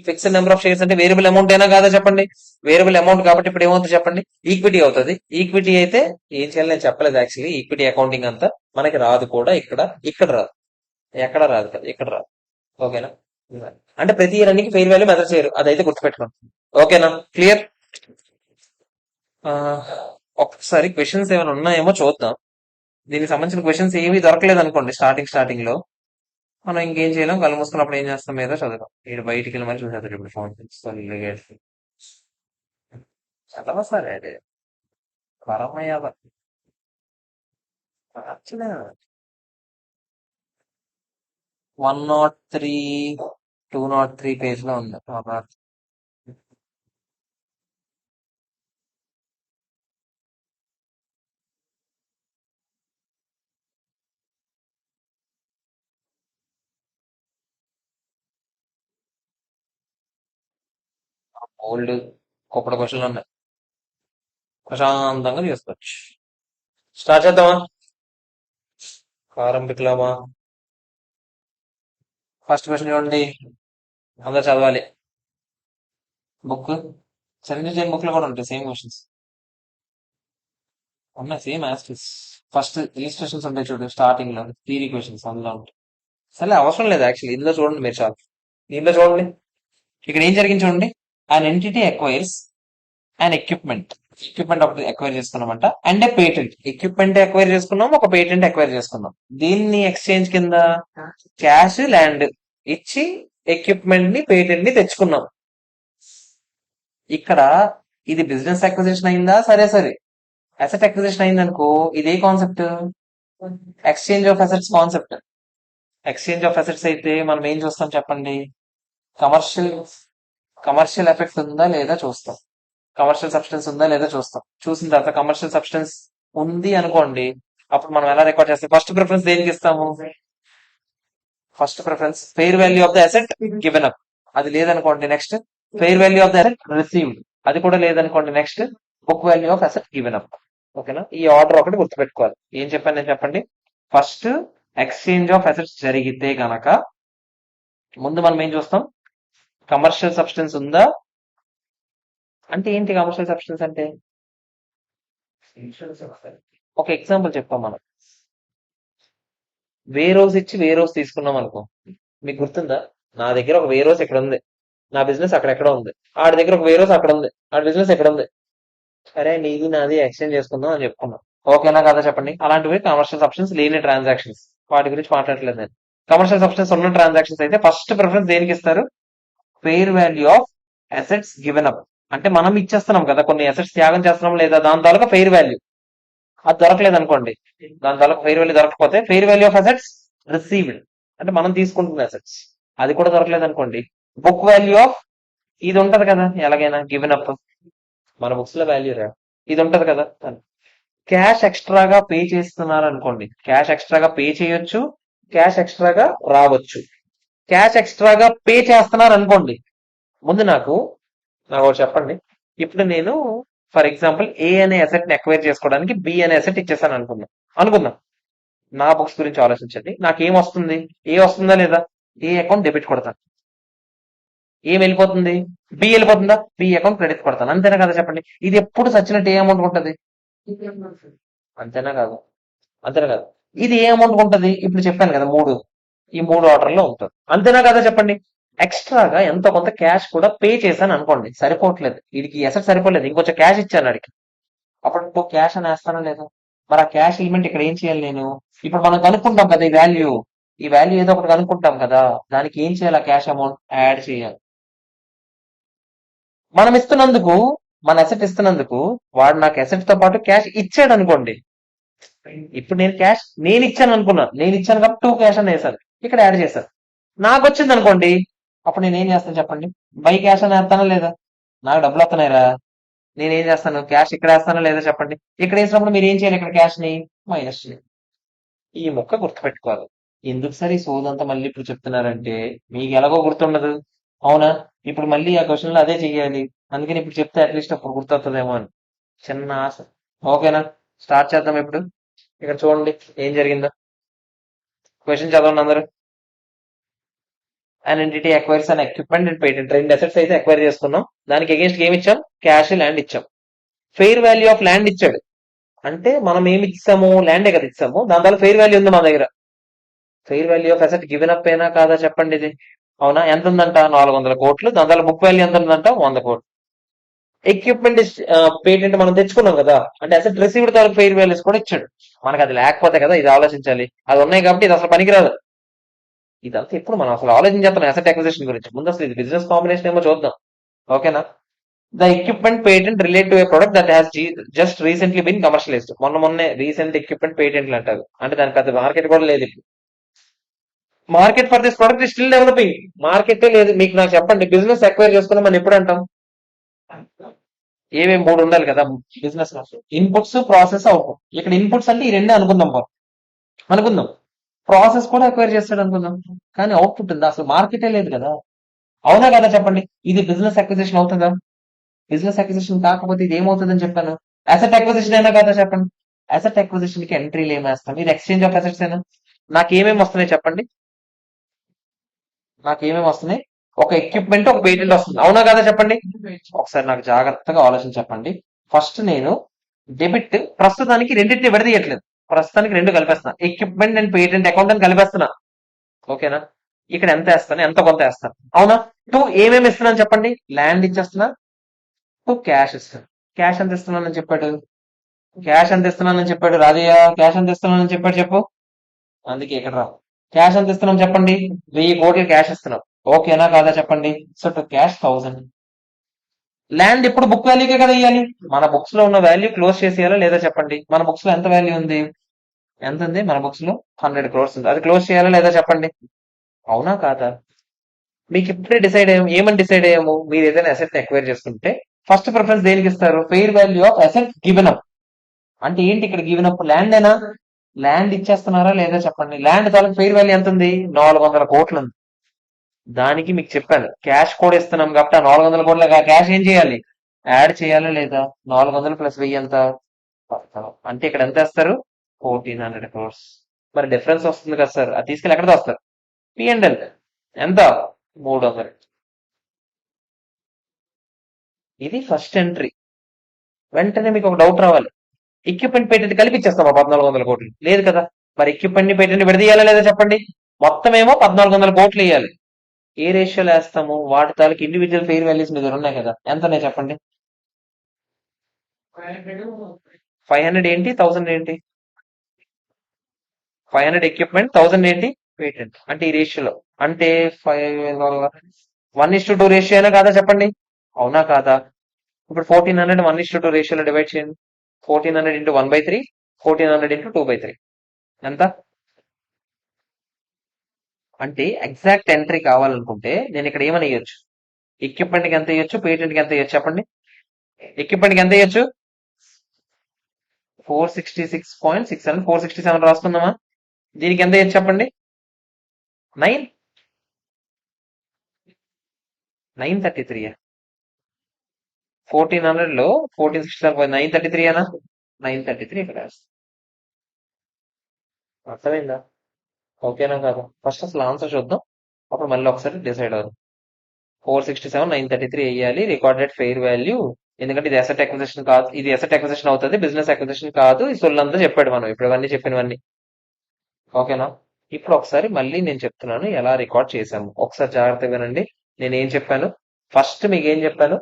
S1: ఫిక్స్డ్ నెంబర్ ఆఫ్ షేర్స్ అంటే వేరియబుల్ అమౌంట్ అయినా కాదా చెప్పండి? వేరియబుల్ అమౌంట్ కాబట్టి ఇప్పుడు ఏమవుతుంది చెప్పండి? ఈక్విటీ అవుతుంది. ఈక్విటీ అయితే ఏం చేయాలి నేను చెప్పలేదు యాక్చువల్లీ. ఈక్విటీ అకౌంటింగ్ అంతా మనకి రాదు కూడా, ఇక్కడ రాదు, ఎక్కడ రాదు కదా, ఇక్కడ రాదు, ఓకేనా? అంటే ప్రతి ఇయర్ అన్నికి ఫెయిర్ వాల్యూ మెజర్ చేయరు, అదైతే గుర్తుపెట్టుకోండి, ఓకేనా? క్లియర్. ఒకసారి క్వశ్చన్స్ ఏమైనా ఉన్నాయేమో చూద్దాం. దీనికి సంబంధించిన క్వశ్చన్స్ ఏవి దొరకలేదు అనుకోండి స్టార్టింగ్ లో, మనం ఇంకేం చేయలేం, కళ్ళు మూసుకున్నప్పుడు ఏం చేస్తాం, ఏదో చదువుతాం. ఇటు బయటికి వెళ్ళి మరి చూసేస్తాడు ఇప్పుడు ఫోన్ చదవ సరే అదే పరమయ్యాద 103, 203 పేజ్ లో ఉంది. ఓల్డ్ కుప్పటి క్వశ్చన్లు ఉన్నాయి, ప్రశాంతంగా చేసుకోవచ్చు. స్టార్ట్ చేద్దామా? ప్రారంభికులామా? ఫస్ట్ క్వశ్చన్ చూడండి, అందరు చదవాలి. బుక్ సెవెంటీ జైన్ బుక్ లో కూడా ఉంటాయి సేమ్ క్వశ్చన్స్ ఉన్నాయి, సేమ్ యాస్టిస్. ఫస్ట్ ఇలిస్ట్రేషన్స్ ఉంటాయి చూడు స్టార్టింగ్ లో, థియరీ క్వశ్చన్స్ అందులో ఉంటాయి. సరే అవసరం లేదు యాక్చువల్లీ, ఇందులో చూడండి మీరు చాలు. దీంట్లో చూడండి, ఇక్కడ ఏం జరిగింది చూడండి. An entity acquires and equipment ఒకటి ఎక్వైర్ చేసుకున్నామంట, and a patent. Equipment acquire చేసుకున్నాం, ఒక పేటెంట్ ఎక్వైర్ చేసుకున్నాం. దీన్ని ఎక్స్చేంజ్ కింద క్యాష్ ల్యాండ్ ఇచ్చి ఎక్విప్మెంట్ ని పేటెంట్ ని తెచ్చుకున్నాం. ఇక్కడ ఇది బిజినెస్ అక్విజిషన్ అయిందా? సరే సరే. అసెట్ అక్విజిషన్ అయింది అనుకో, ఇదే concept, exchange of assets concept. Exchange of assets అయితే మనం ఏం చూస్తాం చెప్పండి, కమర్షియల్ ఎఫెక్ట్ ఉందా లేదా చూస్తాం, కమర్షియల్ సబ్స్టెన్స్ ఉందా లేదా చూస్తాం. చూసిన తర్వాత కమర్షియల్ సబ్స్టెన్స్ ఉంది అనుకోండి, అప్పుడు మనం ఎలా రికార్డ్ చేస్తాం, ఫస్ట్ ప్రిఫరెన్స్ దేనికి ఇస్తాము, first preference fair value of the asset given up. అది లేదనుకోండి next fair value of the asset received. అది కూడా లేదనుకోండి next book value of asset given up. ఓకేనా? ఈ ఆర్డర్ ఒకటి గుర్తుపెట్టుకోవాలి. ఏం చెప్పాను నేను చెప్పండి. ఫస్ట్ ఎక్స్చేంజ్ ఆఫ్ అసెట్స్ జరిగితే గనక ముందు మనం ఏం చూస్తాం, కమర్షియల్ సబ్స్టెన్స్ ఉందా అంటే ఏంటి, కమర్షియల్ సబ్స్టెన్స్ అంటే ఒక ఎగ్జాంపుల్ చెప్తాం మనం. వేరోస్ ఇచ్చి వేరోస్ తీసుకున్నాం అనుకో, మీకు గుర్తుందా, నా దగ్గర ఒక వేరోస్ ఇక్కడ ఉంది, నా బిజినెస్ అక్కడెక్కడ ఉంది, ఆడి దగ్గర ఒక వేరోస్ అక్కడ ఉంది, ఆడి బిజినెస్ ఎక్కడ ఉంది. సరే నీది నాది ఎక్స్చేంజ్ చేసుకుందాం అని చెప్పుకున్నాం. ఓకేనా కదా చెప్పండి. అలాంటివి కమర్షియల్ సబ్స్టెన్స్ లేని ట్రాన్సాక్షన్స్, వాటి గురించి మాట్లాడలేదు నేను. కమర్షియల్ సబ్స్టెన్స్ ఉన్న ట్రాన్సాక్షన్స్ అయితే ఫస్ట్ ప్రిఫరెన్స్ దేనికి ఇస్తారు, fair value of assets given up. అంటే మనం ఇచ్చేస్తున్నాం కదా, కొన్ని అసెట్స్ త్యాగం చేస్తున్నాం లేదా, దాని తాలూకా ఫెయిర్ వాల్యూ అది దొరకలేదు అనుకోండి, దాని తాలూకా ఫెయిర్ వాల్యూ దొరకకపోతే fair value of assets received, అంటే మనం తీసుకుంటున్న అసెట్స్, అది కూడా దొరకలేదు అనుకోండి, బుక్ వాల్యూ ఆఫ్ ఇది ఉంటది కదా ఎలాగైనా గివెన్ అప్, మన బుక్స్ లో వాల్యూ రా ఇది ఉంటది కదా. క్యాష్ ఎక్స్ట్రాగా పే చేస్తున్నారు అనుకోండి, క్యాష్ ఎక్స్ట్రాగా పే చేయొచ్చు, క్యాష్ ఎక్స్ట్రాగా రావచ్చు. క్యాష్ ఎక్స్ట్రాగా పే చేస్తున్నారు అనుకోండి, ముందు నాకు ఒకటి చెప్పండి. ఇప్పుడు నేను ఫర్ ఎగ్జాంపుల్ ఏ అనే అసెట్ ని ఎక్వైర్ చేసుకోవడానికి బి అనే అసెట్ ఇచ్చేసాను అనుకుందాం. నా బుక్స్ గురించి ఆలోచించండి. నాకేం వస్తుంది, ఏ వస్తుందా లేదా, ఏ అకౌంట్ డెబిట్ కొడతాను, ఏం వెళ్ళిపోతుంది, బి వెళ్ళిపోతుందా, బి అకౌంట్ క్రెడిట్ కొడతాను. అంతేనా కదా చెప్పండి. ఇది ఎప్పుడు సచ్చినట్టు ఏ అమౌంట్ ఉంటుంది, అంతేనా కాదు, అంతేనా కాదు. ఇది ఏ అమౌంట్ ఉంటుంది, ఇప్పుడు చెప్పాను కదా ఈ మూడు ఆర్డర్ లో ఉంటుంది. అంతేనా కదా చెప్పండి. ఎక్స్ట్రాగా ఎంతో కొంత క్యాష్ కూడా పే చేశాను అనుకోండి, సరిపోవట్లేదు, వీడికి అసెట్ సరిపోలేదు, ఇంకొంచెం క్యాష్ ఇచ్చాను అడిగి, అప్పుడు క్యాష్ అని వేస్తానా లేదా. మరి ఆ క్యాష్ ఎలిమెంట్ ఇక్కడ ఏం చేయాలి నేను, ఇప్పుడు మనం కనుక్కుంటాం కదా ఈ వాల్యూ ఏదో ఒకటి కనుక్కుంటాం కదా, దానికి ఏం చేయాలి, ఆ క్యాష్ అమౌంట్ యాడ్ చేయాలి. మనం ఇస్తున్నందుకు, మన అసెట్ ఇస్తున్నందుకు వాడు నాకు అసెట్ తో పాటు క్యాష్ ఇచ్చాడు అనుకోండి, ఇప్పుడు నేను ఇచ్చాను అనుకున్నాను, నేను ఇచ్చాను కాబట్టి 2 క్యాష్ అని వేశాను, ఇక్కడ యాడ్ చేశాను. నాకు వచ్చింది అనుకోండి, అప్పుడు నేను ఏం చేస్తాను చెప్పండి, బై క్యాష్ అని వేస్తానా లేదా, నాకు డబ్బులు వస్తున్నాయిరా, నేనేం చేస్తాను, క్యాష్ ఇక్కడ వేస్తానా లేదా చెప్పండి. ఇక్కడ వేసినప్పుడు మీరు ఏం చేయాలి, ఇక్కడ క్యాష్ ని మైనస్ చేయాలి. ఈ మొక్క గుర్తుపెట్టుకోవాలి. ఎందుకు సార్ ఈ సోదంతా మళ్ళీ ఇప్పుడు చెప్తున్నారంటే, మీకు ఎలాగో గుర్తుండదు, అవునా, ఇప్పుడు మళ్ళీ ఆ క్వశ్చన్ లో అదే చెయ్యాలి, అందుకని ఇప్పుడు చెప్తే అట్లీస్ట్ అప్పుడు గుర్తొస్తుందేమో అని చిన్న ఆశ. ఓకేనా, స్టార్ట్ చేద్దాం ఇప్పుడు. ఇక్కడ చూడండి ఏం జరిగిందో, క్వశ్చన్ చదవండి అందరూ. And entity acquires and equipment and patent, 2 assets అయితే ఎక్వైర్ చేసుకున్నాం, దానికి అగేన్స్ట్ ఏమి ఇచ్చాం, క్యాష్ ల్యాండ్ ఇచ్చాం. ఫెయిర్ వాల్యూ ఆఫ్ ల్యాండ్ ఇచ్చాడు, అంటే మనం ఏమి ఇచ్చాము, ల్యాండే కదా ఇచ్చాము, దాని వల్ల ఫెయిర్ వాల్యూ ఉంది మా దగ్గర. Fair value of asset given up అయినా కాదా చెప్పండి ఇది, అవునా, ఎంత ఉందంట 400 కోట్లు, దాని వల్ల బుక్ వాల్యూ ఎంత ఉందంట 100 కోట్లు. ఎక్విప్మెంట్ పేటెంట్ మనం తెచ్చుకున్నాం కదా, అంటే అసెట్ రిసీవ్డ్ తాలూకు ఫెయిర్ వాల్యూస్ కూడా ఇచ్చాడు. మనకు అది లేకపోతే కదా ఇది ఆలోచించాలి, అది ఉన్నాయి కాబట్టి ఇది అసలు పనికిరాదు. ఇదంతా ఇప్పుడు మనం అసలు ఆలోచించేస్తాం అసెట్ అక్విజిషన్ గురించి. ముందు అసలు ఇది బిజినెస్ కాంబినేషన్ ఏమో చూద్దాం. ఓకేనా? The equipment patent relate to a product that has just recently been commercialised. మొన్నే రీసెంట్ ఎక్విప్మెంట్ పేటెంట్లు అంటారు, అంటే దాని పెద్ద మార్కెట్ కూడా లేదు. Market for this product is still developing. Market లేదు మీకు. నాకు చెప్పండి, బిజినెస్ ఎక్వైర్ చేసుకుని మనం ఎప్పుడు అంటాం? ఏమేమి మూడు ఉండాలి కదా బిజినెస్ లో. Inputs, process, output. ఇక్కడ ఇన్పుట్స్ అంటే ఈ రెండే అనుకుందాం అనుకుందాం. ప్రాసెస్ కూడా ఎక్వైర్ చేస్తాడు అనుకుందాం, కానీ అవుట్పుట్ ఉందా? అసలు మార్కెటే లేదు కదా. అవునా కదా చెప్పండి? ఇది బిజినెస్ అక్విజిషన్ అవుతుందా? బిజినెస్ అక్విజిషన్ కాకపోతే ఇది ఏమవుతుందని చెప్పాను? అసెట్ అక్విజిషన్ అయినా కదా చెప్పండి. అసెట్ అక్విజిషన్ కి ఎంట్రీలు ఏమేస్తాం? ఇది ఎక్స్చేంజ్ ఆఫ్ అసెట్స్ అయినా. నాకు ఏమేమి వస్తున్నాయి చెప్పండి? నాకు ఏమేమి వస్తున్నాయి? ఒక ఎక్విప్మెంట్, ఒక పేటెంట్ వస్తుంది. అవునా కదా చెప్పండి? ఒకసారి నాకు జాగ్రత్తగా ఆలోచించి చెప్పండి. ఫస్ట్ నేను డెబిట్ ప్రస్తుతానికి రెండింటిని విడదీయట్లేదు. ప్రస్తుతానికి రెండు కలిపేస్తున్నా. ఎక్విప్మెంట్ అండ్ పేటెంట్ అకౌంట్ అని కలిపేస్తున్నా. ఓకేనా? ఇక్కడ ఎంత వేస్తాను? ఎంత కొంత వేస్తాను. అవునా? టూ ఏమేమి ఇస్తున్నాను చెప్పండి? ల్యాండ్ ఇచ్చేస్తున్నా. టూ క్యాష్ ఇస్తాను. క్యాష్ ఎంత ఇస్తున్నానని చెప్పాడు? క్యాష్ ఎంత ఇస్తున్నానని చెప్పాడు రాజయ్య? క్యాష్ ఎంత ఇస్తున్నానని చెప్పాడు చెప్పు. అందుకే ఇక్కడ రా. క్యాష్ ఎంత ఇస్తున్నాం చెప్పండి? 1000 కోట్లు క్యాష్ ఇస్తున్నాం. ఓకేనా కాదా చెప్పండి? So to cash 1000. ల్యాండ్ ఎప్పుడు బుక్ వాల్యూకే కదా ఇవ్వాలి. మన బుక్స్ లో ఉన్న వాల్యూ క్లోజ్ చేసేయాలా లేదా చెప్పండి? మన బుక్స్ లో ఎంత వాల్యూ ఉంది? ఎంత ఉంది మన బుక్స్ లో? 100 crores ఉంది. అది క్లోజ్ చేయాలా లేదా చెప్పండి? అవునా కాదా? మీకు ఇప్పుడే డిసైడ్ అయ్యాము. ఏమని డిసైడ్ అయ్యాము? మీరు ఏదైనా అసెట్ ఎక్వైర్ చేసుకుంటే ఫస్ట్ ప్రిఫరెన్స్ దేనికి ఇస్తారు? Fair value of asset given up. అంటే ఏంటి ఇక్కడ గివెన్ అప్? ల్యాండ్ అయినా. ల్యాండ్ ఇచ్చేస్తున్నారా లేదా చెప్పండి? ల్యాండ్ తాలూకు ఫెయిర్ వాల్యూ ఎంత ఉంది? 400 కోట్లు ఉంది. దానికి మీకు చెప్పాను క్యాష్ కూడా ఇస్తున్నాం కాబట్టి ఆ 400 కోట్ల క్యాష్ ఏం చేయాలి? యాడ్ చేయాలా లేదా? 400 ప్లస్ 1000 ఎంత? అంటే ఇక్కడ ఎంత వేస్తారు? 1400 crores. మరి డిఫరెన్స్ వస్తుంది కదా సార్, అది తీసుకెళ్ళి ఎక్కడ వస్తారు? P&L. ఎంత? 300. ఇది ఫస్ట్ ఎంట్రీ. వెంటనే మీకు ఒక డౌట్ రావాలి, ఎక్విప్మెంట్ పేటెంట్ కలిపి ఇచ్చేస్తామా 1400 కోట్లు? లేదు కదా. మరి ఎక్విప్మెంట్ ని పేటెంట్ విడదీయాలా లేదా చెప్పండి? మొత్తం ఏమో 1400 కోట్లు వేయాలి. ఏ రేషియోలో వేస్తాము? వాటి తాలూకు ఇండివిజువల్ ఫెయిర్ వాల్యూస్ మీ దగ్గర ఉన్నాయి కదా, ఎంత ఉన్నాయి చెప్పండి? 500 ఏంటి, 1000 ఏంటి? 500 ఎక్విప్మెంట్, 1000 ఏంటి పేటెంట్. అంటే ఈ రేషియోలో. అంటే 1:2 రేషియో అయినా కాదా చెప్పండి? అవునా కాదా? ఇప్పుడు 1400 1:2 రేషియోలో డివైడ్ చేయండి. 1400 ఇంటూ 1/3, 1400 ఇంటూ 2/3 ఎంత? అంటే ఎగ్జాక్ట్ ఎంట్రీ కావాలనుకుంటే నేను ఇక్కడ ఏమని ఇవ్వచ్చు? ఎక్విప్మెంట్ కి ఎంత ఇవ్వచ్చు, పేటెంట్ కి ఎంత ఇవ్వచ్చు చెప్పండి? ఎక్విప్మెంట్ కి ఎంత ఇవ్వచ్చు? 466.67. 467 రాసుకుందామా? దీనికి ఎంత ఇవ్వచ్చు చెప్పండి? 9 933. 1400 లో 1467 933 అనా? 933 ఇక్కడ వేస్తాం. అర్థమైందా? ఓకేనా కాదా? ఫస్ట్ అసలు ఆన్సర్ చూద్దాం, అప్పుడు మళ్ళీ ఒకసారి డిసైడ్ అవుదాం. 467 933 వేయాలి. Recorded fair value. ఎందుకంటే ఇది అసెట్ అక్విజిషన్ కాదు, ఇది అసెట్ అక్విజిషన్ అవుతుంది, బిజినెస్ అక్విజిషన్ కాదు. ఈ సొల్లంతా చెప్పాడు మనం ఇప్పుడు ఇవన్నీ చెప్పినవన్నీ. ఓకేనా? ఇప్పుడు ఒకసారి మళ్ళీ నేను చెప్తున్నాను ఎలా రికార్డ్ చేశాము. ఒకసారి జాగ్రత్తగా వినండి. నేను ఏం చెప్పాను? ఫస్ట్ మీకు ఏం చెప్పాను?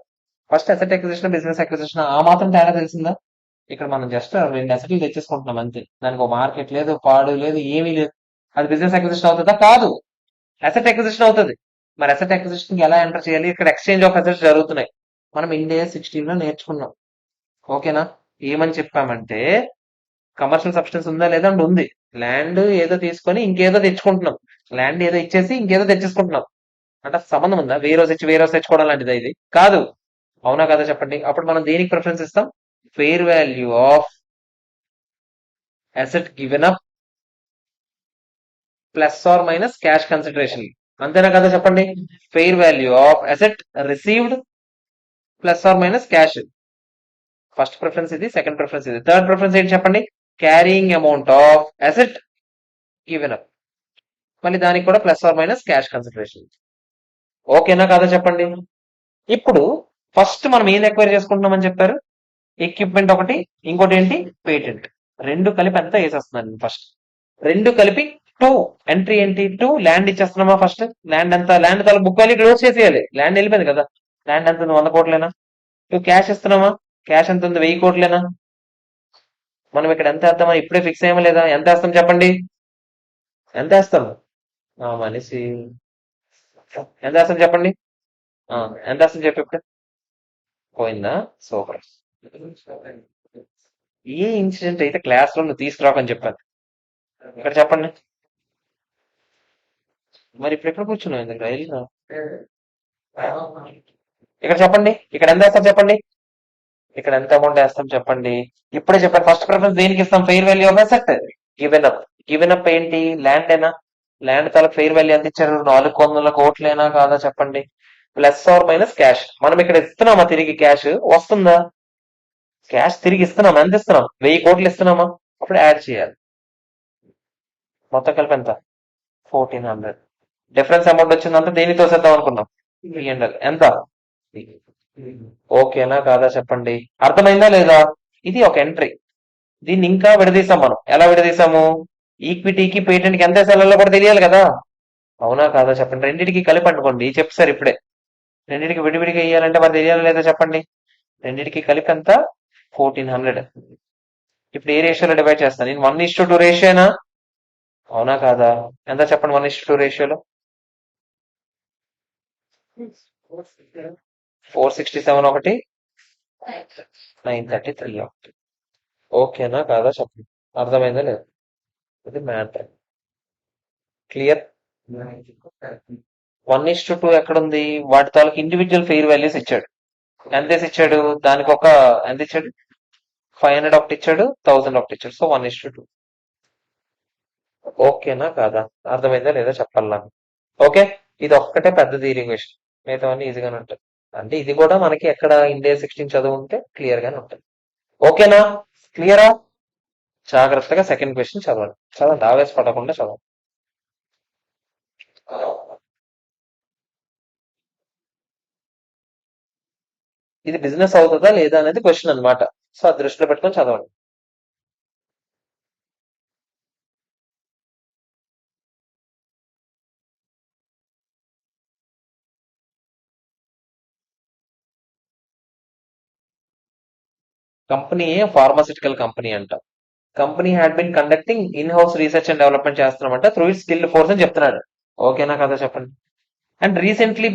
S1: First asset acquisition, business acquisition ఆ మాత్రం తేడా తెలిసిందా? ఇక్కడ మనం జస్ట్ 2 అసెట్లు తెచ్చేసుకుంటున్నాం అంతే. దానికి ఒక మార్కెట్ లేదు, పాడు లేదు, ఏమీ లేదు. అది బిజినెస్ అక్విజిషన్ అవుతుందా? కాదు, అసెట్ అక్విజిషన్ అవుతుంది. మరి అసెట్ అక్విజిషన్ కి ఎలా ఎంటర్ చేయాలి? ఇక్కడ ఎక్స్చేంజ్ ఆఫ్ అసెట్స్ జరుగుతున్నాయి. మనం ఇండియా 16 లో నేర్చుకున్నాం. ఓకేనా? ఏమని చెప్పామంటే కమర్షియల్ సబ్స్టెన్స్ ఉందా లేదా అంటే ఉంది. ల్యాండ్ ఏదో తీసుకొని ఇంకేదో తెచ్చుకుంటున్నాం. ల్యాండ్ ఏదో ఇచ్చేసి ఇంకేదో తెచ్చేసుకుంటున్నాం. అంటే సంబంధం ఉందా? వేరే రోజు ఇచ్చి వేరే రోజు తెచ్చుకోవడం లాంటిది ఇది కాదు. అవునా కదా చెప్పండి? అప్పుడు మనం దేనికి ప్రిఫరెన్స్ ఇస్తాం? Fair value of asset given up plus or minus cash consideration. అంతేనా కదా చెప్పండి? Fair value of asset received plus or minus cash. First preference ఇది, సెకండ్ ప్రిఫరెన్స్ ఇది. థర్డ్ ప్రిఫరెన్స్ ఏంటి చెప్పండి? Carrying amount of asset given up. మళ్ళీ దానికి కూడా plus or minus cash consideration. ఓకేనా కదా చెప్పండి? ఇప్పుడు ఫస్ట్ మనం ఏం ఎక్వైర్ చేసుకుంటున్నామని చెప్పారు? ఎక్విప్మెంట్ ఒకటి, ఇంకోటి ఏంటి? పేటెంట్. రెండు కలిపి ఎంత వేసేస్తున్నాను ఫస్ట్? రెండు కలిపి 2. ఎంట్రీ ఏంటి? 2. ల్యాండ్ ఇచ్చేస్తున్నామా ఫస్ట్? ల్యాండ్ ఎంత? ల్యాండ్ తల బుక్ వాల్యూ క్లోజ్ చేసేయాలి. ల్యాండ్ వెళ్ళిపోయింది కదా. ల్యాండ్ ఎంత? 100 కోట్లేనా? నువ్వు క్యాష్ ఇస్తున్నామా? క్యాష్ ఎంత ఉంది? 1000 కోట్లేనా? మనం ఇక్కడ ఎంత వేద్దామా? ఇప్పుడే ఫిక్స్ అయ్యామా లేదా? ఎంత వేస్తాం చెప్పండి? ఎంత వేస్తాం? మనిషి ఎంత వేస్తాం చెప్పండి? ఆ, ఎంత వేస్తాం చెప్పి ఇప్పుడు? పోయిందా? సూపర్. ఏ ఇన్సిడెంట్ అయితే క్లాస్ లో నువ్వు తీసుకురాకని చెప్పాను. ఇక్కడ చెప్పండి. మరి ఇప్పుడు ఎక్కడ కూర్చున్నావు? ఎందుకు రైలు? ఇక్కడ చెప్పండి. ఇక్కడ ఎంత వేస్తాం చెప్పండి? ఇక్కడ ఎంత అమౌంట్ వేస్తాం చెప్పండి? ఇప్పుడే చెప్పండి. ఫస్ట్ ప్రిఫరెన్స్ దేనికి ఇస్తాం? Fair value of asset. Given up. Given up ఏంటి? ల్యాండ్ ఏనా? ల్యాండ్ తాలూకు ఫెయిర్ వాల్యూ ఎంత ఇచ్చారు? 400 కోట్లేనా కాదా చెప్పండి? Plus or minus cash. మనం ఇక్కడ ఇస్తున్నామా తిరిగి క్యాష్? వస్తుందా? క్యాష్ తిరిగి ఇస్తున్నాం. ఎంత ఇస్తున్నాం? 1000 కోట్లు ఇస్తున్నామా? అప్పుడు యాడ్ చేయాలి. మొత్తం కలిపి ఎంత? 1400. డిఫరెన్స్ అమౌంట్ వచ్చిందంతా దేనితో చేద్దాం అనుకున్నాం? P&L. ఎంత? ఓకేనా కాదా చెప్పండి? అర్థమైందా లేదా? ఇది ఒక ఎంట్రీ. దీన్ని ఇంకా విడదీసాం మనం. ఎలా విడదీసాము? ఈక్విటీకి పేటెంట్ కి ఎంత వేసాలో కూడా తెలియాలి కదా? అవునా కాదా చెప్పండి? రెండింటికి కలిపి అనుకోండి. చెప్పారు ఇప్పుడే. రెండింటికి విడివిడిగా వేయాలంటే మరి తెలియాలి లేదా చెప్పండి? రెండింటికి కలిపి ఎంత? 1400. ఇప్పుడు ఏ రేషియోలో డివైడ్ చేస్తాను? నేను 1:2 రేషియోనా? అవునా కాదా? ఎంత చెప్పండి? 1:2 రేషియోలో 467 ఒకటి, 933 ఒకటి. ఓకేనా కాదా చెప్పండి? అర్థమైందా లేదు? ఇది మ్యాటర్. క్లియర్? 1:2 ఎక్కడుంది? వాటి తాలూకు ఇండివిజువల్ ఫెయిర్ వాల్యూస్ ఇచ్చాడు. ఎంత ఇచ్చాడు? దానికి ఒక ఎంత ఇచ్చాడు? 500 ఒకటి ఇచ్చాడు, 1000 ఒకటి ఇచ్చాడు. సో 1:2. ఓకేనా కాదా? అర్థమైందా లేదా చెప్పాలా? ఓకే. ఇది ఒక్కటే పెద్ద థియరీ క్వశ్చన్. మిగతావన్నీ ఈజీగానే ఉంటాయి. అంటే ఇది కూడా మనకి ఎక్కడ ఇండియా 16 చదువు ఉంటే క్లియర్ గానే ఉంటుంది. ఓకేనా? క్లియరా? జాగ్రత్తగా సెకండ్ క్వశ్చన్ చదవండి. చదవండి, ఆవేశపడకుండా చదవండి. ఇది బిజినెస్ అవుతుందా లేదా అనేది క్వశ్చన్ అన్నమాట. సో అది దృష్టిలో పెట్టుకొని చదవండి. కంపెనీ ఫార్మాసిటికల్ కంపెనీ అంట. Company had been conducting in house research and development చేస్తున్నామంట త్రూ ఇట్ స్కిల్ ఫోర్స్ అని చెప్తున్నాడు. ఓకేనా కదా చెప్పండి? And recently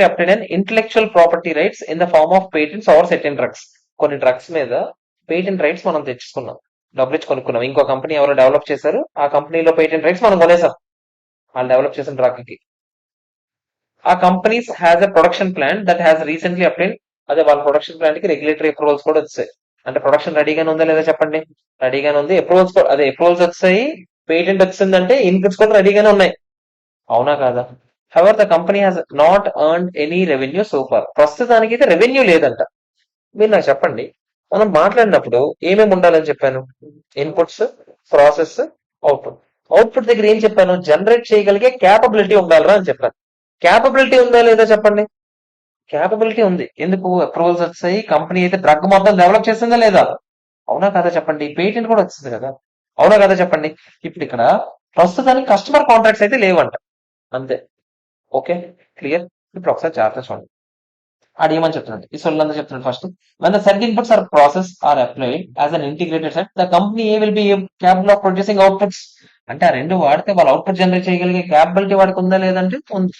S1: obtain and intellectual property rights in the form of patents or certain drugs. కొన్ని drugs మీద patent rights మనం తెచ్చుకున్నాం, డబ్బులు ఇచ్చి కొనుక్కున్నాం. ఇంకో కంపెనీ ఎవరో డెవలప్ చేశారు, ఆ కంపెనీలో పేటెంట్ రైట్స్ మనం కొనేసాం వాళ్ళు డెవలప్ చేసిన డ్రగ్ కి. ఆ companies has a production plan that has recently obtain. అదే వాళ్ళ ప్రొడక్షన్ ప్లాన్ కి రెగ్యులేటరీ అప్రూవల్స్ కూడా వచ్చాయి. అంటే ప్రొడక్షన్ రెడీగానే ఉందా లేదా చెప్పండి? రెడీగానే ఉంది. అప్రూవల్స్ వచ్చాయి. పేటెంట్ వచ్చిందంటే ఇన్పుట్స్ కూడా రెడీగానే ఉన్నాయి. అవునా కాదా? However the company has not earn any revenue so far. ప్రస్తుతానికి అయితే రెవెన్యూ లేదంట. మీరు నాకు చెప్పండి, మనం మాట్లాడినప్పుడు ఏమేమి ఉండాలని చెప్పాను? Inputs, process, output. అవుట్పుట్ దగ్గర ఏం చెప్పాను? జనరేట్ చేయగలిగే క్యాపబిలిటీ ఉండాలరా అని చెప్పాను. క్యాపబిలిటీ ఉందా లేదా చెప్పండి? క్యాపబిలిటీ ఉంది. ఎందుకు? అప్రూవల్స్ వచ్చాయి. కంపెనీ అయితే డ్రగ్ మొత్తం డెవలప్ చేసిందా లేదా? అవునా కదా చెప్పండి? పేటెంట్ కూడా వచ్చింది కదా? అవునా కదా చెప్పండి? ఇప్పుడు ఇక్కడ ప్రస్తుతానికి కస్టమర్ కాంట్రాక్ట్స్ అయితే లేవంట. అంతే. Okay, clear? ఇప్పుడు ఒకసారి జాగ్రత్త చూడండి. ఏమని చెప్తున్నాడు? ఈ సొల్లంతా చెప్తున్నాడు. First, when the said inputs are processed are applied as an integrated set, the company A will be capable of producing outputs. అంటే ఆ రెండు వాడితే వాళ్ళు అవుట్పుట్ జనరేట్ చేయగలిగే క్యాపబిలిటీ వాడికి ఉందా లేదంటే ఉంది.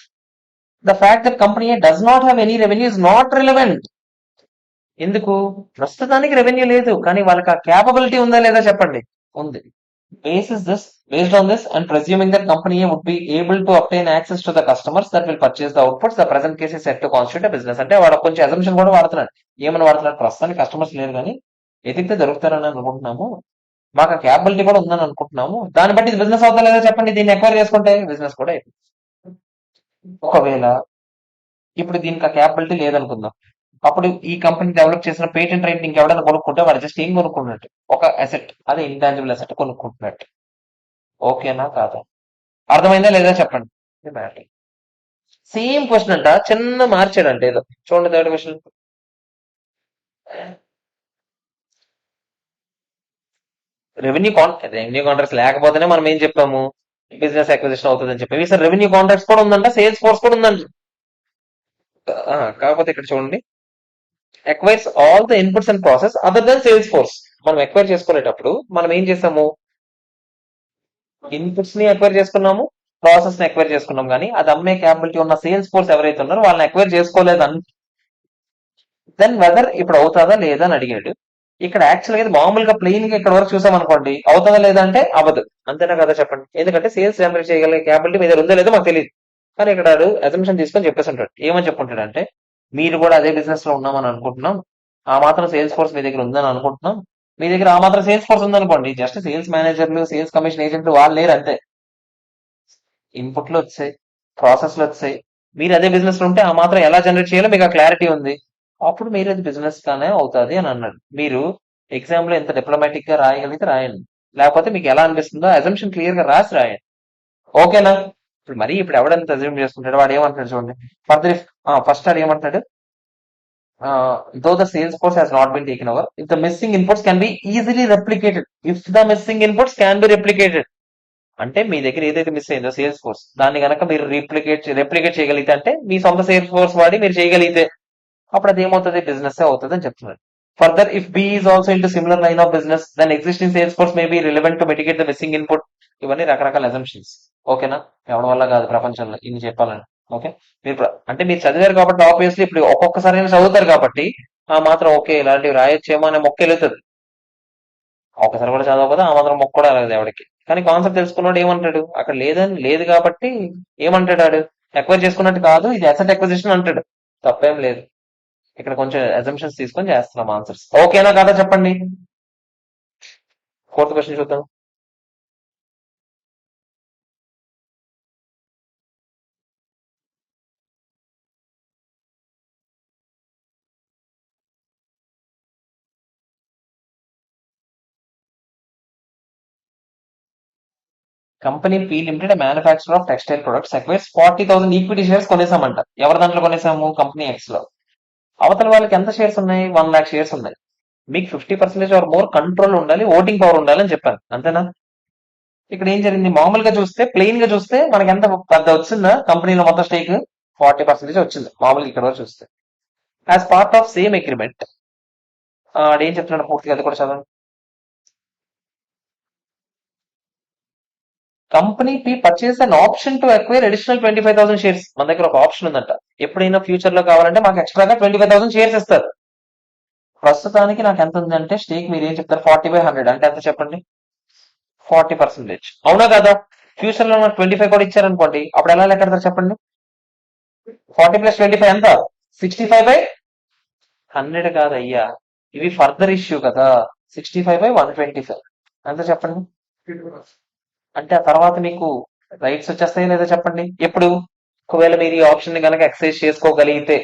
S1: The fact that company does not have any revenue is not relevant. ఎందుకు? ప్రస్తుతానికి రెవెన్యూ లేదు, కానీ వాళ్ళకి ఆ క్యాపబిలిటీ ఉందా లేదా చెప్పండి? ఉంది. Based on this and presuming that company A would be able to obtain access to the customers that will purchase the outputs, the present case is set to constitute a business. అంటే వాడు కొంచెం assumption కూడా వాడుతున్నాడు. ఏమని వాడుతున్నాడు? ప్రస్తుతానికి customers లేరు, కానీ ఎదిగితే దొరుకుతారని అనుకుంటున్నాము, మాకు క్యాపబిలిటీ కూడా ఉందని అనుకుంటున్నాము, దాన్ని బట్టి ఇది బిజినెస్ అవుతా లేదా చెప్పండి? దీన్ని ఎక్వైర్ చేసుకుంటే బిజినెస్ కూడా అయిపోతుంది. ఒకవేళ ఇప్పుడు దీనికి ఆ క్యాపబిలిటీ లేదనుకుందాం, అప్పుడు ఈ కంపెనీ డెవలప్ చేసిన పేటెంట్ రైట్ ఇంకెవడైనా కొనుక్కుంటే వాడు జస్ట్ ఏం కొనుక్కున్నట్టు? ఒక అసెట్, అదే ఇంటాంజిబుల్ అసెట్ కొనుక్కుంటున్నట్టు. ఓకేనా కాదా? అర్థమైందా లేదా చెప్పండి? మ్యాటర్. సేమ్ క్వశ్చన్ అంట, చిన్న మార్చాడంటే ఏదో. చూడండి థర్డ్ క్వశ్చన్. రెవెన్యూ కాంట్రాక్ట్స్ లేకపోతేనే మనం ఏం చెప్పాము? బిజినెస్ అక్విజిషన్ అవుతుందని చెప్పాము. ఈసారి రెవెన్యూ కాంట్రాక్ట్స్ కూడా ఉందంట, సేల్స్ ఫోర్స్ కూడా ఉందంట. కాకపోతే ఇక్కడ చూడండి, acquires all the inputs and process other than sales force. మనం ఎక్వైర్ చేసుకునేటప్పుడు మనం ఏం చేసాము, ఇన్పుట్స్ ని ఎక్వైర్ చేసుకున్నాము, ప్రాసెస్ ని ఎక్వైర్ చేసుకున్నాం, కానీ అది అమ్మే క్యాపబిలిటీ ఉన్న సేల్స్ ఫోర్స్ ఎవరైతే ఉన్నారో వాళ్ళని ఎక్వైర్ చేసుకోలేదు. దెన్ వెదర్ ఇప్పుడు అవుతుందా లేదా అని అడిగాడు. ఇక్కడ యాక్చువల్ గా ఇది మామూలుగా ప్లెయిన్ గా ఇక్కడ వరకు చూసాం అనుకోండి, అవుతుందా లేదా అంటే అవ్వదు. అంతేనా కదా చెప్పండి, ఎందుకంటే సేల్స్ జనరేట్ చేయగలిగే క్యాపబిలిటీ మీ దగ్గర ఉందో లేదో మాకు తెలియదు. కానీ ఇక్కడ అజంప్షన్ తీసుకొని చెప్పేసి ఉంటాడు. ఏమని చెప్పుంటాడు అంటే, మీరు కూడా అదే బిజినెస్ లో ఉన్నామని అనుకుంటున్నాం, ఆ మాత్రం సేల్స్ ఫోర్స్ మీ దగ్గర ఉందని అనుకుంటున్నాం. మీ దగ్గర ఆ మాత్రం సేల్స్ ఫోర్స్ ఉందనుకోండి, జస్ట్ సేల్స్ మేనేజర్లు, సేల్స్ కమిషన్ ఏజెంట్లు వాళ్ళు లేరు అంతే. ఇన్పుట్లు వచ్చాయి, ప్రాసెస్లు వచ్చాయి, మీరు అదే బిజినెస్ లో ఉంటే ఆ మాత్రం ఎలా జనరేట్ చేయాలో మీకు ఆ క్లారిటీ ఉంది. అప్పుడు మీరు అది బిజినెస్ గానే అవుతుంది అని అన్నాడు. మీరు ఎగ్జామ్ లో ఎంత డిప్లొమాటిక్ గా రాయగలిగితే రాయండి, లేకపోతే మీకు ఎలా అనిపిస్తుందో అజంప్షన్ క్లియర్ గా రాసి రాయండి. ఓకేనా? ఇప్పుడు ఎవడంత అజ్యూమ్ చేసుకుంటాడు, వాడు ఏమంటాడు చూడండి. ఫర్దర్ ఫస్ట్ వాడు ఏమంటాడు, though the sales force has not been taken over, if the missing inputs can be easily replicated. If the missing inputs can be replicated అంటే మీ దగ్గర ఏదైతే మిస్ అయిందో సేల్స్ ఫోర్స్, దాన్ని కనుక మీరు రెప్లికేట్ చేయగలిగితే, అంటే మీ సొంత సేల్స్ ఫోర్స్ వాడి మీరు చేయగలిగితే, అప్పుడు అది ఏమవుతుంది, బిజినెస్ అవుతుంది అని చెప్తున్నారు. Further if B is also in similar line of business, then existing sales force may be relevant to mitigate the missing input. ఇవన్నీ రకరకాల అజంప్షన్స్. ఓకేనా? ఎవరి వల్ల కాదు ప్రపంచంలో ఇన్ని చెప్పాలని. ఓకే, అంటే మీరు చదివారు కాబట్టి ఆబ్వియస్లీ ఇప్పుడు ఒక్కొక్కసారి చదువుతారు కాబట్టి ఆ మాత్రం ఓకే ఇలాంటివి రాయొచ్చేమో అనే మొక్క వెళ్తుంది. ఒకసారి కూడా చదవకపోతే ఆ మాత్రం మొక్క కూడా రాలేదు ఎవరికి. కానీ కాన్సెప్ట్ తెలుసుకున్నాడు ఏమంటాడు, అక్కడ లేదని లేదు కాబట్టి ఏమంటాడు, ఆడు ఎక్వైర్ చేసుకున్నట్టు కాదు, ఇది అసెట్ ఎక్విజిషన్ అంటాడు. తప్పేం లేదు. ఇక్కడ కొంచెం అజంప్షన్స్ తీసుకొని చేస్తున్నాం ఆన్సర్స్. ఓకేనా కదా చెప్పండి. ఫోర్త్ క్వశ్చన్ చూద్దాం. Company P limited manufacture of textile products acquires 40,000 equity shares కొనేసామంట. ఎవరి దాంట్లో కొనేసాము, కంపెనీ ఎక్స్ లో. అవతల వాళ్ళకి ఎంత షేర్స్ ఉన్నాయి, 1 lakh షేర్స్ ఉన్నాయి. మీకు 50% ఆర్ మోర్ కంట్రోల్ ఉండాలి, ఓటింగ్ పవర్ ఉండాలి అని చెప్పాను. అంతేనా? ఇక్కడ ఏం జరిగింది, మామూలుగా చూస్తే ప్లెయిన్ గా చూస్తే మనకి ఎంత పెద్ద వచ్చిందా కంపెనీలో మొత్తం స్టేక్, 40% వచ్చింది మామూలుగా ఇక్కడ వరకు చూస్తే. As part of same agreement, ఏం చెప్తున్నాడు పూర్తిగా అది కూడా చదవండి. Company P purchase an option to acquire additional 25,000 shares. మన దగ్గర ఒక ఆప్షన్ ఉందంట, ఎప్పుడైనా ఫ్యూచర్ లో కావాలంటే మాకు ఎక్స్ట్రాగా 25,000 షేర్స్ ఇస్తారు. ప్రస్తుతానికి నాకు ఎంత ఉందంటే స్టేక్, మీరు ఏం చెప్తారు, 40/100 అంటే ఎంత చెప్పండి, 40%. అవునా కదా? ఫ్యూచర్ లో నాకు 25 కూడా ఇచ్చారనుకోండి, అప్పుడు ఎలా లెక్కెడతారు చెప్పండి. 40+25 ఎంత, 65/100 కాదు అయ్యా, ఇవి ఫర్దర్ ఇష్యూ కదా. 65/125 ఎంత చెప్పండి. అంటే ఆ తర్వాత మీకు రైట్స్ వచ్చేస్తాయి లేదా చెప్పండి ఎప్పుడు, ఒకవేళ మీరు ఈ ఆప్షన్ ని కనుక ఎక్సైజ్ చేసుకోగలిగితే.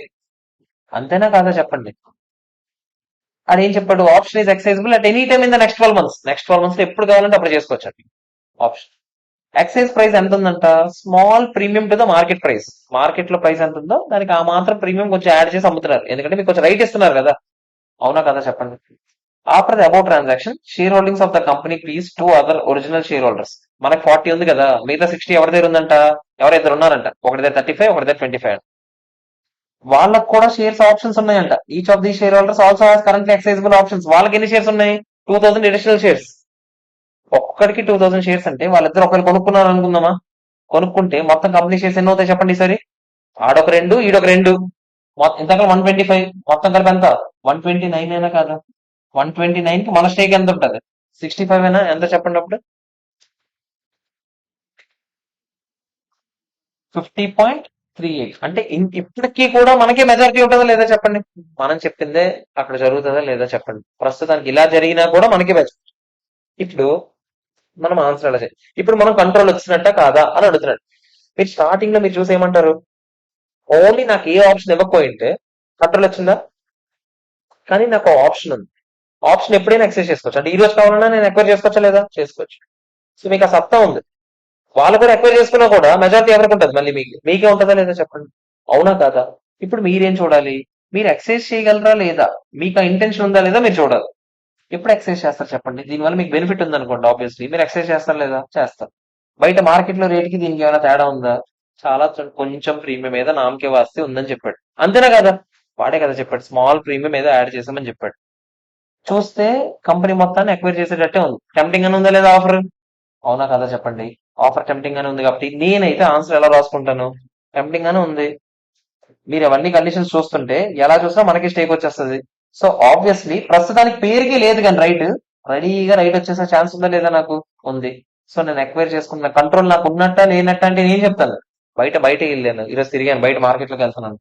S1: అంతేనా కాదా చెప్పండి. అదేం చెప్పాడు, option is exercisable at any time in the next 12 months. Next 12 months లో ఎప్పుడు కావాలంటే అప్పుడు చేసుకోవచ్చు ఆప్షన్. ఎక్సైజ్ ప్రైస్ ఎంత ఉందంట, small premium to the market price. Market లో ప్రైస్ ఎంత ఉందో దానికి ఆ మాత్రం ప్రీమియం కొంచెం యాడ్ చేసి అమ్ముతున్నారు, ఎందుకంటే మీకు కొంచెం రైట్ ఇస్తున్నారు కదా. అవునా కదా చెప్పండి. After the about transaction, share holdings of the company please to other original share holders. మనకి 40 ఉంది కదా, మిగతా 60 ఎవరి దగ్గర ఉందంట, ఎవరిద్దరు ఉన్నారంట, ఒకటి దగ్గర 35, ఒకటి దగ్గర 25. వాళ్ళకు కూడా షేర్స్ ఆప్షన్స్ ఉన్నాయంట. Each of the share holders also has currently exercisable options. వాళ్ళకి ఎన్ని షేర్స్ ఉన్నాయి, 2,000 అడిషనల్ షేర్స్. ఒక్కడికి 2,000 షేర్స్ అంటే వాళ్ళిద్దరు ఒకరు కొనుక్కున్నారు అనుకుందామా, కొనుక్కుంటే మొత్తం కంపెనీ షేర్స్ ఎన్ని అవుతాయి చెప్పండి సరే. ఆడొక 2, ఈడొక 2, ఇంతకాలం 125, మొత్తం కలిపి ఎంత, 129 అయినా కాదా. 129 కి మన స్టేక్ ఎంత ఉంటుంది, 65 అయినా ఎంత చెప్పండి అప్పుడు. 50.38 అంటే ఇప్పటికీ కూడా మనకే మెజారిటీ ఉంటుందా లేదా చెప్పండి. మనం చెప్పిందే అక్కడ జరుగుతుందా లేదా చెప్పండి. ప్రస్తుతానికి ఇలా జరిగినా కూడా మనకే మెజారిటీ. ఇప్పుడు మనం ఆన్సర్ ఎలా చేయాలి, ఇప్పుడు మనం కంట్రోల్ వచ్చినట్ట కాదా అని అడుగుతున్నాడు. మీరు స్టార్టింగ్ లో మీరు చూసి ఏమంటారు, ఓన్లీ నాకు ఏ ఆప్షన్ ఇవ్వకపోయింటే కంట్రోల్ వచ్చిందా. కానీ నాకు ఆప్షన్ ఉంది, ఆప్షన్ ఎప్పుడైనా ఎక్సైజ్ చేసుకోవచ్చు. అంటే ఈ రోజు కావాలన్నా నేను ఎక్వైర్ చేసుకోవచ్చా లేదా, చేసుకోవచ్చు. సో మీకు ఆ సత్తా ఉంది. వాళ్ళు కూడా ఎక్వైర్ చేసుకున్నా కూడా మెజారిటీ ఎవరికి ఉంటుంది, మళ్ళీ మీకే ఉంటుందా లేదా చెప్పండి. అవునా కాదా. ఇప్పుడు మీరేం చూడాలి, మీరు ఎక్సైజ్ చేయగలరా లేదా, మీకు ఆ ఇంటెన్షన్ ఉందా లేదా మీరు చూడాలి. ఎప్పుడు ఎక్సైజ్ చేస్తారు చెప్పండి, దీనివల్ల మీకు బెనిఫిట్ ఉందనుకోండి, ఆబ్వియస్లీ మీరు ఎక్సైజ్ చేస్తారు లేదా, చేస్తారు. బయట మార్కెట్ లో రేటుకి దీనికి ఏమైనా తేడా ఉందా, చాలా కొంచెం ప్రీమియం మీద నామకే వాస్తే ఉందని చెప్పాడు. అంతేనా కదా. వాడే కదా చెప్పాడు, స్మాల్ ప్రీమియం ఏదో యాడ్ చేసామని చెప్పాడు. చూస్తే కంపెనీ మొత్తాన్ని ఎక్వైర్ చేసేటట్టే ఉంది. టెంప్టింగ్ అని ఉందా లేదా ఆఫర్? అవునా కదా చెప్పండి. ఆఫర్ టెంప్టింగ్ అని ఉంది కాబట్టి నేనైతే ఆన్సర్ ఎలా రాసుకుంటాను? టెంప్టింగ్ అని ఉంది. మీరు అవన్నీ కండిషన్స్ చూస్తుంటే ఎలా చూసినా మనకి స్టేక్ వచ్చేస్తుంది. సో ఆబ్వియస్లీ ప్రస్తుతానికి పేరుకి లేదు కానీ రైట్, రెడీగా రైట్ వచ్చేసే ఛాన్స్ ఉందా లేదా? నాకు ఉంది. సో నేను ఎక్వైర్ చేసుకున్న కంట్రోల్ నాకు ఉన్నట్ట లేనట్ట అంటే నేను చెప్తాను. బయట వెళ్ళాను ఈరోజు, తిరిగాను బయట మార్కెట్లోకి వెళ్తున్నాను.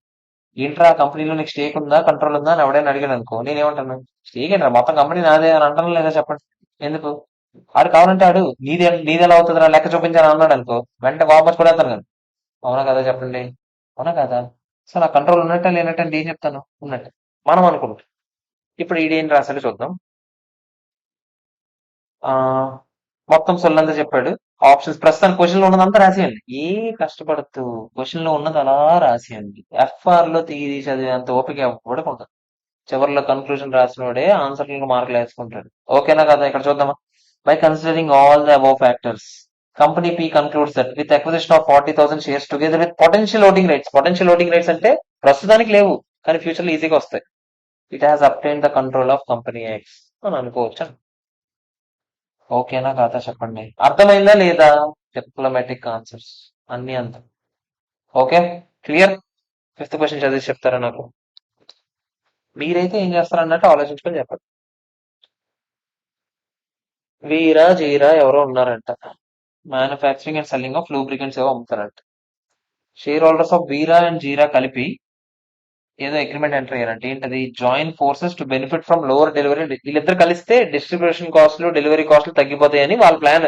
S1: ఏంట్రా కంపెనీలో నీకు స్టేక్ ఉందా కంట్రోల్ ఉందా అని ఎవడైనా అడిగాను అనుకో, నేనేమంటాను? స్టేక్ ఏంట్రా మొత్తం కంపెనీ నాదే అని అంటాను లేదా చెప్పండి. ఎందుకు? ఆడు కావాలంటే ఆడు నీది ఎలా అవుతుందిరా లెక్క చూపించాలని అన్నాడు అనుకో, వెంటనే వాపస్ కూడా వెళ్తాను కదా. అవునా కదా చెప్పండి? అవునా కదా? సో నా కంట్రోల్ ఉన్నట్టే లేనట్టు అంటే ఏం చెప్తాను? ఉన్నట్టు మనం అనుకుంటాం. ఇప్పుడు ఈడేం రాశాడు చూద్దాం. ఆ మొత్తం సొల్లంతా చెప్పాడు. ఆప్షన్స్ ప్రస్తుతానికి క్వశ్చన్ లో ఉన్నదంతా రాసేయండి. ఏ కష్టపడద్దు, క్వశ్చన్ లో ఉన్నది అలా రాసేయండి. ఎఫ్ఆర్ లో తీరి చదివేంత ఓపిక ఎవ్వడికి ఉండదు. చివరిలో కన్క్లూజన్ రాసినోడే ఆన్సర్లకు మార్కులు వేసుకుంటాడు. ఓకేనా కదా? ఇక్కడ చూద్దామా. By considering all the above factors, company P concludes that with acquisition of 40,000 shares together with potential voting rights. Potential voting rights అంటే ప్రస్తుతానికి లేవు కానీ ఫ్యూచర్ లో ఈజీగా వస్తాయి. It has obtain the control of company X అని అనుకోవచ్చు. ఓకేనా కాదా చెప్పండి. అర్థమైందా లేదా? డిప్లొమాటిక్ ఆన్సర్స్ అన్ని అంత ఓకే. క్లియర్. ఫిఫ్త్ క్వశ్చన్ చదివి చెప్తారా నాకు? మీరైతే ఏం చేస్తారన్నట్టు ఆలోచించుకొని చెప్పండి. వీరా జీరా ఎవరో ఉన్నారంట. Manufacturing and selling of lubricants ఏవో అమ్ముతారంట. Share holders of Veera and Jeera కలిపి ఏదో అగ్రిమెంట్ ఎంటర్ అయ్యారంటే ఏంటది? Join forces to benefit from lower delivery. వీళ్ళిద్దరు కలిస్తే డిస్ట్రిబ్యూషన్ కాస్ట్లు డెలివరీ కాస్ట్లు తగ్గిపోతాయని వాళ్ళ plan.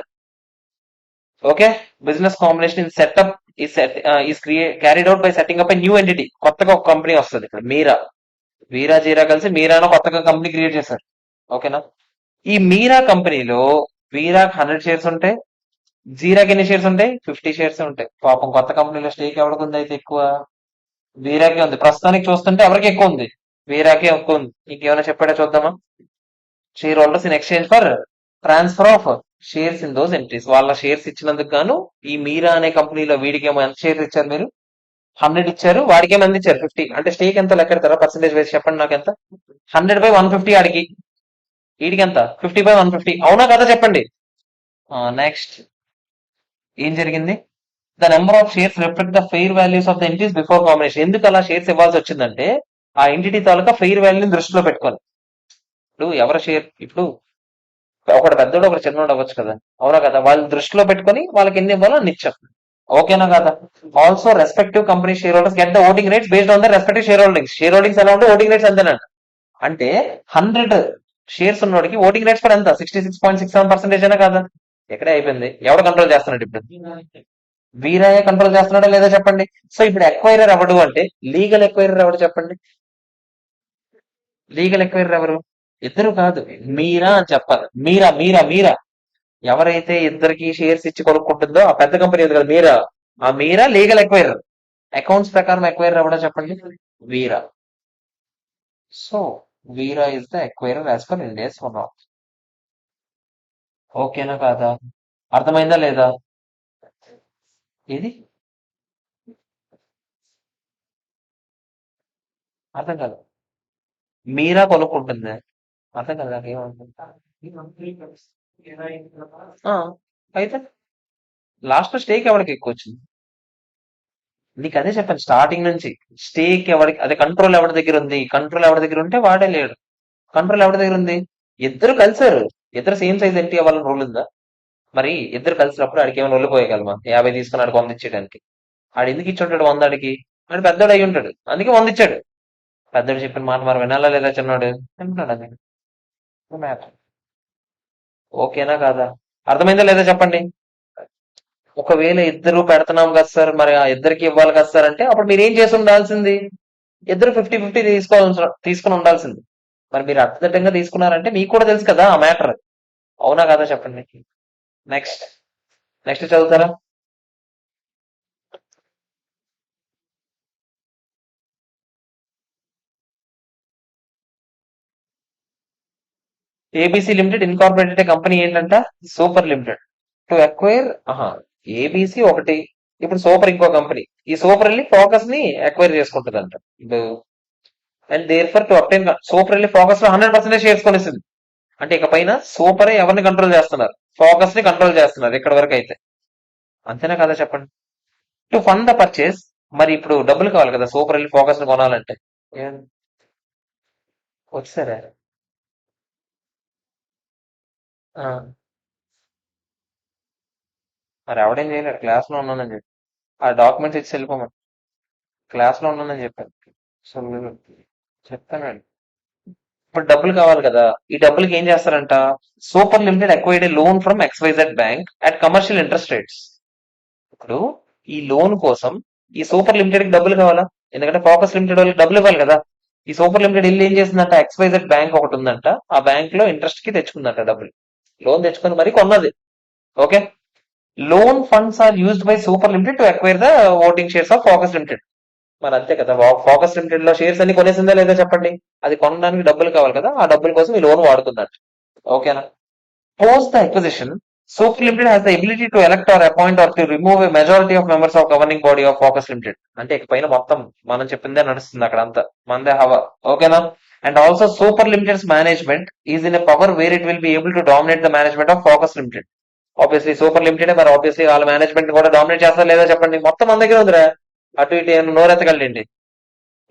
S1: Okay. Business combination in setup is carried out by setting up a new entity. కొత్తగా ఒక కంపెనీ వస్తుంది. ఇప్పుడు మీరా వీరా జీరా కలిసి మీరాను కొత్తగా కంపెనీ క్రియేట్ చేశారు. ఓకేనా? ఈ మీరా కంపెనీలో వీరాకి 100 షేర్స్ ఉంటాయి, జీరాకి ఎన్ని షేర్స్ ఉంటాయి? 50 షేర్స్ ఉంటాయి. పాపం కొత్త కంపెనీలో స్టేక్ ఎవరికి ఉంది అయితే ఎక్కువ? వీరాకే ఉంది. ప్రస్తుతానికి చూస్తుంటే ఎవరికి ఎక్కువ ఉంది? వీరాకే ఎక్కువ ఉంది. ఇంకేమైనా చెప్పాడో చూద్దామా. Share holders in exchange for transfer of shares in those entries. వాళ్ళ షేర్స్ ఇచ్చినందుకు గాను ఈ మీరా అనే కంపెనీలో వీడికేమో ఎంత షేర్స్ ఇచ్చారు మీరు? 100 ఇచ్చారు. వాడికేమో ఎంత ఇచ్చారు? 50. అంటే స్టేక్ ఎంత లెక్కెడతారా పర్సెంటేజ్ వేసి చెప్పండి నాకు ఎంత? 100/150 ఆడికి. వీడికి ఎంత? 50/150. అవునా కదా చెప్పండి. నెక్స్ట్ ఏం జరిగింది? The number of shares reflect the fair values of the entities before combination. ఎందుకు అలా షేర్స్ ఇవ్వాల్సి వచ్చిందంటే ఆ ఎంటిటీ తాలూకా ఫెయిర్ వాల్యూని దృష్టిలో పెట్టుకొని. ఇప్పుడు ఎవరి షేర్, ఇప్పుడు ఒకటి పెద్దోడు ఒకటి చిన్నోడు అవ్వచ్చు కదా. అవునా కదా? వాళ్ళని దృష్టిలో పెట్టుకొని వాళ్ళకి ఎన్ని ఇవ్వాలో అన్ని ఇచ్చాం. ఓకేనా కదా? Also respective company share holders get the voting rates based on the respective share holdings. Share holdings ఎలా ఉంటే ఓటింగ్ రేట్స్ అంతేనంట. అంటే 100 షేర్స్ ఉన్నోడికి ఓటింగ్ రేట్స్ కూడా ఎంత? 66.67% అయినా కాదా? ఎక్కడే అయిపోయింది. ఎవడు కంట్రోల్ చేస్తున్నాడు ఇప్పుడు? వీరాయే కంట్రోల్ చేస్తున్నాడా లేదా చెప్పండి. సో ఇప్పుడు ఎక్వైరర్ ఎవడు అంటే లీగల్ ఎక్వైరర్ ఎవడు చెప్పండి. లీగల్ ఎక్వైరర్ ఎవరు? ఇద్దరు కాదు, మీరా అని చెప్పాలి. మీరా మీరా మీరా ఎవరైతే ఇద్దరికి షేర్స్ ఇచ్చి కొనుక్కుంటుందో ఆ పెద్ద కంపెనీ ఉంది కదా మీరా, ఆ మీరా లీగల్ ఎక్వైరర్. అకౌంట్స్ ప్రకారం ఎక్వైరర్ ఎవడో చెప్పండి. Veera. So Veera is the acquirer as per India's one of. ఓకేనా కాదా? అర్థమైందా లేదా? ఇది అర్థం కాదు. మీరా కొనుక్కుంటుంది. అర్థం కదా నాకేమంటుంది. ఆ, అయితే లాస్ట్ లో స్టేక్ ఎవరికి ఎక్కువ వచ్చింది? నీకు అదే చెప్పాను స్టార్టింగ్ నుంచి. స్టేక్ ఎవరికి, అదే కంట్రోల్ ఎవరి దగ్గర ఉంది? కంట్రోల్ ఎవరి దగ్గర ఉంటే వాడే లేడు. కంట్రోల్ ఎవరి దగ్గర ఉంది? ఇద్దరు కలిసారు. ఇద్దరు సేమ్ సైజ్ ఎంటీ అవ్వాలని రూల్ ఉందా? మరి ఇద్దరు కలిసినప్పుడు ఆడికి ఏమైనా వెళ్ళిపోయగలమా? 50 తీసుకుని ఆడికి 100 ఇచ్చేయడానికి. ఆడు ఎందుకు ఇచ్చి ఉంటాడు 100 ఆడికి? ఆడు పెద్దోడు అయి ఉంటాడు అందుకే 100 ఇచ్చాడు. పెద్దోడు చెప్పిన మాట మరి వినాలా లేదా చిన్నోడు? వింటున్నాడు. అది మ్యాటర్. ఓకేనా కాదా? అర్థమైందా లేదా చెప్పండి. ఒకవేళ ఇద్దరు పెడుతున్నాం కదా సార్, మరి ఆ ఇద్దరికి ఇవ్వాలి కదా సార్ అంటే అప్పుడు మీరు ఏం చేసి ఉండాల్సింది? ఇద్దరు 50-50 తీసుకుని ఉండాల్సింది. మరి మీరు అర్థదట్టంగా తీసుకున్నారంటే మీకు కూడా తెలుసు కదా ఆ మ్యాటర్. అవునా కదా చెప్పండి. నెక్స్ట్ నెక్స్ట్ చదువుతారా? ఏబీసీ లిమిటెడ్ ఇన్కార్పొరేటెడ్ కంపెనీ ఏంటంట? Super Limited. To acquire. ABC ఒకటి, ఇప్పుడు సూపర్ ఇంకో కంపెనీ. ఈ సూపర్ వెళ్ళి ఫోకస్ ని అక్వైర్ చేసుకుంటుందంట. ఇప్పుడు and therefore to obtain Super వెళ్ళి ఫోకస్ లో 100% షేర్స్ కొనేసింది. అంటే ఇక పైన సూపరే ఎవరిని కంట్రోల్ చేస్తున్నారు, ఫోకస్ ని కంట్రోల్ చేస్తున్నారు ఇక్కడ వరకు అయితే. అంతేనా కదా చెప్పండి. టు ఫండ్ ద పర్చేస్, మరి ఇప్పుడు డబ్బులు కావాలి కదా సూపర్ వెళ్ళి ఫోకస్ ని కొనాలంటే. ఏం వచ్చారా? ఆ, మరి ఎవడేం చేయలేడు, క్లాస్ లో ఉన్నానని చెప్పి ఆ డాక్యుమెంట్స్ ఇచ్చి వెళ్ళిపోమని. క్లాస్ లో ఉన్నానని చెప్పాను. సో చెప్తానండి. ఇప్పుడు డబ్బులు కావాలి కదా, ఈ డబ్బులకి ఏం చేస్తారంట, Super Limited acquired loan from XYZ bank at commercial interest rates. ఇప్పుడు ఈ లోన్ కోసం ఈ సూపర్ లిమిటెడ్ కి డబ్బులు కావాలా, ఎందుకంటే ఫోకస్ లిమిటెడ్ వాళ్ళకి డబ్బులు ఇవ్వాలి కదా. ఈ సూపర్ లిమిటెడ్ ఇల్లు ఏం చేసిందంట, ఎక్స్వైజెడ్ బ్యాంక్ ఒకటి ఉందంట, ఆ బ్యాంక్ లో ఇంట్రెస్ట్ కి తెచ్చుకుందంట డబ్బులు. లోన్ తెచ్చుకొని మరి కొన్నది. Okay. Loan funds are used by Super Limited to acquire the voting shares of Focus Limited. మరి అంతే కదా, ఫోకస్ లిమిటెడ్ లో షేర్స్ అన్ని కొనేసిందా లేదా చెప్పండి. అది కొనడానికి డబ్బులు కావాలి కదా, ఆ డబ్బుల కోసం ఈ లోన్ వాడుతుందంట. ఓకేనా. Post the acquisition, Soap Limited has the ability to elect or appoint or to remove a majority of members of governing body of Focus Limited. అంటే ఇక పైన మొత్తం మనం చెప్పిందే నడుస్తుంది అక్కడ అంతా, మందే హవా. ఓకేనా. And also Super Limited's management is in a power where it will be able to dominate the management of Focus Limited. Obviously Super Limited, మరి ఆబ్వియస్లీ వాళ్ళ మేనేజ్మెంట్ కూడా డామినేట్ చేస్తారు లేదా చెప్పండి. మొత్తం మన దగ్గర ఉందిరా, అటు ఇటు ఏమైనా నోరెత్తగలండి.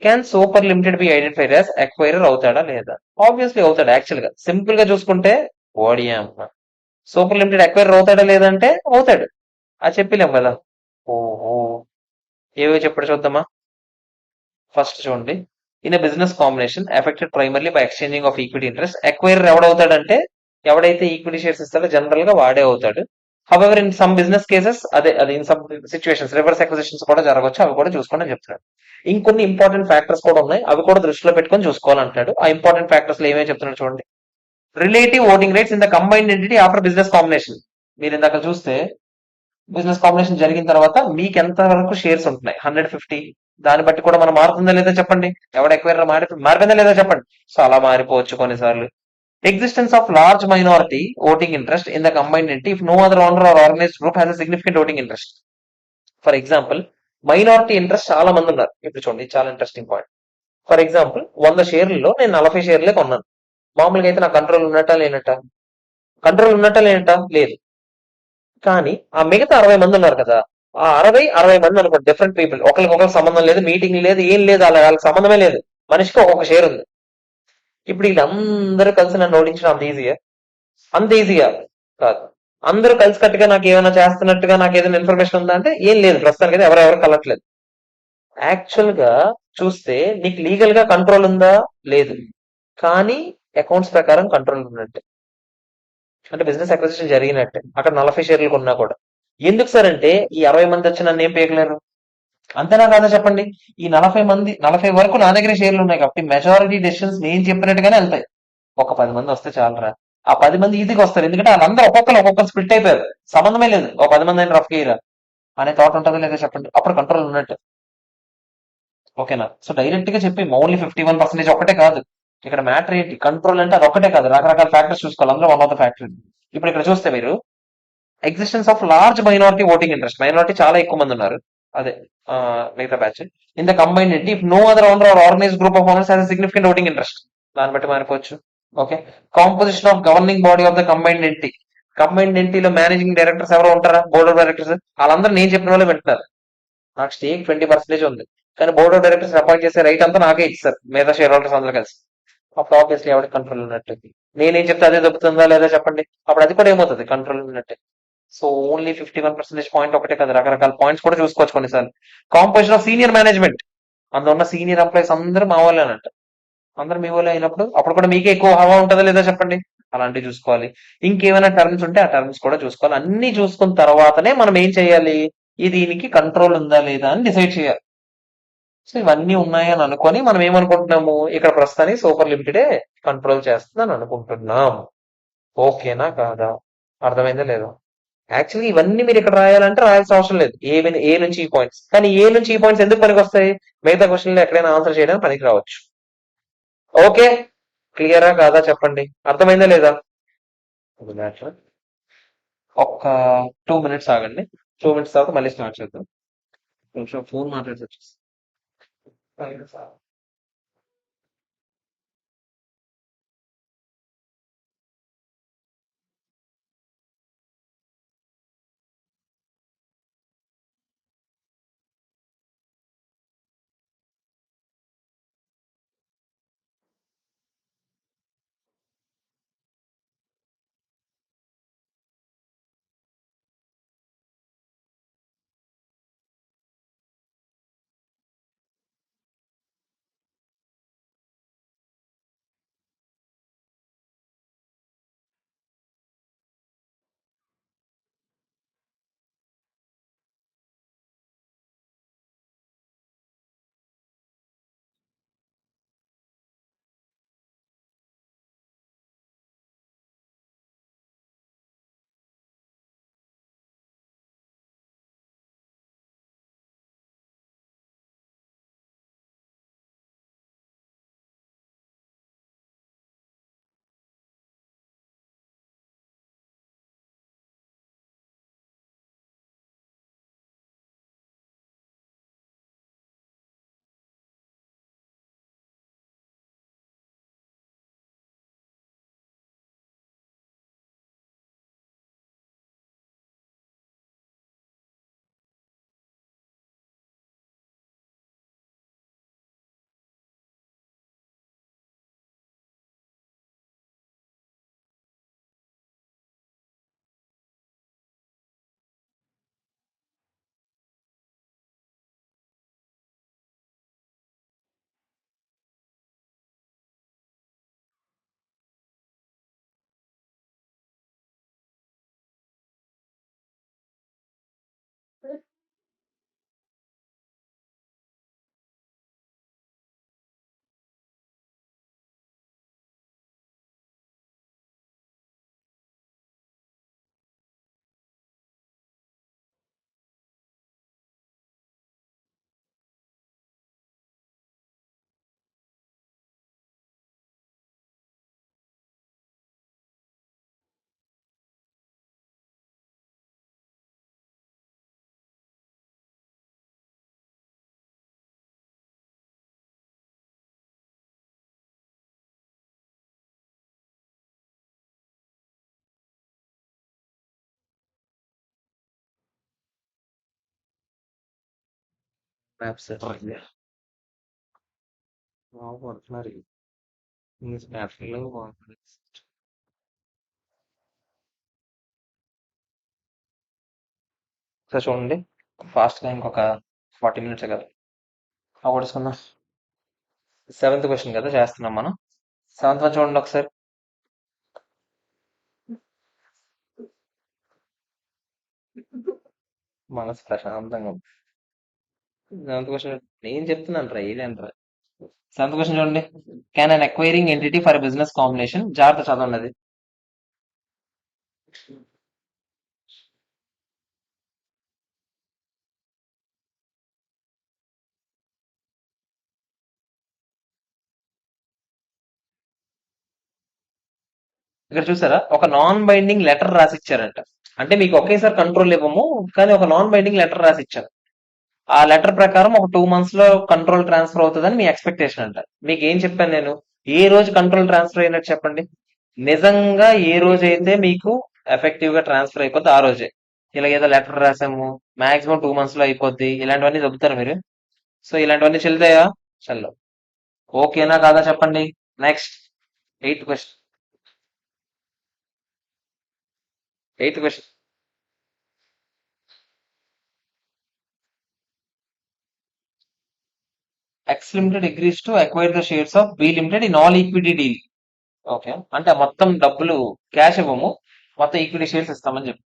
S1: Can super limited be identified as acquirer అవుతాడా లేదా? ఆబ్వియస్లీ అవుతాడు. యాక్చువల్ గా సింపుల్ గా చూసుకుంటే ఓడిఎం. సూపర్ లిమిటెడ్ ఎక్వైర్ అవుతాడా లేదంటే అవుతాడు. అది చెప్పలేం కదా. ఓహో, ఏవో చెప్పాడు చూద్దామా. ఫస్ట్ చూడండి. In business combination effected primarily by exchanging of equity interest, acquire ఎవడవుతాడంటే ఎవడైతే ఈక్విటీ షేర్స్ ఇస్తాడో జనరల్ గా వాడే అవుతాడు. However in some business cases, అదే అది in some situations reverse acquisitions కూడా జరగవచ్చు, అవి కూడా చూసుకోండి అని చెప్తున్నాడు. ఇంకొన్ని ఇంపార్టెంట్ ఫ్యాక్టర్స్ కూడా ఉన్నాయి, అవి కూడా దృష్టిలో పెట్టుకొని చూసుకోవాలంటాడు. ఆ ఇంపార్టెంట్ ఫ్యాక్టర్స్ లో ఏమేమి చెప్తున్నాడు చూడండి. Relative voting rates in the combined entity after business combination. మీరు ఇందాక చూస్తే బిజినెస్ కాంబినేషన్ జరిగిన తర్వాత మీకు ఎంత వరకు షేర్స్ ఉంటున్నాయి, 150. దాన్ని బట్టి కూడా మనం మారుతుందా లేదా చెప్పండి. ఎవడ ఎక్వైర్ మారిపోయిందా లేదా చెప్పండి. సో అలా మారిపోవచ్చు కొన్నిసార్లు. Existence of large minority voting interest in the combined entity if no other owner or organised group has significant voting interest. For example, minority interest చాలా మంది ఉన్నారు. ఇప్పుడు చూడండి, ఇది చాలా ఇంట్రెస్టింగ్ పాయింట్. ఫర్ ఎగ్జాంపుల్, 100 షేర్లలో నేను 40 షేర్లే కొన్నాను. మామూలుగా అయితే నా కంట్రోల్ ఉన్నట్టా లేనట్టా? కంట్రోల్ ఉన్నట్టా లేనట్టా? లేదు. కానీ ఆ మిగతా 60 మంది ఉన్నారు కదా, ఆ 60 మంది అనుకోండి, డిఫరెంట్ పీపుల్, ఒకరికి సంబంధం లేదు, మీటింగ్ లేదు, ఏం లేదు, వాళ్ళకి సంబంధమే లేదు, మనిషికి ఒక్కొక్క షేర్ ఉంది. ఇప్పుడు వీళ్ళందరూ కలిసి నన్ను ఓడించడం అంత ఈజీయా? అంత ఈజీగా కాదు. అందరూ కలిసి కట్టుగా నాకు ఏమైనా చేస్తున్నట్టుగా నాకు ఏదైనా ఇన్ఫర్మేషన్ ఉందా అంటే ఏం లేదు, ప్రస్తుతానికి అయితే ఎవరెవరు కలట్లేదు. యాక్చువల్ గా చూస్తే నీకు లీగల్ గా కంట్రోల్ ఉందా? లేదు. కానీ అకౌంట్స్ ప్రకారం కంట్రోల్ ఉన్నట్టే, అంటే బిజినెస్ అక్విజిషన్ జరిగినట్టే అక్కడ 40 షేర్లు కొన్నా కూడా. ఎందుకు సార్ అంటే ఈ 60 మంది వచ్చి నన్ను ఏం పేయగలేరు. అంతేనా కాదా చెప్పండి. ఈ 40 వరకు నా దగ్గర షేర్లు ఉన్నాయి కాబట్టి మెజారిటీ డెసిషన్స్ నేను చెప్పినట్టుగానే వెళ్తాయి. ఒక 10 మంది వస్తే చాలరా, ఆ 10 మంది ఈజీగా వస్తారు, ఎందుకంటే వాళ్ళందరూ ఒక్కొక్కరు స్ప్లిట్ అయిపోయారు, సంబంధమే లేదు, ఒక 10 మంది అయినా రఫ్ గీరా అనే థాట్ ఉంటుందో లేదా చెప్పండి. అప్పుడు కంట్రోల్ ఉన్నట్టు. ఓకేనా. సో డైరెక్ట్ గా చెప్పి ఓన్లీ 51% ఒక్కటే కాదు. ఇక్కడ మ్యాటర్ ఏంటి, కంట్రోల్ అంటే అది ఒక్కటే కాదు, రకరకాల ఫ్యాక్టర్స్ చూసుకోవాలి, అందులో వన్ ఆఫ్ ద ఫ్యాక్టర్. ఇప్పుడు ఇక్కడ చూస్తే మీరు existence of large minority voting interest, minority చాలా ఎక్కువ మంది ఉన్నారు, అదే మిగతా batch. In the combined entity if no other owner or organize group of owners has significant voting interest, దాన్ని బట్టి మారిపోవచ్చు. Okay. Composition of governing body of the combined entity, combined ఎంటిటీలో మేనేజింగ్ డైరెక్టర్స్ ఎవరు ఉంటారా, బోర్డ్ ఆఫ్ డైరెక్టర్స్, వాళ్ళందరూ నేను చెప్పిన వాళ్ళే వింటున్నారు. నాకు స్టేక్ 20% ఉంది, కానీ బోర్డ్ ఆఫ్ డైరెక్టర్స్ అపాయింట్ చేసే రైట్ అంతా నాకే ఇస్తారు మిగతా షేర్ హోల్డర్స్ అందరూ కలిసి. అప్పుడు ఆబ్వియస్లీ ఎవరికి కంట్రోల్ ఉన్నట్టు, నేనేం చెప్తే అదే దొబ్బుతుందా లేదా చెప్పండి. అప్పుడు అది కూడా ఏమవుతుంది, కంట్రోల్ ఉన్నట్టే. సో ఓన్లీ 51% పాయింట్ ఒకటే కదా, రకరకాల పాయింట్స్ కూడా చూసుకోవచ్చు కొన్నిసార్లు. కాంపోజిషన్ ఆఫ్ సీనియర్ మేనేజ్మెంట్, అందులో ఉన్న సీనియర్ ఎంప్లాయీస్ అందరూ మా వాళ్ళేనంట, అందరూ మీ వాళ్ళే అయినప్పుడు అప్పుడు కూడా మీకే ఎక్కువ హవా ఉంటుందా లేదా చెప్పండి. అలాంటివి చూసుకోవాలి. ఇంకేమైనా టర్మ్స్ ఉంటే ఆ టర్మ్స్ కూడా చూసుకోవాలి. అన్ని చూసుకున్న తర్వాతనే మనం ఏం చేయాలి, ఈ దీనికి కంట్రోల్ ఉందా లేదా అని డిసైడ్ చేయాలి. సో ఇవన్నీ ఉన్నాయని అనుకొని మనం ఏమనుకుంటున్నాము, ఇక్కడ ప్రస్తుతానికి సూపర్ లిమిటెడే కంట్రోల్ చేస్తుందని అనుకుంటున్నాం. ఓకేనా కాదా? అర్థమైందా లేదా? యాక్చువల్లీ ఇవన్నీ మీరు ఇక్కడ రాయాలంటే రాయాల్సిన అవసరం లేదు, ఏ నుంచి ఈ పాయింట్స్, కానీ ఏ నుంచి ఈ పాయింట్స్ ఎందుకు పనికి వస్తాయి, మిగతా క్వశ్చన్లు ఎక్కడైనా ఆన్సర్ చేయడానికి పనికి రావచ్చు. ఓకే. క్లియరా కాదా చెప్పండి, అర్థమైందా లేదా? ఒక్క 2 మినిట్స్ ఆగండి, 2 మినిట్స్ తర్వాత మళ్ళీ స్టార్ట్ చేద్దాం. కొంచెం ఫోన్ మాట్లాడి వచ్చేసి మ్యాప్స్ మరి సార్ చూడండి, ఫాస్ట్ గా ఇంకొక 40 minutes కదా అవగొట్టుకుందాం. 7th క్వశ్చన్ కదా చేస్తున్నాం మనం. 7th చూడండి ఒకసారి. మనసు ప్రశాంతంగా ఉంది. 7th క్వశ్చన్ నేను చెప్తున్నాను రా, ఏదంటారా. 7th క్వశ్చన్ చూడండి. Can an acquiring entity for business combination, జాగ్రత్త చదవండి అది. ఇక్కడ చూసారా, ఒక నాన్ బైండింగ్ లెటర్ రాసి ఇచ్చారంట. అంటే మీకు ఒకేసారి కంట్రోల్ ఇవ్వము, కానీ ఒక నాన్ బైండింగ్ లెటర్ రాసి ఇచ్చారు. ఆ లెటర్ ప్రకారం ఒక 2 months లో కంట్రోల్ ట్రాన్స్ఫర్ అవుతుందని మీ ఎక్స్పెక్టేషన్ అంట. మీకు ఏం చెప్పాను నేను, ఏ రోజు కంట్రోల్ ట్రాన్స్ఫర్ అయినట్టు చెప్పండి. నిజంగా ఏ రోజు అయితే మీకు ఎఫెక్టివ్ గా ట్రాన్స్ఫర్ అయిపోద్ది ఆ రోజే. ఇలా ఏదో లెటర్ రాసాము, మాక్సిమం 2 months లో అయిపోద్ది, ఇలాంటివన్నీ చెబుతారు మీరు. సో ఇలాంటివన్నీ చెల్లుతాయా? చల్లవు. ఓకేనా కాదా చెప్పండి. Next 8th question. 8th question. X Limited agrees to acquire the shares of B Limited in all equity deal. Okay, అంటే మొత్తం డబ్బులు క్యాష్ ఇవ్వము, మొత్తం ఈక్విటీ షేర్స్ ఇస్తామని చెప్పి.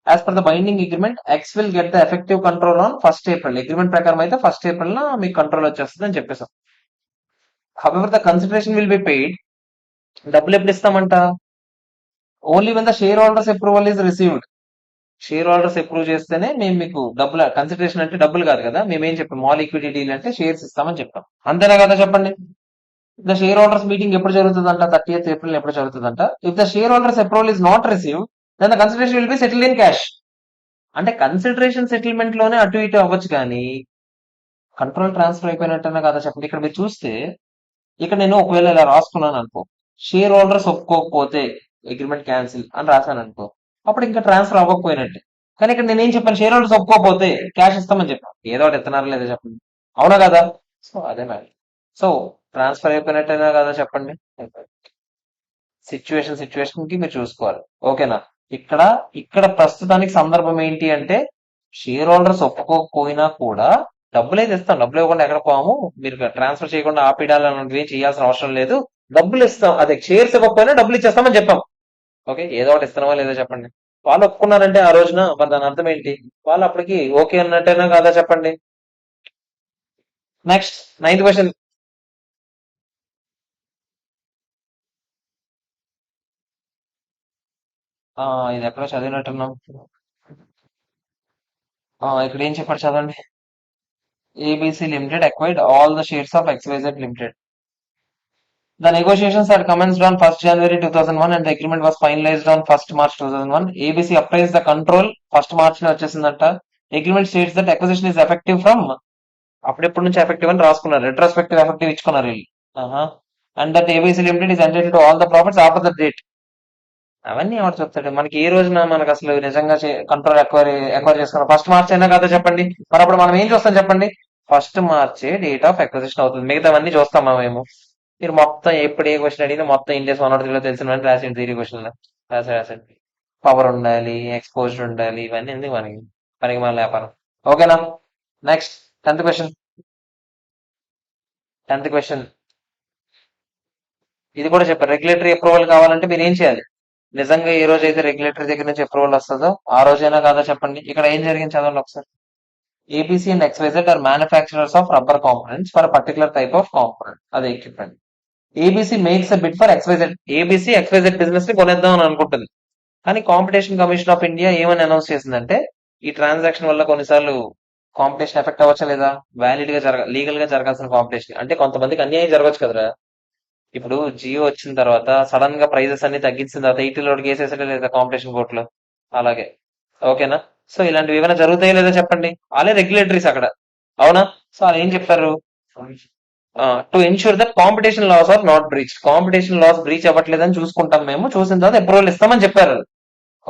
S1: As per the binding agreement, X will get the effective control on 1st April. Agreement ప్రకారం అయితే 1st April మీకు కంట్రోల్ వచ్చేస్తుంది అని చెప్పేసాం. However the consideration will be paid. డబ్బులు ఎప్పుడు ఇస్తామంట? Only when the share holders approval is received. Share holders approve చేస్తేనే మేము మీకు డబ్బులు, కన్సిడరేషన్ అంటే డబ్బులు కాదు కదా, మేము ఏం చెప్పాం, ఆల్ ఈక్విటీ డీల్ అంటే షేర్స్ ఇస్తామని చెప్పాం. అంతేనా కదా చెప్పండి. ద షేర్ హోల్డర్స్ మీటింగ్ ఎప్పుడు జరుగుతుందంట? 30th April ఎప్పుడు జరుగుతుందంట? If the share holders approval is not receive, then the consideration will be settle in cash. అంటే కన్సిడరేషన్ సెటిల్మెంట్ లోనే అటు ఇటు అవ్వచ్చు, కానీ కంట్రోల్ ట్రాన్స్ఫర్ అయిపోయినట్టేనా కదా చెప్పండి. ఇక్కడ మీరు చూస్తే, ఇక్కడ నేను ఒకవేళ ఇలా రాసుకున్నాను అనుకో, షేర్ హోల్డర్స్ ఒప్పుకోకపోతే అగ్రిమెంట్ క్యాన్సిల్ అని రాశాను అనుకో, అప్పుడు ఇంకా ట్రాన్స్ఫర్ అవ్వకపోయినట్టే. కానీ ఇక్కడ నేనేం చెప్పాను, షేర్ హోల్డర్స్ ఒప్పుకోకపోతే క్యాష్ ఇస్తామని చెప్పాను. ఏదో ఒకటి ఇస్తున్నారా లేదా చెప్పండి, అవునా కదా? సో అదే మ్యాటర్. సో ట్రాన్స్ఫర్ అయిపోయినట్టేనా కదా చెప్పండి. సిచ్యువేషన్ కి మీరు చూసుకోవాలి. ఓకేనా. ఇక్కడ ఇక్కడ ప్రస్తుతానికి సందర్భం ఏంటి అంటే, షేర్ హోల్డర్స్ ఒప్పుకోకపోయినా కూడా డబ్బులు అయితే ఇస్తాం. డబ్బులు ఇవ్వకుండా ఎక్కడ పోము, మీరు ట్రాన్స్ఫర్ చేయకుండా ఆపిడాలన్నది ఏం చేయాల్సిన అవసరం లేదు. డబ్బులు ఇస్తాం, అదే షేర్స్ ఇవ్వకపోయినా డబ్బులు ఇచ్చేస్తామని చెప్పాం. ఓకే, ఏదో ఒకటి ఇస్తున్నామా లేదా చెప్పండి. వాళ్ళు ఒప్పుకున్నారంటే ఆ రోజున, మరి దాని అర్థం ఏంటి, వాళ్ళు అప్పటికి ఓకే అన్నట్టేనా కాదా చెప్పండి. Next 9th question. ఇది ఎక్కడో చదివినట్టున్నాం. ఇక్కడ ఏం చెప్పాడు చదవండి. ABC Limited acquired all the shares of XYZ Limited. The negotiations had commenced on 1st January 2001 and the agreement was finalized on 1st March 2001. ABC appraised the control 1st March లో వచ్చేసిందంట. Agreement states that acquisition is effective from, అప్పుడెప్పటి నుంచి effective అని రాసుకున్నారు, retrospective effective ఇచ్చుకున్నారు వీళ్ళు. And that ABC limited is entitled to all the profits after the date. అవన్నీ ఎవరు చెప్తాడు మనకి, ఏ రోజున మనకు అసలు నిజంగా కంట్రోల్ ఎక్వైర్ చేసుకున్నాం? 1st March అయినా కదా చెప్పండి. మరి అప్పుడు మనం ఏం చూస్తాం చెప్పండి, 1st March date of acquisition అవుతుంది. మిగతావన్నీ చూస్తామా మేము? మీరు మొత్తం ఎప్పుడు ఏ క్వశ్చన్ అడిగినా మొత్తం ఇండియస్ 103లో తెలిసిన రాసింది, థియరీ క్వశ్చన్ రాసండి. పవర్ ఉండాలి, ఎక్స్పోజర్ ఉండాలి, ఇవన్నీ ఎందుకు మనకి, మనకి మన వ్యాపారం. ఓకేనా. Next 10th question. 10th question ఇది కూడా చెప్పారు, రెగ్యులేటరీ అప్రూవల్ కావాలంటే మీరు ఏం చేయాలి? నిజంగా ఏ రోజు అయితే రెగ్యులేటరీ దగ్గర నుంచి అప్రూవల్ వస్తుందో ఆ రోజైనా కాదా చెప్పండి. ఇక్కడ ఏం జరిగింది చదవండి ఒకసారి. ABC and XYZ are manufacturers of rubber components for particular type of component, అదే equipment. ABC makes a bid for XYZ. ABC XYZ business ని కొనేద్దాం అని అనుకుంటుంది, కానీ కాంపిటీషన్ కమిషన్ ఆఫ్ ఇండియా ఏమని అనౌన్స్ చేసిందంటే, ఈ ట్రాన్సాక్షన్ వల్ల కొన్నిసార్లు కాంపిటీషన్ ఎఫెక్ట్ అవ్వచ్చా లేదా? వ్యాలిడ్ గా లీగల్ గా జరగాల్సిన కాంపిటీషన్ అంటే కొంతమందికి అన్యాయం జరగచ్చు కదరా. ఇప్పుడు జియో వచ్చిన తర్వాత సడన్ గా ప్రైజెస్ అన్ని తగ్గించిన తర్వాత 80 కేసేసే లేదా కాంపిటీషన్ కోర్టులో, అలాగే. ఓకేనా. సో ఇలాంటివి ఏమైనా జరుగుతాయో లేదా చెప్పండి, వాళ్ళే రెగ్యులేటరీస్ అక్కడ, అవునా. సో వాళ్ళు ఏం చెప్పారు, to ensure that competition laws are not breach. Competition laws breach అవ్వట్లేదని చూసుకుంటాం మేము, చూసిన తర్వాత అప్రూవల్ ఇస్తామని చెప్పారు.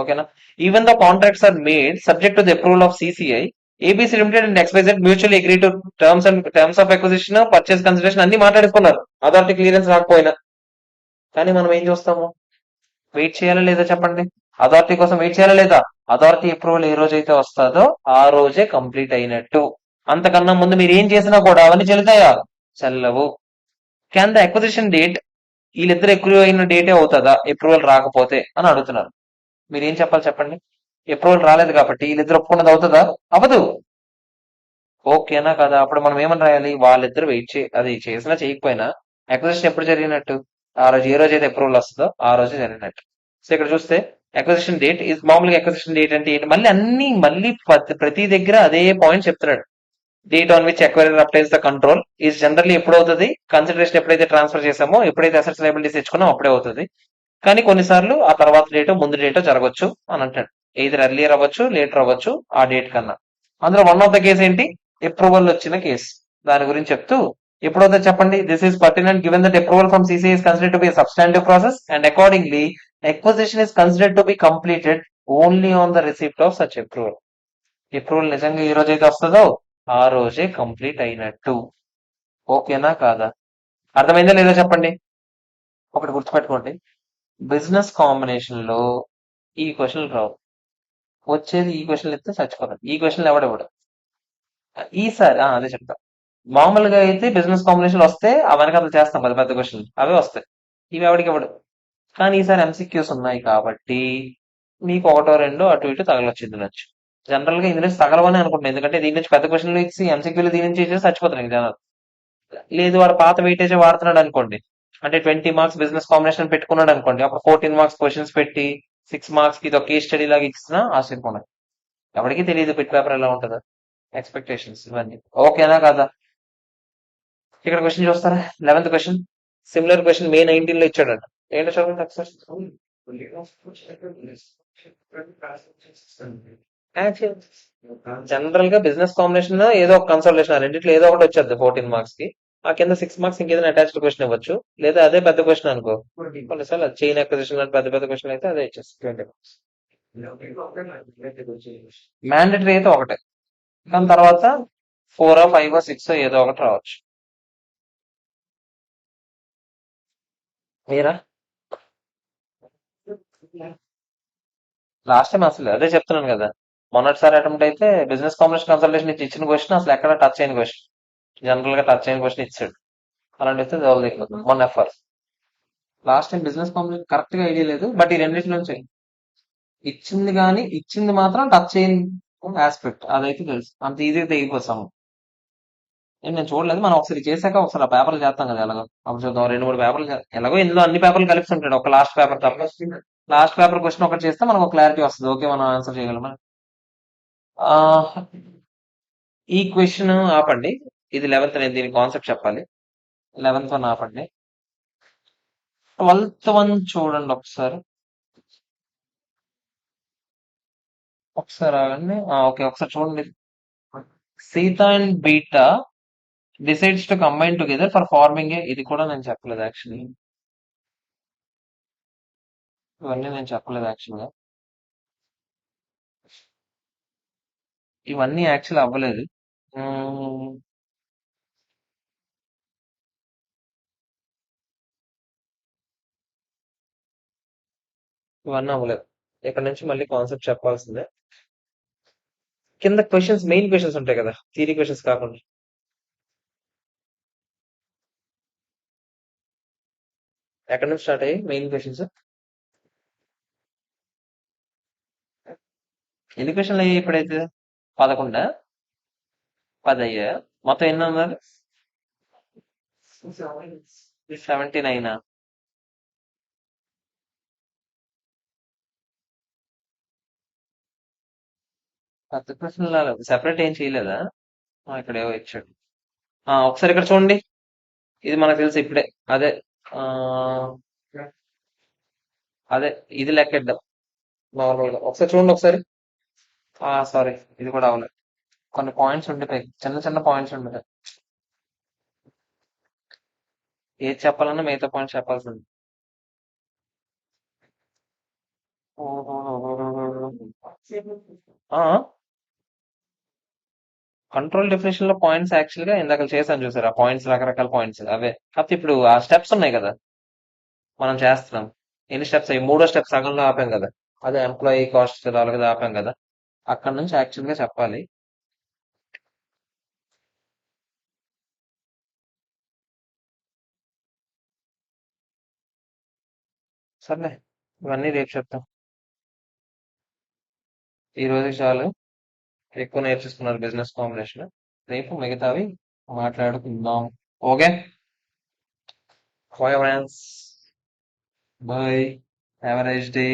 S1: ఓకేనా. Even the contracts are made subject to the approval of CCI, ABC limited and XYZ mutual agree to terms of acquisition purchase consideration అన్ని మాట్లాడుకున్నారు అథారిటీ క్లియరెన్స్ రాకపోయినా. కానీ మనం ఏం చూస్తాము, వెయిట్ చేయాలా లేదా చెప్పండి. అథారిటీ కోసం వెయిట్ చేయాలా లేదా. అథారిటీ అప్రూవల్ ఏ రోజైతే వస్తుందో ఆ రోజే కంప్లీట్ అయినట్టు. అంతకన్నా ముందు మీరు ఏం చేసినా కూడా అవన్నీ చెల్లుతాయా, చెల్లవు. క్యాన్ ద అక్విజిషన్ డేట్, వీళ్ళిద్దరు అప్రూవ్ అయిన డేటే అవుతుందా అప్రూవల్ రాకపోతే అని అడుగుతున్నారు. మీరు ఏం చెప్పాలి చెప్పండి. అప్రూవల్ రాలేదు కాబట్టి వీళ్ళిద్దరు ఒప్పుకున్నది అవుతుందా, అవ్వదు. ఓకేనా కదా. అప్పుడు మనం ఏమని రాయాలి, వాళ్ళిద్దరు వెయిట్ అది చేసినా చేయకపోయినా అక్విజిషన్ ఎప్పుడు జరిగినట్టు, ఆ రోజు ఏ రోజు అయితే అప్రూవల్ వస్తుందో ఆ రోజు జరిగినట్టు. సో ఇక్కడ చూస్తే అక్విజిషన్ డేట్ ఇస్ మామూలుగా అక్విజిషన్ డేట్ అంటే ఏంటి, మళ్ళీ అన్ని మళ్ళీ ప్రతి దగ్గర అదే పాయింట్ చెప్తున్నాడు. Date on which acquirer obtains the control is generally ఎప్పుడు అవుతుంది, కన్సిడరేషన్ ఎప్పుడైతే ట్రాన్స్ఫర్ చేసామో, ఎప్పుడైతే అసెట్స్ లయబిలిటీస్ తెచ్చుకున్నామో అప్పుడే అవుతుంది. కానీ కొన్నిసార్లు ఆ తర్వాత డేటో ముందు డేటో జరగవచ్చు అని అంటాడు. ఎయిదర్ ఎర్లియర్ అవ్వచ్చు లేటర్ అవ్వచ్చు ఆ డేట్ కన్నా. అందులో వన్ ఆఫ్ ద కేసు ఏంటి, అప్రూవల్ వచ్చిన కేసు. దాని గురించి చెప్తూ ఎప్పుడవుతుంది చెప్పండి. This is pertinent given that approval from CCI is considered to be substantive process and accordingly acquisition is considered to be completed only on the receipt of such approval. Approval నిజంగా ఈ రోజైతే వస్తుందో ఆ రోజే కంప్లీట్ అయినట్టు. ఓకేనా కాదా. అర్థమైందా లేదా చెప్పండి. ఒకటి గుర్తుపెట్టుకోండి, బిజినెస్ కాంబినేషన్ లో ఈ క్వశ్చన్లు రావు. వచ్చేది ఈ క్వశ్చన్లు ఇస్తే చచ్చిపోతాడు. ఈ క్వశ్చన్లు ఎవడెవడు ఈసారి అదే చెప్తా. మామూలుగా అయితే బిజినెస్ కాంబినేషన్ వస్తే ఆ వెనకాల చేస్తాం పెద్ద పెద్ద క్వశ్చన్లు, అవే వస్తాయి. ఇవి ఎవడికి ఇవ్వడు. కానీ ఈసారి ఎంసీక్యూస్ ఉన్నాయి కాబట్టి మీకు ఒకటో రెండో అటు ఇటు తగలొచ్చు ఇందు నుంచి. జనరల్ గా ఇందు నుంచి తగలవని అనుకుంటున్నాను, ఎందుకంటే దీని నుంచి పెద్ద క్వశ్చన్లు ఇచ్చి ఎంసీక్యూలు దీని నుంచి ఇచ్చేసి చచ్చిపోతారు ఇంక జనాలు. లేదు వాడు పాత వెయిటేజ్ వాడుతున్నాడు అనుకోండి, అంటే 20 మార్క్స్ బిజినెస్ కాంబినేషన్ పెట్టుకున్నాడు అనుకోండి, అప్పుడు 14 మార్క్స్ క్వశ్చన్స్ పెట్టి 6 మార్క్స్ కి ఇది ఒక కేస్ స్టడీ లాగా ఇచ్చినా ఆశ్చర్యపోలేదు. ఎవరికి తెలియదు పిట్ పేపర్ ఎలా ఉంటుందో, ఎక్స్పెక్టేషన్స్ ఇవన్నీ. ఓకేనా కదా. ఇక్కడ క్వశ్చన్ చూస్తారా, 11th క్వశ్చన్. సిమిలర్ క్వశ్చన్ మే 19 లో ఇచ్చాడంట. ఏంటో చదవండి ఒకసారి. జనరల్ గా బిజినెస్ కాంబినేషన్ ఏదో ఒక కన్సల్టేషన్ ఆ రెండిట్లో ఏదో ఒకటి వచ్చేది 14 మార్క్స్ కి. ఆ కింద 6 మార్క్స్ ఇంకేదైనా అటాచ్డ్ క్వశ్చన్ ఇవ్వచ్చు, లేదా అదే పెద్ద క్వశ్చన్ అనుకో. కొన్నిసార్లు అది చైన్ అక్విజిషన్ లాంటి పెద్ద పెద్ద క్వశ్చన్ అయితే అదే ఇచ్చేస్తుంది 20 మార్క్స్. మ్యాండేటరీ అయితే ఒకటే, దాని తర్వాత 4 5 6 ఏదో ఒకటి రావచ్చు. మీరా లాస్ట్ టైం అసలు అదే చెప్తున్నాను కదా, మొన్నటిసారి అటెంప్ట్ అయితే బిజినెస్ కాంబినేషన్ కన్సల్టేషన్ ఇచ్చిన క్వశ్చన్ అసలు ఎక్కడ టచ్ అయిన క్వశ్చన్, జనరల్ గా టచ్ అయిన క్వశ్చన్ ఇచ్చాడు. అలాంటి అయితే చదవలేకపోతుంది మొన్న FR. Last time business combination correct గా ఐడియా లేదు, బట్ ఈ రెండింటి నుంచి ఇచ్చింది, కానీ ఇచ్చింది మాత్రం టచ్ అయిన ఆస్పెక్ట్ అదైతే తెలుసు. అంత ఈజీగా తెగిపోతాము. నేను చూడలేదు, మనం ఒకసారి చేశాక ఒకసారి ఆ పేపర్లు చేస్తాం కదా ఎలాగో, అప్పుడు చూద్దాం. 2 3 పేపర్లు ఎలాగో ఇందులో అన్ని పేపర్లు కలిపి ఉంటాడు, ఒక లాస్ట్ పేపర్ తప్ప. లాస్ట్ పేపర్ క్వశ్చన్ ఒకటి చేస్తే మనకు ఒక క్లారిటీ వస్తుంది, ఓకే మనం ఆన్సర్ చేయగలమా. ఆ, ఈ క్వశ్చన్ ఆపండి. ఇది 11th, నేను దీని కాన్సెప్ట్ చెప్పాలి. 11th వన్ ఆపండి. 12th వన్ చూడండి ఒకసారి. ఒకసారి ఆగండి. ఓకే ఒకసారి చూడండి. Sita and beta decides to combine together for forming a, ఇది కూడా నేను చెప్పలేదు యాక్చువల్లీ. ఇవన్నీ నేను చెప్పలేదు యాక్చువల్గా. ఇవన్నీ యాక్చువల్ అవ్వలేదు. మ్మ్, ఇవన్నీ అవ్వలేదు. ఇక్కడ నుంచి మళ్ళీ కాన్సెప్ట్ చెప్పాల్సిందే. కింద క్వశ్చన్స్ మెయిన్ క్వశ్చన్స్ ఉంటాయి కదా, థియరీ క్వశ్చన్స్ కాకుండా. ఎక్కడ నుంచి స్టార్ట్ అయ్యి మెయిన్ క్వశ్చన్స్. ఎన్ని క్వశ్చన్లు అయ్యాయి ఇప్పుడైతే, 11, 10 అయ్యాయా. మొత్తం ఎన్ని ఉన్నారు, 79. పెద్ద క్వశ్చన్ సెపరేట్ ఏం చేయలేదా. ఇక్కడ ఏవో ఇచ్చాడు. ఒకసారి ఇక్కడ చూడండి, ఇది మనకు తెలుసు ఇప్పుడే. అదే ఆ అదే ఇది లెక్కేద్దాం నార్మల్ గా. ఒకసారి చూడండి ఒకసారి. సారీ, ఇది కూడా అవ్వలేదు. కొన్ని పాయింట్స్ ఉండిపోయి, చిన్న చిన్న పాయింట్స్ ఉండిపోయి. ఏది చెప్పాలన్నా మిగతా పాయింట్స్ చెప్పాల్సింది. ఆ కంట్రోల్ డెఫినేషన్ లో పాయింట్స్ యాక్చువల్ గా ఇందాక చేశాను చూసారు, ఆ పాయింట్స్ రకరకాల పాయింట్స్ అవే. కాకపోతే ఇప్పుడు ఆ స్టెప్స్ ఉన్నాయి కదా, మనం చేస్తున్నాం. ఎన్ని స్టెప్స్ అయ్యి మూడో స్టెప్ సగంలో ఆపాం కదా, అదే ఎంప్లాయీ కాస్ట్ అలాగే ఆపాం కదా, అక్కడ నుంచి యాక్చువల్ గా చెప్పాలి. సర్లే, ఇవన్నీ రేపు చెప్తాం. ఈ రోజుకి చాలు, ఎక్కువ నేర్చుకున్నారు బిజినెస్ కాంబినేషన్. రేపు మిగతావి మాట్లాడుకుందాం. Okay, bye friends, bye, have a nice day.